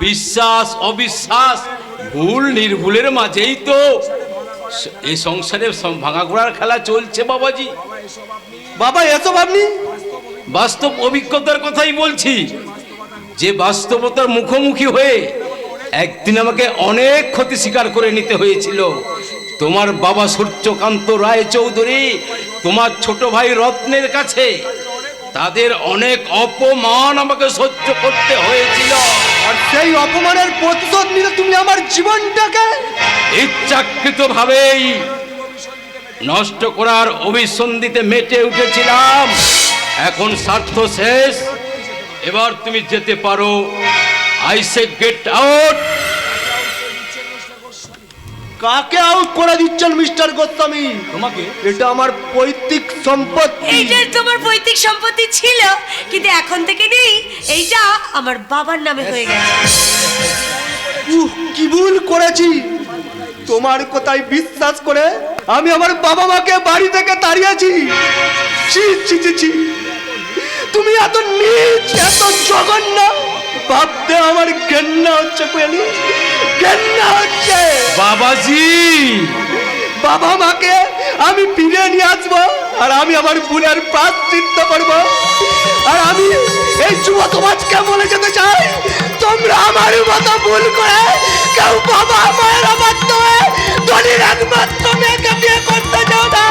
[SPEAKER 9] বিশ্বাস অবিশ্বাস ভুল নির্ভুলের মাঝেই তো এই সংসারে ভাঙা ঘোড়ার খেলা চলছে বাবাজি।
[SPEAKER 13] বাবা এসব আপনি
[SPEAKER 9] বাস্তব অভিজ্ঞতার কথাই বলছি, যে বাস্তবতার মুখোমুখি হয়ে একদিন আমাকে অনেক ক্ষতি স্বীকার করে নিতে হয়েছিল। তোমার বাবা সূর্যকান্ত রায় চৌধুরী, তোমার ছোট ভাই রত্নের কাছে তাদের অনেক অপমান আমাকে সহ্য করতে হয়েছিল।
[SPEAKER 13] আর সেই অপমানের প্রতিশোধ নিতে তুমি আমার জীবনটাকে
[SPEAKER 9] ইচ্ছাকৃতভাবেই নষ্ট করার অভিসন্ধিতে মেতে উঠেছিলাম। এখন স্বার্থ শেষ, এবার তুমি যেতে পারো। I say get out.
[SPEAKER 13] কাকে আউট করে দিচ্ছেন মিস্টার গোস্বামী?
[SPEAKER 9] তোমাকে।
[SPEAKER 13] এটা আমার পৈতৃক সম্পত্তি।
[SPEAKER 1] এইটা তোমার পৈতৃক সম্পত্তি ছিল, কিন্তু এখন থেকে নেই, এইটা আমার বাবার নামে হয়ে গেছে।
[SPEAKER 13] কি ভুল করেছি? তোমার কথায় বিশ্বাস করে আমি আমার বাবা মাকে বাড়ি থেকে তাড়িয়েছি। ছি ছি ছি ছি, তুমি এত নীচ, এত জঘন্য, ভাবতে আমার ঘেন্না হচ্ছে কোয়েলি, ঘেন্না হচ্ছে।
[SPEAKER 9] বাবাজি,
[SPEAKER 13] বাবা মাকে আমি ফিরে নিয়ে আসবো, আর আমি আমার ভুলের প্রায়শ্চিত্ত করবো। আর আমি এই যুব সমাজকে বলে যেতে চাই, তোমরা আমার মতো ভুল করে কেউ বাবা মায়ের অবাধ্য হয়ে ধনীর একমাত্র মেয়েকে বিয়ে করতে যাও
[SPEAKER 6] না,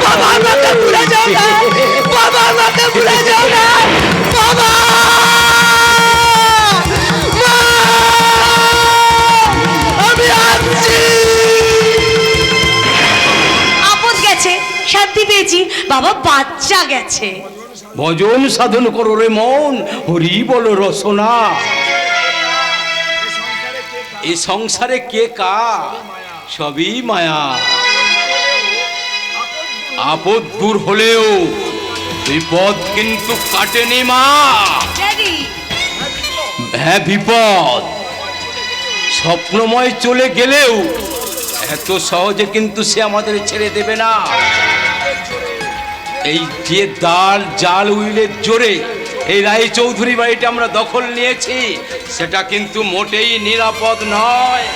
[SPEAKER 6] বাবা আমাকে ভুলে যাও না, বাবা আমাকে ভুলে যাও না, বাবা মা, আমি আসছি।
[SPEAKER 1] আপদ গেছে, শান্তি পেয়েছি, বাবা বাচ্চা গেছে।
[SPEAKER 9] ভজন সাধন করো রে মন, হরি বলো রসনা। এই সংসারে কে কা, সবই মায়া। আপদ দূর হলেও বিপদ কিন্তু কাটেনি মা। হ্যাঁ, বিপদ স্বপ্নময় চলে গেলেও এত সহজে কিন্তু সে আমাদের ছেড়ে দেবে না। এই যে জাল উইলের জোরে এই রায়চৌধুরী বাড়িটা আমরা দখল নিয়েছি, সেটা কিন্তু মোটেই নিরাপদ নয়।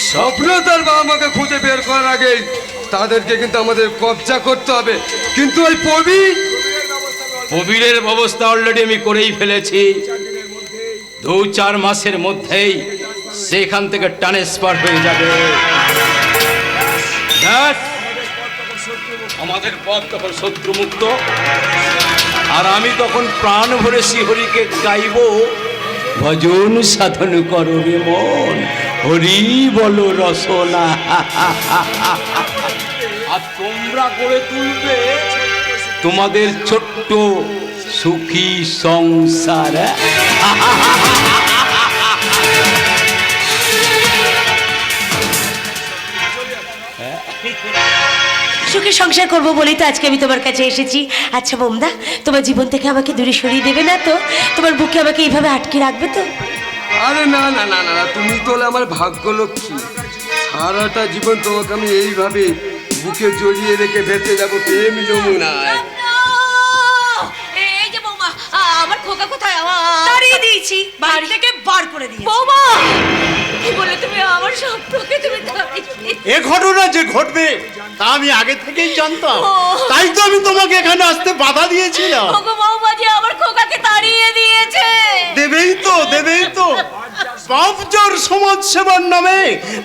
[SPEAKER 3] স্বপ্ন তার বাবা মাকে খুঁজে বের করার আগে তাদেরকে কিন্তু আমাদের কবজা করতে হবে। কিন্তু ওই
[SPEAKER 9] প্রবীরের ব্যবস্থা অলরেডি আমি করেই ফেলেছি। 2-4 মাসের মধ্যেই সেখান থেকে ট্রান্সফার হয়ে যাবে। আমাদের পথ তখন শত্রুমুক্ত, আর আমি তখন প্রাণ ভরে শ্রীহরিকে গাইব, ভজন সাধন করো রে মন, হরি বলো রসনা। আর তোমরা গড়ে তুলবে তোমাদের ছোট্ট সুখী সংসার।
[SPEAKER 1] সুখে সংসার করবো বলেই তো আজকে আমি তোমার কাছে এসেছি। আচ্ছা বোমদা, তোমার জীবন থেকে আমাকে দূরে সরিয়ে দেবে না তো? তোমার বুকে আমাকে এইভাবে আটকে রাখবে তো?
[SPEAKER 3] আরে না না না না, তুমি তো হলে আমার ভাগ্য লক্ষ্মী। সারাটা জীবন তোমাকে আমি এইভাবে বুকে জড়িয়ে রেখে বেঁচে যাবো প্রেম যমুনায়।
[SPEAKER 7] এই যে বৌমা, আমার খোকা কোথায়?
[SPEAKER 1] তাড়িয়ে দিয়েছি, বাড়ি থেকে বার করে দিয়েছি।
[SPEAKER 7] বৌমা, কি বলে তুমি আমার স্বপ্নকে তুমি
[SPEAKER 5] এ ঘটনা যে ঘটবে তা আমি আগে থেকেই জানতাম, তাই তো আমি তোমাকে এখানে আসতে বাধা দিয়েছিলাম।
[SPEAKER 7] ওগো বৌমা যে আমার খোকাকে তাড়িয়ে দিয়েছে।
[SPEAKER 5] দেবেই তো বাপজোর সমাজ সেবার নামে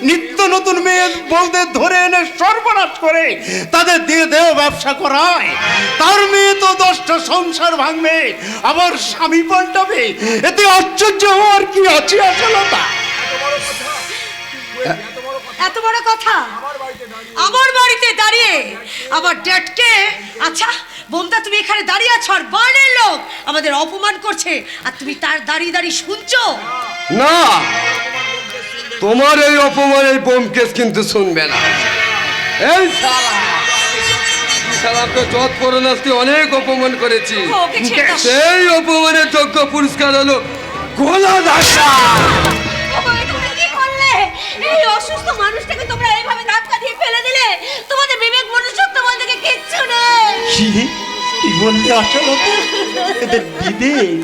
[SPEAKER 5] নিত্য নতুন মেয়ে বউদের ধরে এনে সর্বনাশ করে তাদের দিয়ে দেহ ব্যবসা করায়। তার মেয়ে তো 10টা সংসার ভাঙবে, আবার স্বামী পাল্টাবে। এতে আশ্চর্য হওয়ার কি আছে আসলতা?
[SPEAKER 1] এত বড় কথা আমার বাড়িতে দাঁড়িয়ে আমার ড্যাডকে। আচ্ছা বোমদা, তুমি এখানে দাঁড়িয়ে আছো আর বাইরের লোক আমাদের অপমান করছে, আর তুমি তার দাঁড়িয়ে দাঁড়িয়ে শুনছো?
[SPEAKER 3] না, তোমার এই অপমান এই বোমকেশ কিন্তু শুনবে না। এই শালাকে যত পরনাস্তি অনেক অপমান করেছি, সেই অপমানের যোগ্য পুরস্কার হলো গোলা ধাক্কা।
[SPEAKER 7] এই অসুস্থ মানুষটাকে তোমরা এইভাবে ধাক্কা দিয়ে ফেলে দিলে, তোমাদের বিবেক মনুষ্যত্ব বলতে কিচ্ছু নেই।
[SPEAKER 5] কি বলতে আসলতা? এদের বিবেক,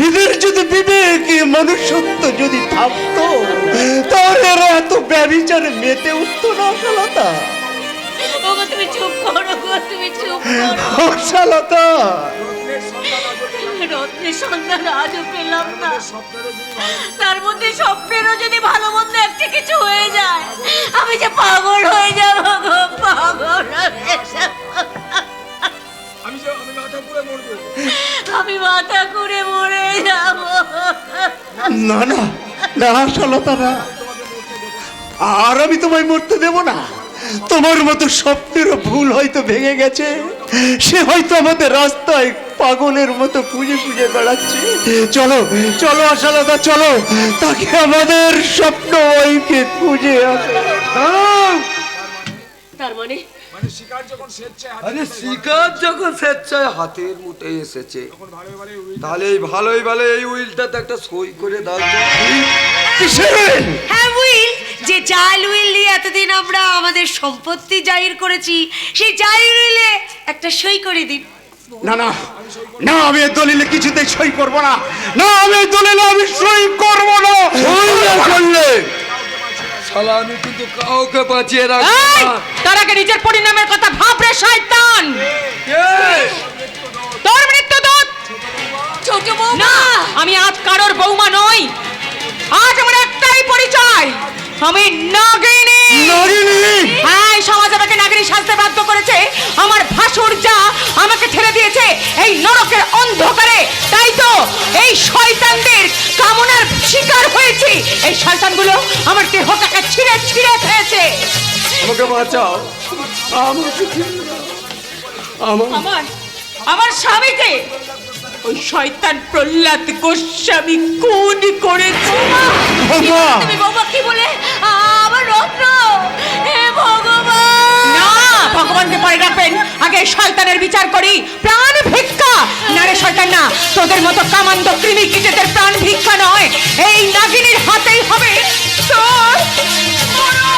[SPEAKER 5] এদের যদি বিবেক মনুষ্যত্ব যদি থাকতো তাহলে এরা এত ব্যভিচারে মেতে উঠতো না আসলতা।
[SPEAKER 7] ওগো তুমি চুপ করো গো, তুমি চুপ করো।
[SPEAKER 5] আসলতা
[SPEAKER 7] রত্নের সন্ধান আজও পেলাম না। তার মধ্যে স্বপ্নেরও যদি ভালো মন্দ একটা কিছু হয়ে যায়, আমি যে পাগল হয়ে যাবো গো, পাগল হয়ে যাবো। আমি মাথা ঘুরে মরে যাবো।
[SPEAKER 5] না না না আসলতা না, আর আমি তোমায় মরতে দেব না। তোমার মতো স্বপ্নেরও ভুল হয়তো ভেঙে গেছে, সে হয়তো আমাদের রাস্তায় পাগলের মতো খুঁজে খুঁজে বেড়াচ্ছে। চলো চলো আশালতা, চলো তাকে আমাদের স্বপ্ন ওইকে খুঁজে আসো।
[SPEAKER 7] তার মানে
[SPEAKER 3] আরে শিকার যখন স্বেচ্ছায় হাতের মুঠে এসেছে, তাহলে এই ভালোই ভালো এই উইলটাতে একটা সই করে দাও।
[SPEAKER 1] হ্যাঁ উইল, যে জাল উইল নিয়ে এতদিন আমরা আমাদের সম্পত্তি জাহির করেছি, সেই জাল উইলে একটা সই করে দিন।
[SPEAKER 5] না না না, আমি এই দলিলে কিছুতেই সই করব না। না, আমি এই দলিলে আমি সই করব না।
[SPEAKER 3] সই না করলে শালা আমি কিন্তু কাউকে বাঁচিয়ে রাখবো না।
[SPEAKER 6] তার আগে নিজের পরিণামের কথা ভাব রে শয়তান। তোর মৃত্যুদূত
[SPEAKER 7] ছোট বউ
[SPEAKER 6] না, আমি আজ কারোর বৌমা নই। আজ আমার একটা একটাই পরিচয়, আমি নাগিনী। হ্যাঁ, এই সমাজ আমাকে নাগিনী সাজতে বাধ্য করেছে। আমার ভাসুর যা আমাকে ঠেলে দিয়েছে এই নরকের অন্ধকারে, তাই তো এই শয়তানদের কামনার শিকার হয়েছি। এই শয়তানগুলো আমার দেহটাকে ছিঁড়ে ছিঁড়ে খেয়েছে।
[SPEAKER 3] আমাকে বাঁচাও, আমাকে
[SPEAKER 6] আমার আমার স্বামীকে ওই শয়তান প্রহ্লাদ গোস্বামী খুন করেছে।
[SPEAKER 7] তুমি বৌমা কি বলে? আমার রত্ন, হে ভগবান!
[SPEAKER 6] না, ভগবানকে পরে রাখবেন, আগে শয়তানের বিচার করি। প্রাণ ভিক্ষা না রে শয়তান, না, তোদের মতো কামান্দ কৃমি কীটেদের প্রাণ ভিক্ষা নয়, এই নাগিনীর হাতেই হবে তোর মরণ।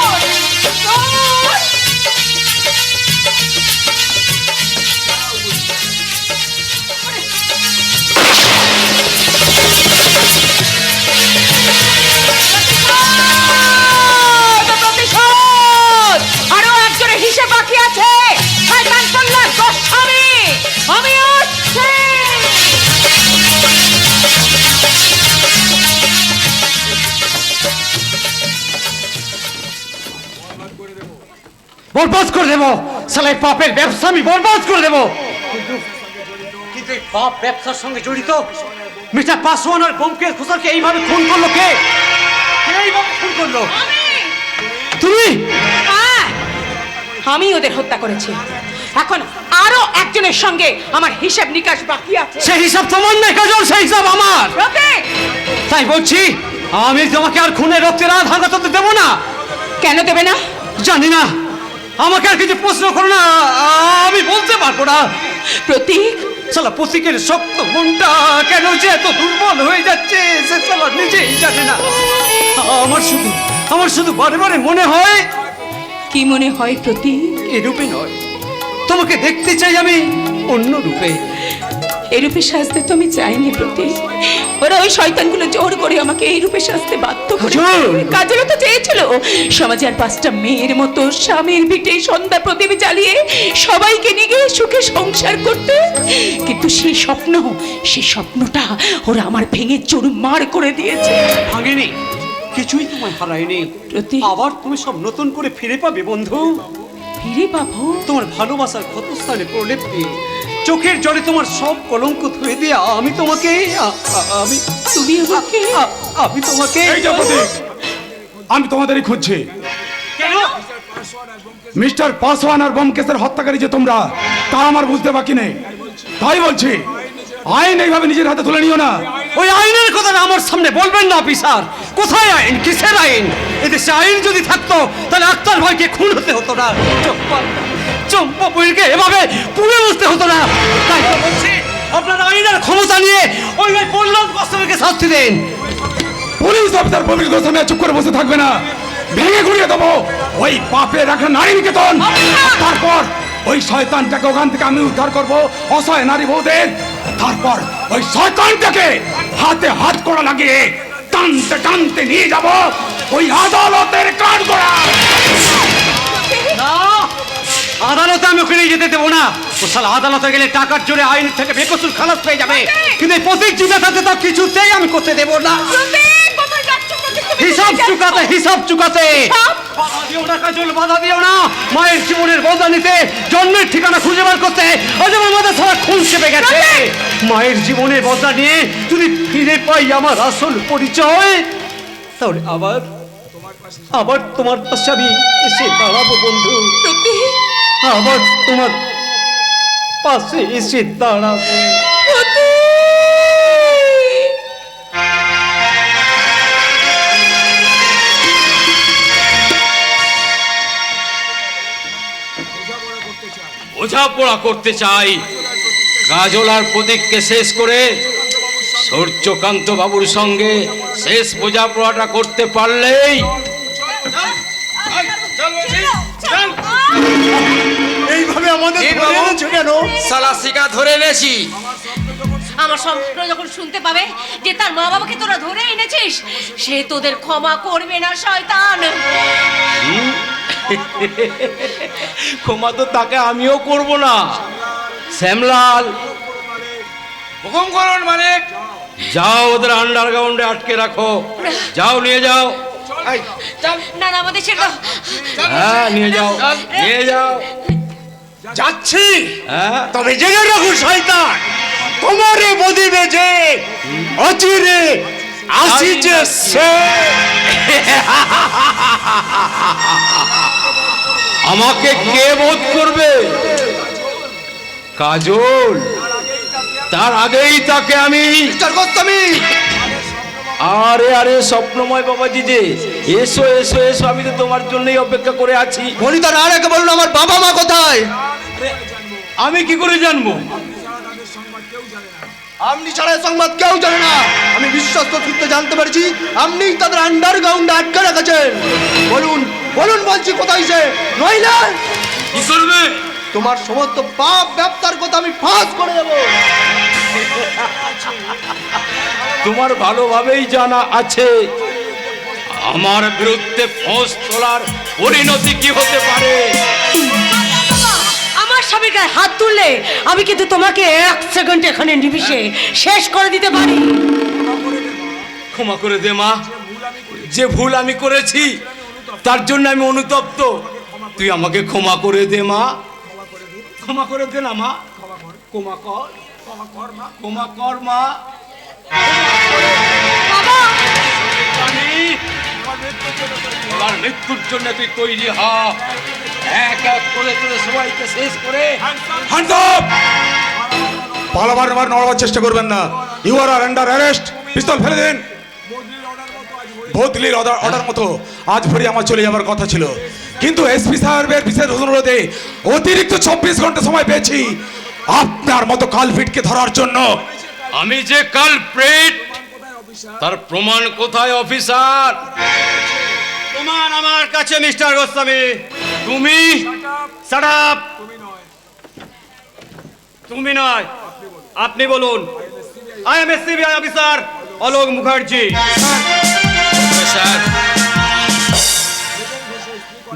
[SPEAKER 6] আরো একজনের হিসেব বাকি আছে, শয়তান প্রহ্লাদ গোস্বামী। আমি আসছি।
[SPEAKER 5] বরবাদ করে দেবো, সালাই পাপের ব্যবসা আমি বরবাদ করে দেবো। কিন্তু এই পাপ ব্যবসার সঙ্গে জড়িত মিস্টার পাসওয়ান আর বোমকেশ খোসারকে এইভাবে খুন করলো কে? এইভাবে খুন করলো তুমি?
[SPEAKER 6] হ্যাঁ, আমি ওদের হত্যা করেছি। এখন আরো একজনের সঙ্গে আমার হিসাব নিকাশ বাকি আছে।
[SPEAKER 5] সেই হিসাব তোমার নাই কাজল, সেই হিসাব আমার।
[SPEAKER 6] রফিক!
[SPEAKER 5] তাই বলছি, আমি তোমাকে আর খুনের রক্তের আঘাত হতে দেবো না।
[SPEAKER 6] কেন দেবে না?
[SPEAKER 5] জানি না, আমাকে আর কিছু প্রশ্ন করো না, আমি বলতে পারবো না।
[SPEAKER 6] প্রতীক,
[SPEAKER 5] সালা প্রতীকের শক্ত মনটা কেন যে এত দুর্বল হয়ে যাচ্ছে সে সালা নিজেই জানে না। আমার শুধু বারে বারে মনে হয়।
[SPEAKER 6] কি মনে হয় প্রতীক?
[SPEAKER 5] এ রূপে নয়, তোমাকে দেখতে চাই আমি অন্য রূপে।
[SPEAKER 6] এই রূপে সাজতে তো আমি চাইনি প্রতীক, ওরা ওই শয়তানগুলো জোর করে আমাকে এই রূপে সাজতে বাধ্য করেছে। কাজলও তো চেয়েছিল সমাজে আর 5টা মেয়ের মতো স্বামীর ভিটে সন্ধ্যা প্রদীপ জ্বালিয়ে সবাইকে নিয়ে সুখে সংসার করতে, কিন্তু সেই স্বপ্নটা ওরা আমার ভেঙে চুরমার করে দিয়েছে।
[SPEAKER 5] ভাঙেনি, কিছুই তোমায় হারায়নি। আবার তুমি সব নতুন করে ফিরে পাবে বন্ধু।
[SPEAKER 6] ফিরে পাবো?
[SPEAKER 5] তোমার ভালোবাসার ক্ষতস্থানে প্রলেপ দিয়ে, চোখের জলে তোমার সব কলঙ্ক ধুয়ে দিয়ে আমি তোমাকে আমি তোমাকে
[SPEAKER 8] এই যে প্রতীক, আমি তোমাদেরই খুঁজছি।
[SPEAKER 5] কেন?
[SPEAKER 8] মিস্টার পাসওয়ান আর বোমকেশের হত্যাকারী যে তোমরা, তা আমার বুঝতে বাকি নেই। তাই বলছি, আইন এইভাবে নিজের হাতে তুলে নিও না।
[SPEAKER 5] ওই আইনের কথা আমার সামনে বলবেন না অফিসার। কোথায় আইন? কিসের আইন? এদেশে আইন যদি থাকতো তাহলে আক্তার ভাইকে খুন হতে হতো না, চম্পা বইকে এভাবে পুড়ে বসতে হতো না। তাই তো বলছি, আপনার আইনের ক্ষমতা নিয়ে ওই প্রহ্লাদ গোস্বামীকে শাস্তি দেন।
[SPEAKER 8] পুলিশ অফিসার প্রবীর গোস্বামী চুপ করে বসে থাকবে না, ভেঙে গুড়িয়ে দেবো ওই পাপে রাখা নারী নিকেতন। তারপর ওই শয়তানটাকে ওখান থেকে আমি উদ্ধার করবো, অসহায় নারী বউদের। তারপর ওই শয়তানটাকে হাতে হাত করা লাগিয়ে টানতে টানতে নিয়ে যাব ওই আদালতের কাঠগড়া।
[SPEAKER 5] আদালতে আমি ওখানে যেতে দেবো না। ও শালা আদালতে গেলে টাকার জোরে আইন থেকে বেকসুর খালাস পেয়ে যাবে, কিন্তু এই প্রতীক জিতে থাকতে তো কিছুতেই আমি করতে দেবো না। হিসাব চুকাতে বাধা দিও না কাজল, বাধা দিও না। মায়ের জীবনের বদলা নিতে, জন্মের ঠিকানা খুঁজে বার করতে আজ আমার মাথা সারা খুন চেপে গেছে। মায়ের জীবনের বদলা নিয়ে যদি ফিরে পাই আমার আসল পরিচয়, তাহলে আবার তোমার পাশে আমি এসে দাঁড়াবো বন্ধু। আবার তোমার পাশে এসে দাঁড়াবো।
[SPEAKER 9] বোঝাপড়া করতে চাই। কাজল আর প্রতীককে শেষ করে সূর্যকান্ত বাবুর সঙ্গে শেষ বোঝাপড়াটা করতে পারলেই
[SPEAKER 5] এইভাবে আমাদের ধরে এনেছো কেন?
[SPEAKER 9] সালা শিকা ধরে এনেছি।
[SPEAKER 7] আমার সম্পূর্ণ যখন শুনতে পাবে যে তার মা বাবাকে তোরা ধরে এনেছিস, সে তোদের ক্ষমা করবে না শয়তান।
[SPEAKER 9] ক্ষমা তো তাকে আমিও করব না। শ্যামলাল, হুকুম করুন মালিক। যাও ওদের আন্ডারগ্রাউন্ডে আটকে রাখো, যাও নিয়ে যাও।
[SPEAKER 7] না না আমাদের সেটা
[SPEAKER 9] হ্যাঁ নিয়ে যাও, নিয়ে যাও।
[SPEAKER 5] যাচ্ছি,
[SPEAKER 9] হ্যাঁ
[SPEAKER 5] তবে জেনে রাখো শয়তান, তোমারে বদিবে যে অচিরে আসিছে সে।
[SPEAKER 9] আমাকে কে বোধ করবে? কাজল, তার আগেই তাকে আমি।
[SPEAKER 13] মিস্টার গোস্বামী,
[SPEAKER 9] আরে আরে স্বপ্নময় বাবাজি যে, এসো এসো এসো, আমি তো তোমার জন্যই অপেক্ষা করে আছি।
[SPEAKER 13] বনিতার আর একে বলুন আমার বাবা মা কোথায়?
[SPEAKER 9] আমি কি করে জানবো?
[SPEAKER 13] আপনি ছাড়া এ সংবাদ কেউ জানে না। আমি বিশ্বস্ত সূত্রে জানতে পেরেছি আপনিই তাদের আন্ডারগ্রাউন্ডে আটকে রেখেছেন। বলুন বলুন বলছি কোথায় সে, নইলে
[SPEAKER 9] কি করবে?
[SPEAKER 13] তোমার সমস্ত পাপ ব্যবসার কথা আমি ফাঁস করে দেবো।
[SPEAKER 9] তোমার ভালোভাবেই জানা আছে আমার বিরুদ্ধে ফোঁস তোলার পরিণতি কি হতে পারে।
[SPEAKER 1] আমার স্বামীর গায়ে হাত তুললে আমি কিন্তু তোমাকে 1 সেকেন্ড এখানে নিমিশে শেষ করে দিতে পারি।
[SPEAKER 9] ক্ষমা করে দে মা, যে ভুল আমি করেছি তার জন্য আমি অনুতপ্ত। তুই আমাকে ক্ষমা করে দে মা, ক্ষমা করে দে না মা, ক্ষমা কর, ক্ষমা কর মা। আমার মৃত্যুর জন্য তুই তৈরি হ, এক এক করে তোদের সবাইকে শেষ করে।
[SPEAKER 8] Hands up! পালাবার আমার নড়াবার চেষ্টা করবেন না। You are under arrest. পিস্তল ফেলে দিন। বদলির অর্ডার মতো আজ ভোরে আমার চলে যাবার কথা ছিল, কিন্তু এসপি সাহেবের বিশেষ অনুরোধে অতিরিক্ত 24 ঘন্টা সময় পেয়েছি আপনার মতো কালপিটকে ধরার জন্য।
[SPEAKER 9] আমি যে কালপ্রিট তার প্রমাণ কোথায় অফিসার?
[SPEAKER 2] প্রমাণ আমার কাছে মিস্টার গোস্বামী।
[SPEAKER 9] তুমি
[SPEAKER 2] শাট আপ! তুমি নয়, আপনি বলুন। I am CBI officer Alok Mukherjee.
[SPEAKER 9] Sir,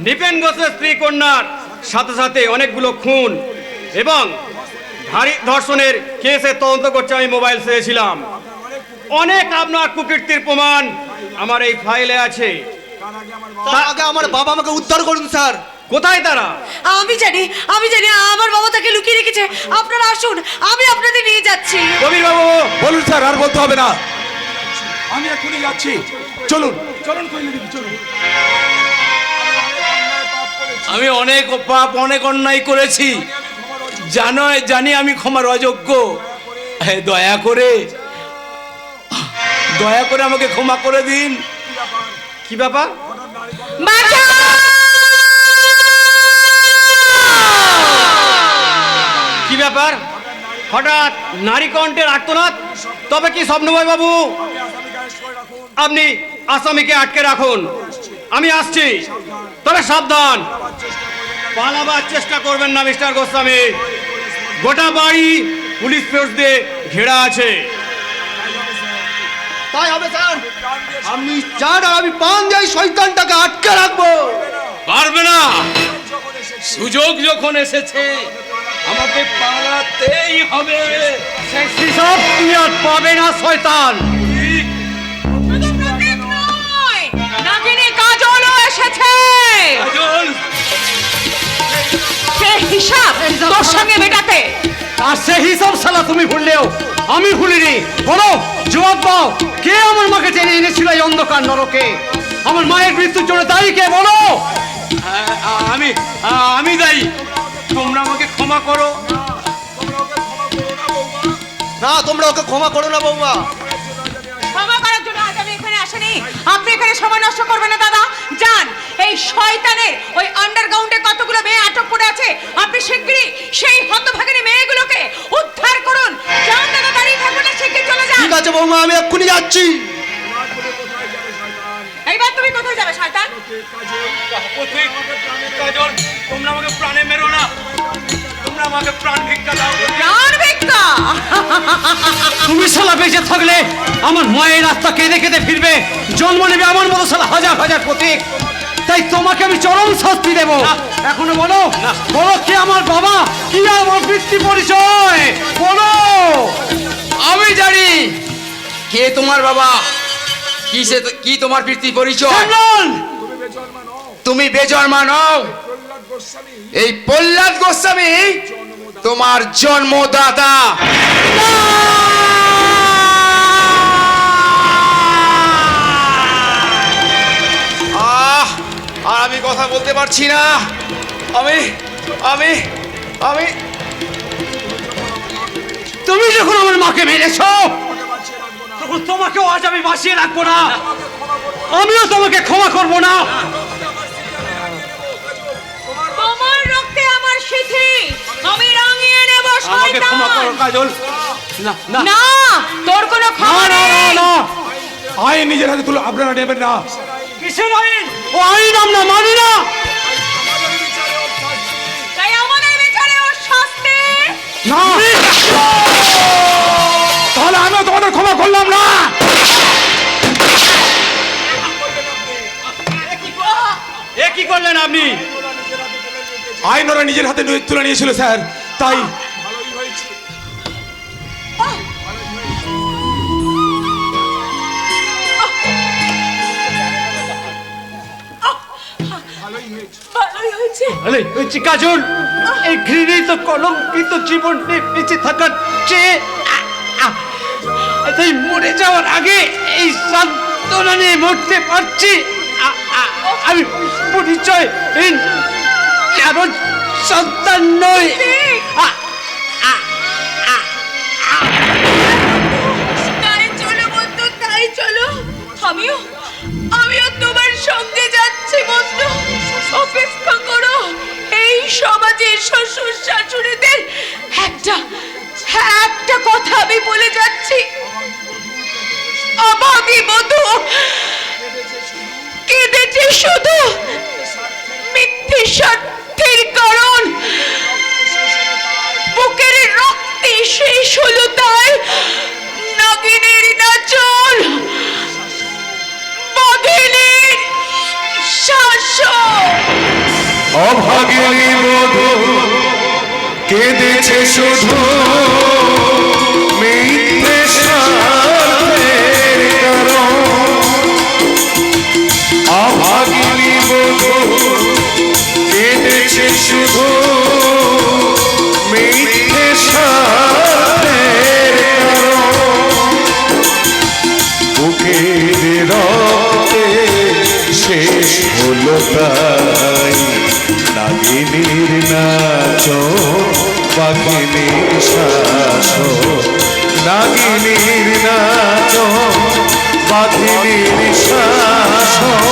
[SPEAKER 2] Nipen ঘোষের স্ত্রী কন্যার সাথে সাথে অনেকগুলো খুন এবং ভারী ধর্ষণের কেসে তদন্ত করতে আমি মোবাইল চেয়েছিলাম। অনেক আপনার কুকীর্তির প্রমাণ আমার এই ফাইলে আছে।
[SPEAKER 13] তার আগে আমার বাবা আমাকে উদ্ধার করুন স্যার।
[SPEAKER 2] কোথায় তারা?
[SPEAKER 1] আমি জানি আমার বাবা তাকে লুকিয়ে রেখেছে। আপনারা আসুন, আমি আপনাদের নিয়ে যাচ্ছি।
[SPEAKER 2] কবির বাবু,
[SPEAKER 8] বলুন স্যার, আর বলতে হবে না, আমি এখনই যাচ্ছি। চলুন চলুন, কইলে দিবি, চলুন।
[SPEAKER 9] আমি অনেক পাপ অনেক অন্যায় করেছি, জানি আমি ক্ষমার অযোগ্য। দয়া করে আমাকে ক্ষমা করে দিন।
[SPEAKER 2] কি ব্যাপার? কি ব্যাপার? হঠাৎ নারী কণ্ঠের আর্তনাদ। তবে কি স্বপ্নময় বাবু, আপনি আসামিকে আটকে রাখুন, আমি আসছি। তবে সাবধান, পালাবার চেষ্টা করবেন না মিস্টার গোস্বামী। গোটা বাড়ি পুলিশ ফোর্স দিয়ে ঘেরা আছে।
[SPEAKER 13] তাই হবে স্যার। আপনি চান আর আমি পান দিয়ে শয়তানটাকে আটকে রাখবো।
[SPEAKER 9] পারবে না, সুযোগ যখন এসেছে আমাকে পালাতেই হবে।
[SPEAKER 2] সেসব তুমি আর পাবে না শয়তান।
[SPEAKER 6] নাগিনী কাজলও এসেছে।
[SPEAKER 9] কাজল,
[SPEAKER 6] সে হিসাব তোর সঙ্গে মেটাতে।
[SPEAKER 2] আর সে হিসাব সালা তুমি ভুললেও আমি ভুলিনি। বলো, জবাব দাও, কে আমার মাকে টেনে এনেছিল এই অন্ধকার নরকে? আমার মায়ের মৃত্যুর জন্য দায়ী কে? বলো।
[SPEAKER 9] আমি দায়ী। তোমরা আমাকে ক্ষমা করো।
[SPEAKER 13] না, তোমরা ওকে ক্ষমা করো না বৌমা।
[SPEAKER 6] ক্ষমা করার জন্য আজ আমি এখানে আসিনি। আপনি এখানে সময় নষ্ট করবেন না দাদা। যান, এই শয়তানের ওই আন্ডারগ্রাউন্ডে কতগুলো মেয়ে আটক করে আছে, আপনি শিগগিরই সেই হতভাগিনী মেয়েগুলোকে উদ্ধার করুন। যান দাদা, দাঁড়িয়ে থাকবেন না, শিগগির চলে যান।
[SPEAKER 13] ঠিক আছে বৌমা, আমি এক্ষুনি যাচ্ছি।
[SPEAKER 6] এইবার তুমি কোথায় যাবে শয়তান?
[SPEAKER 9] কাজল, তোমরা আমাকে প্রাণে মেরো না, তোমরা আমাকে প্রাণ ভিক্ষা দাও।
[SPEAKER 6] প্রাণ ভিক্ষা?
[SPEAKER 2] তুমি শালা বেঁচে থাকলে আমার মায়ের রাস্তা কেঁদে কেঁদে ফিরবে, জন্ম নেবে আমার মতো শালা হাজার হাজার প্রতীক। তাই তোমাকে আমি চরম শাস্তি দেব। এখনো বলো, বলো কি আমার বাবা, কি আমার পিতৃ পরিচয় বলো।
[SPEAKER 9] আমি জানি কে তোমার বাবা? কি তোমার পিতৃ পরিচয়? তুমি বেজন্মা নও। এই প্রহ্লাদ গোস্বামী তোমার জন্মদাতা। আর আমি কথা বলতে পারছি না। আমি আমি আমি
[SPEAKER 5] তুমি যখন আমার মাকে মেরেছো তখন তোমাকেও আজ আমি বাঁচিয়ে রাখবো না, আমিও তোমাকে ক্ষমা করবো না।
[SPEAKER 6] তোমার রক্তে আমার সিথি আমি রাঙিয়ে নেব
[SPEAKER 5] আমাকে ক্ষমা করো কাজল। না না
[SPEAKER 6] না, তোর কোনো ক্ষমা নেই।
[SPEAKER 5] না,
[SPEAKER 8] আইন নিজের হাতে তুলে আপনারা নেবেন না।
[SPEAKER 5] কিসের আইন? ও আইন আমরা মানি না।
[SPEAKER 6] তাই আমাদের বিচারে ওর শাস্তি।
[SPEAKER 8] না, তাহলে আমিও তোমাদের ক্ষমা করলাম না।
[SPEAKER 2] এ কি করলেন আপনি?
[SPEAKER 8] আইন ওরা নিজের হাতে তুলে নিয়েছিল স্যার, তাই
[SPEAKER 6] ভালোই হয়েছে।
[SPEAKER 5] আরে কাজল, এই ঘৃণিত কলঙ্কিত জীবনটি বেঁচে থাকার চেয়ে তাই মরে যাওয়ার আগে এই সান্ত্বনা নিয়ে মরতে পারছি। আমি পরিচয়হীন কারণ সন্তান নই।
[SPEAKER 6] তাই চলো বন্ধু, তাই চলো। আমিও তোমার সঙ্গে যাচ্ছি বন্ধু। অপেক্ষা করো। এই সমাজে শ্বশুর শাশুড়িদের একটা কথা আমি বলে যাচ্ছি। অভাগী বধূ কেঁদেছে শুধু মিথ্যে স্বার্থের কারণ। বুকের রক্তে শেষ হলো তাই নাগিনীর নাচন, বাঘিনীর শাসন।
[SPEAKER 5] অভাগিনী বধূ কেঁদেছে শুধু মিথ্যে স্বার্থের কারণ। অভাগিনী বধূ কেঁদেছে শুধু মিথ্যে স্বার্থের কারণ। বুকের রক্তে শেষ হলো তাই নাগিনীর নাচন, বাঘিনীর শাসন। নাগিনীর নাচন, বাঘিনীর শাসন।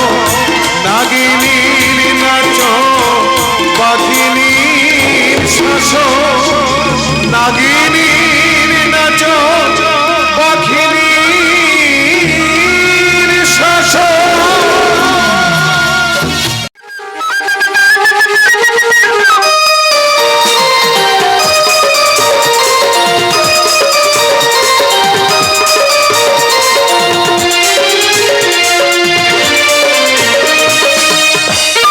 [SPEAKER 5] নাগিনীর নাচন, বাঘিনীর শাসন। নাগিনীর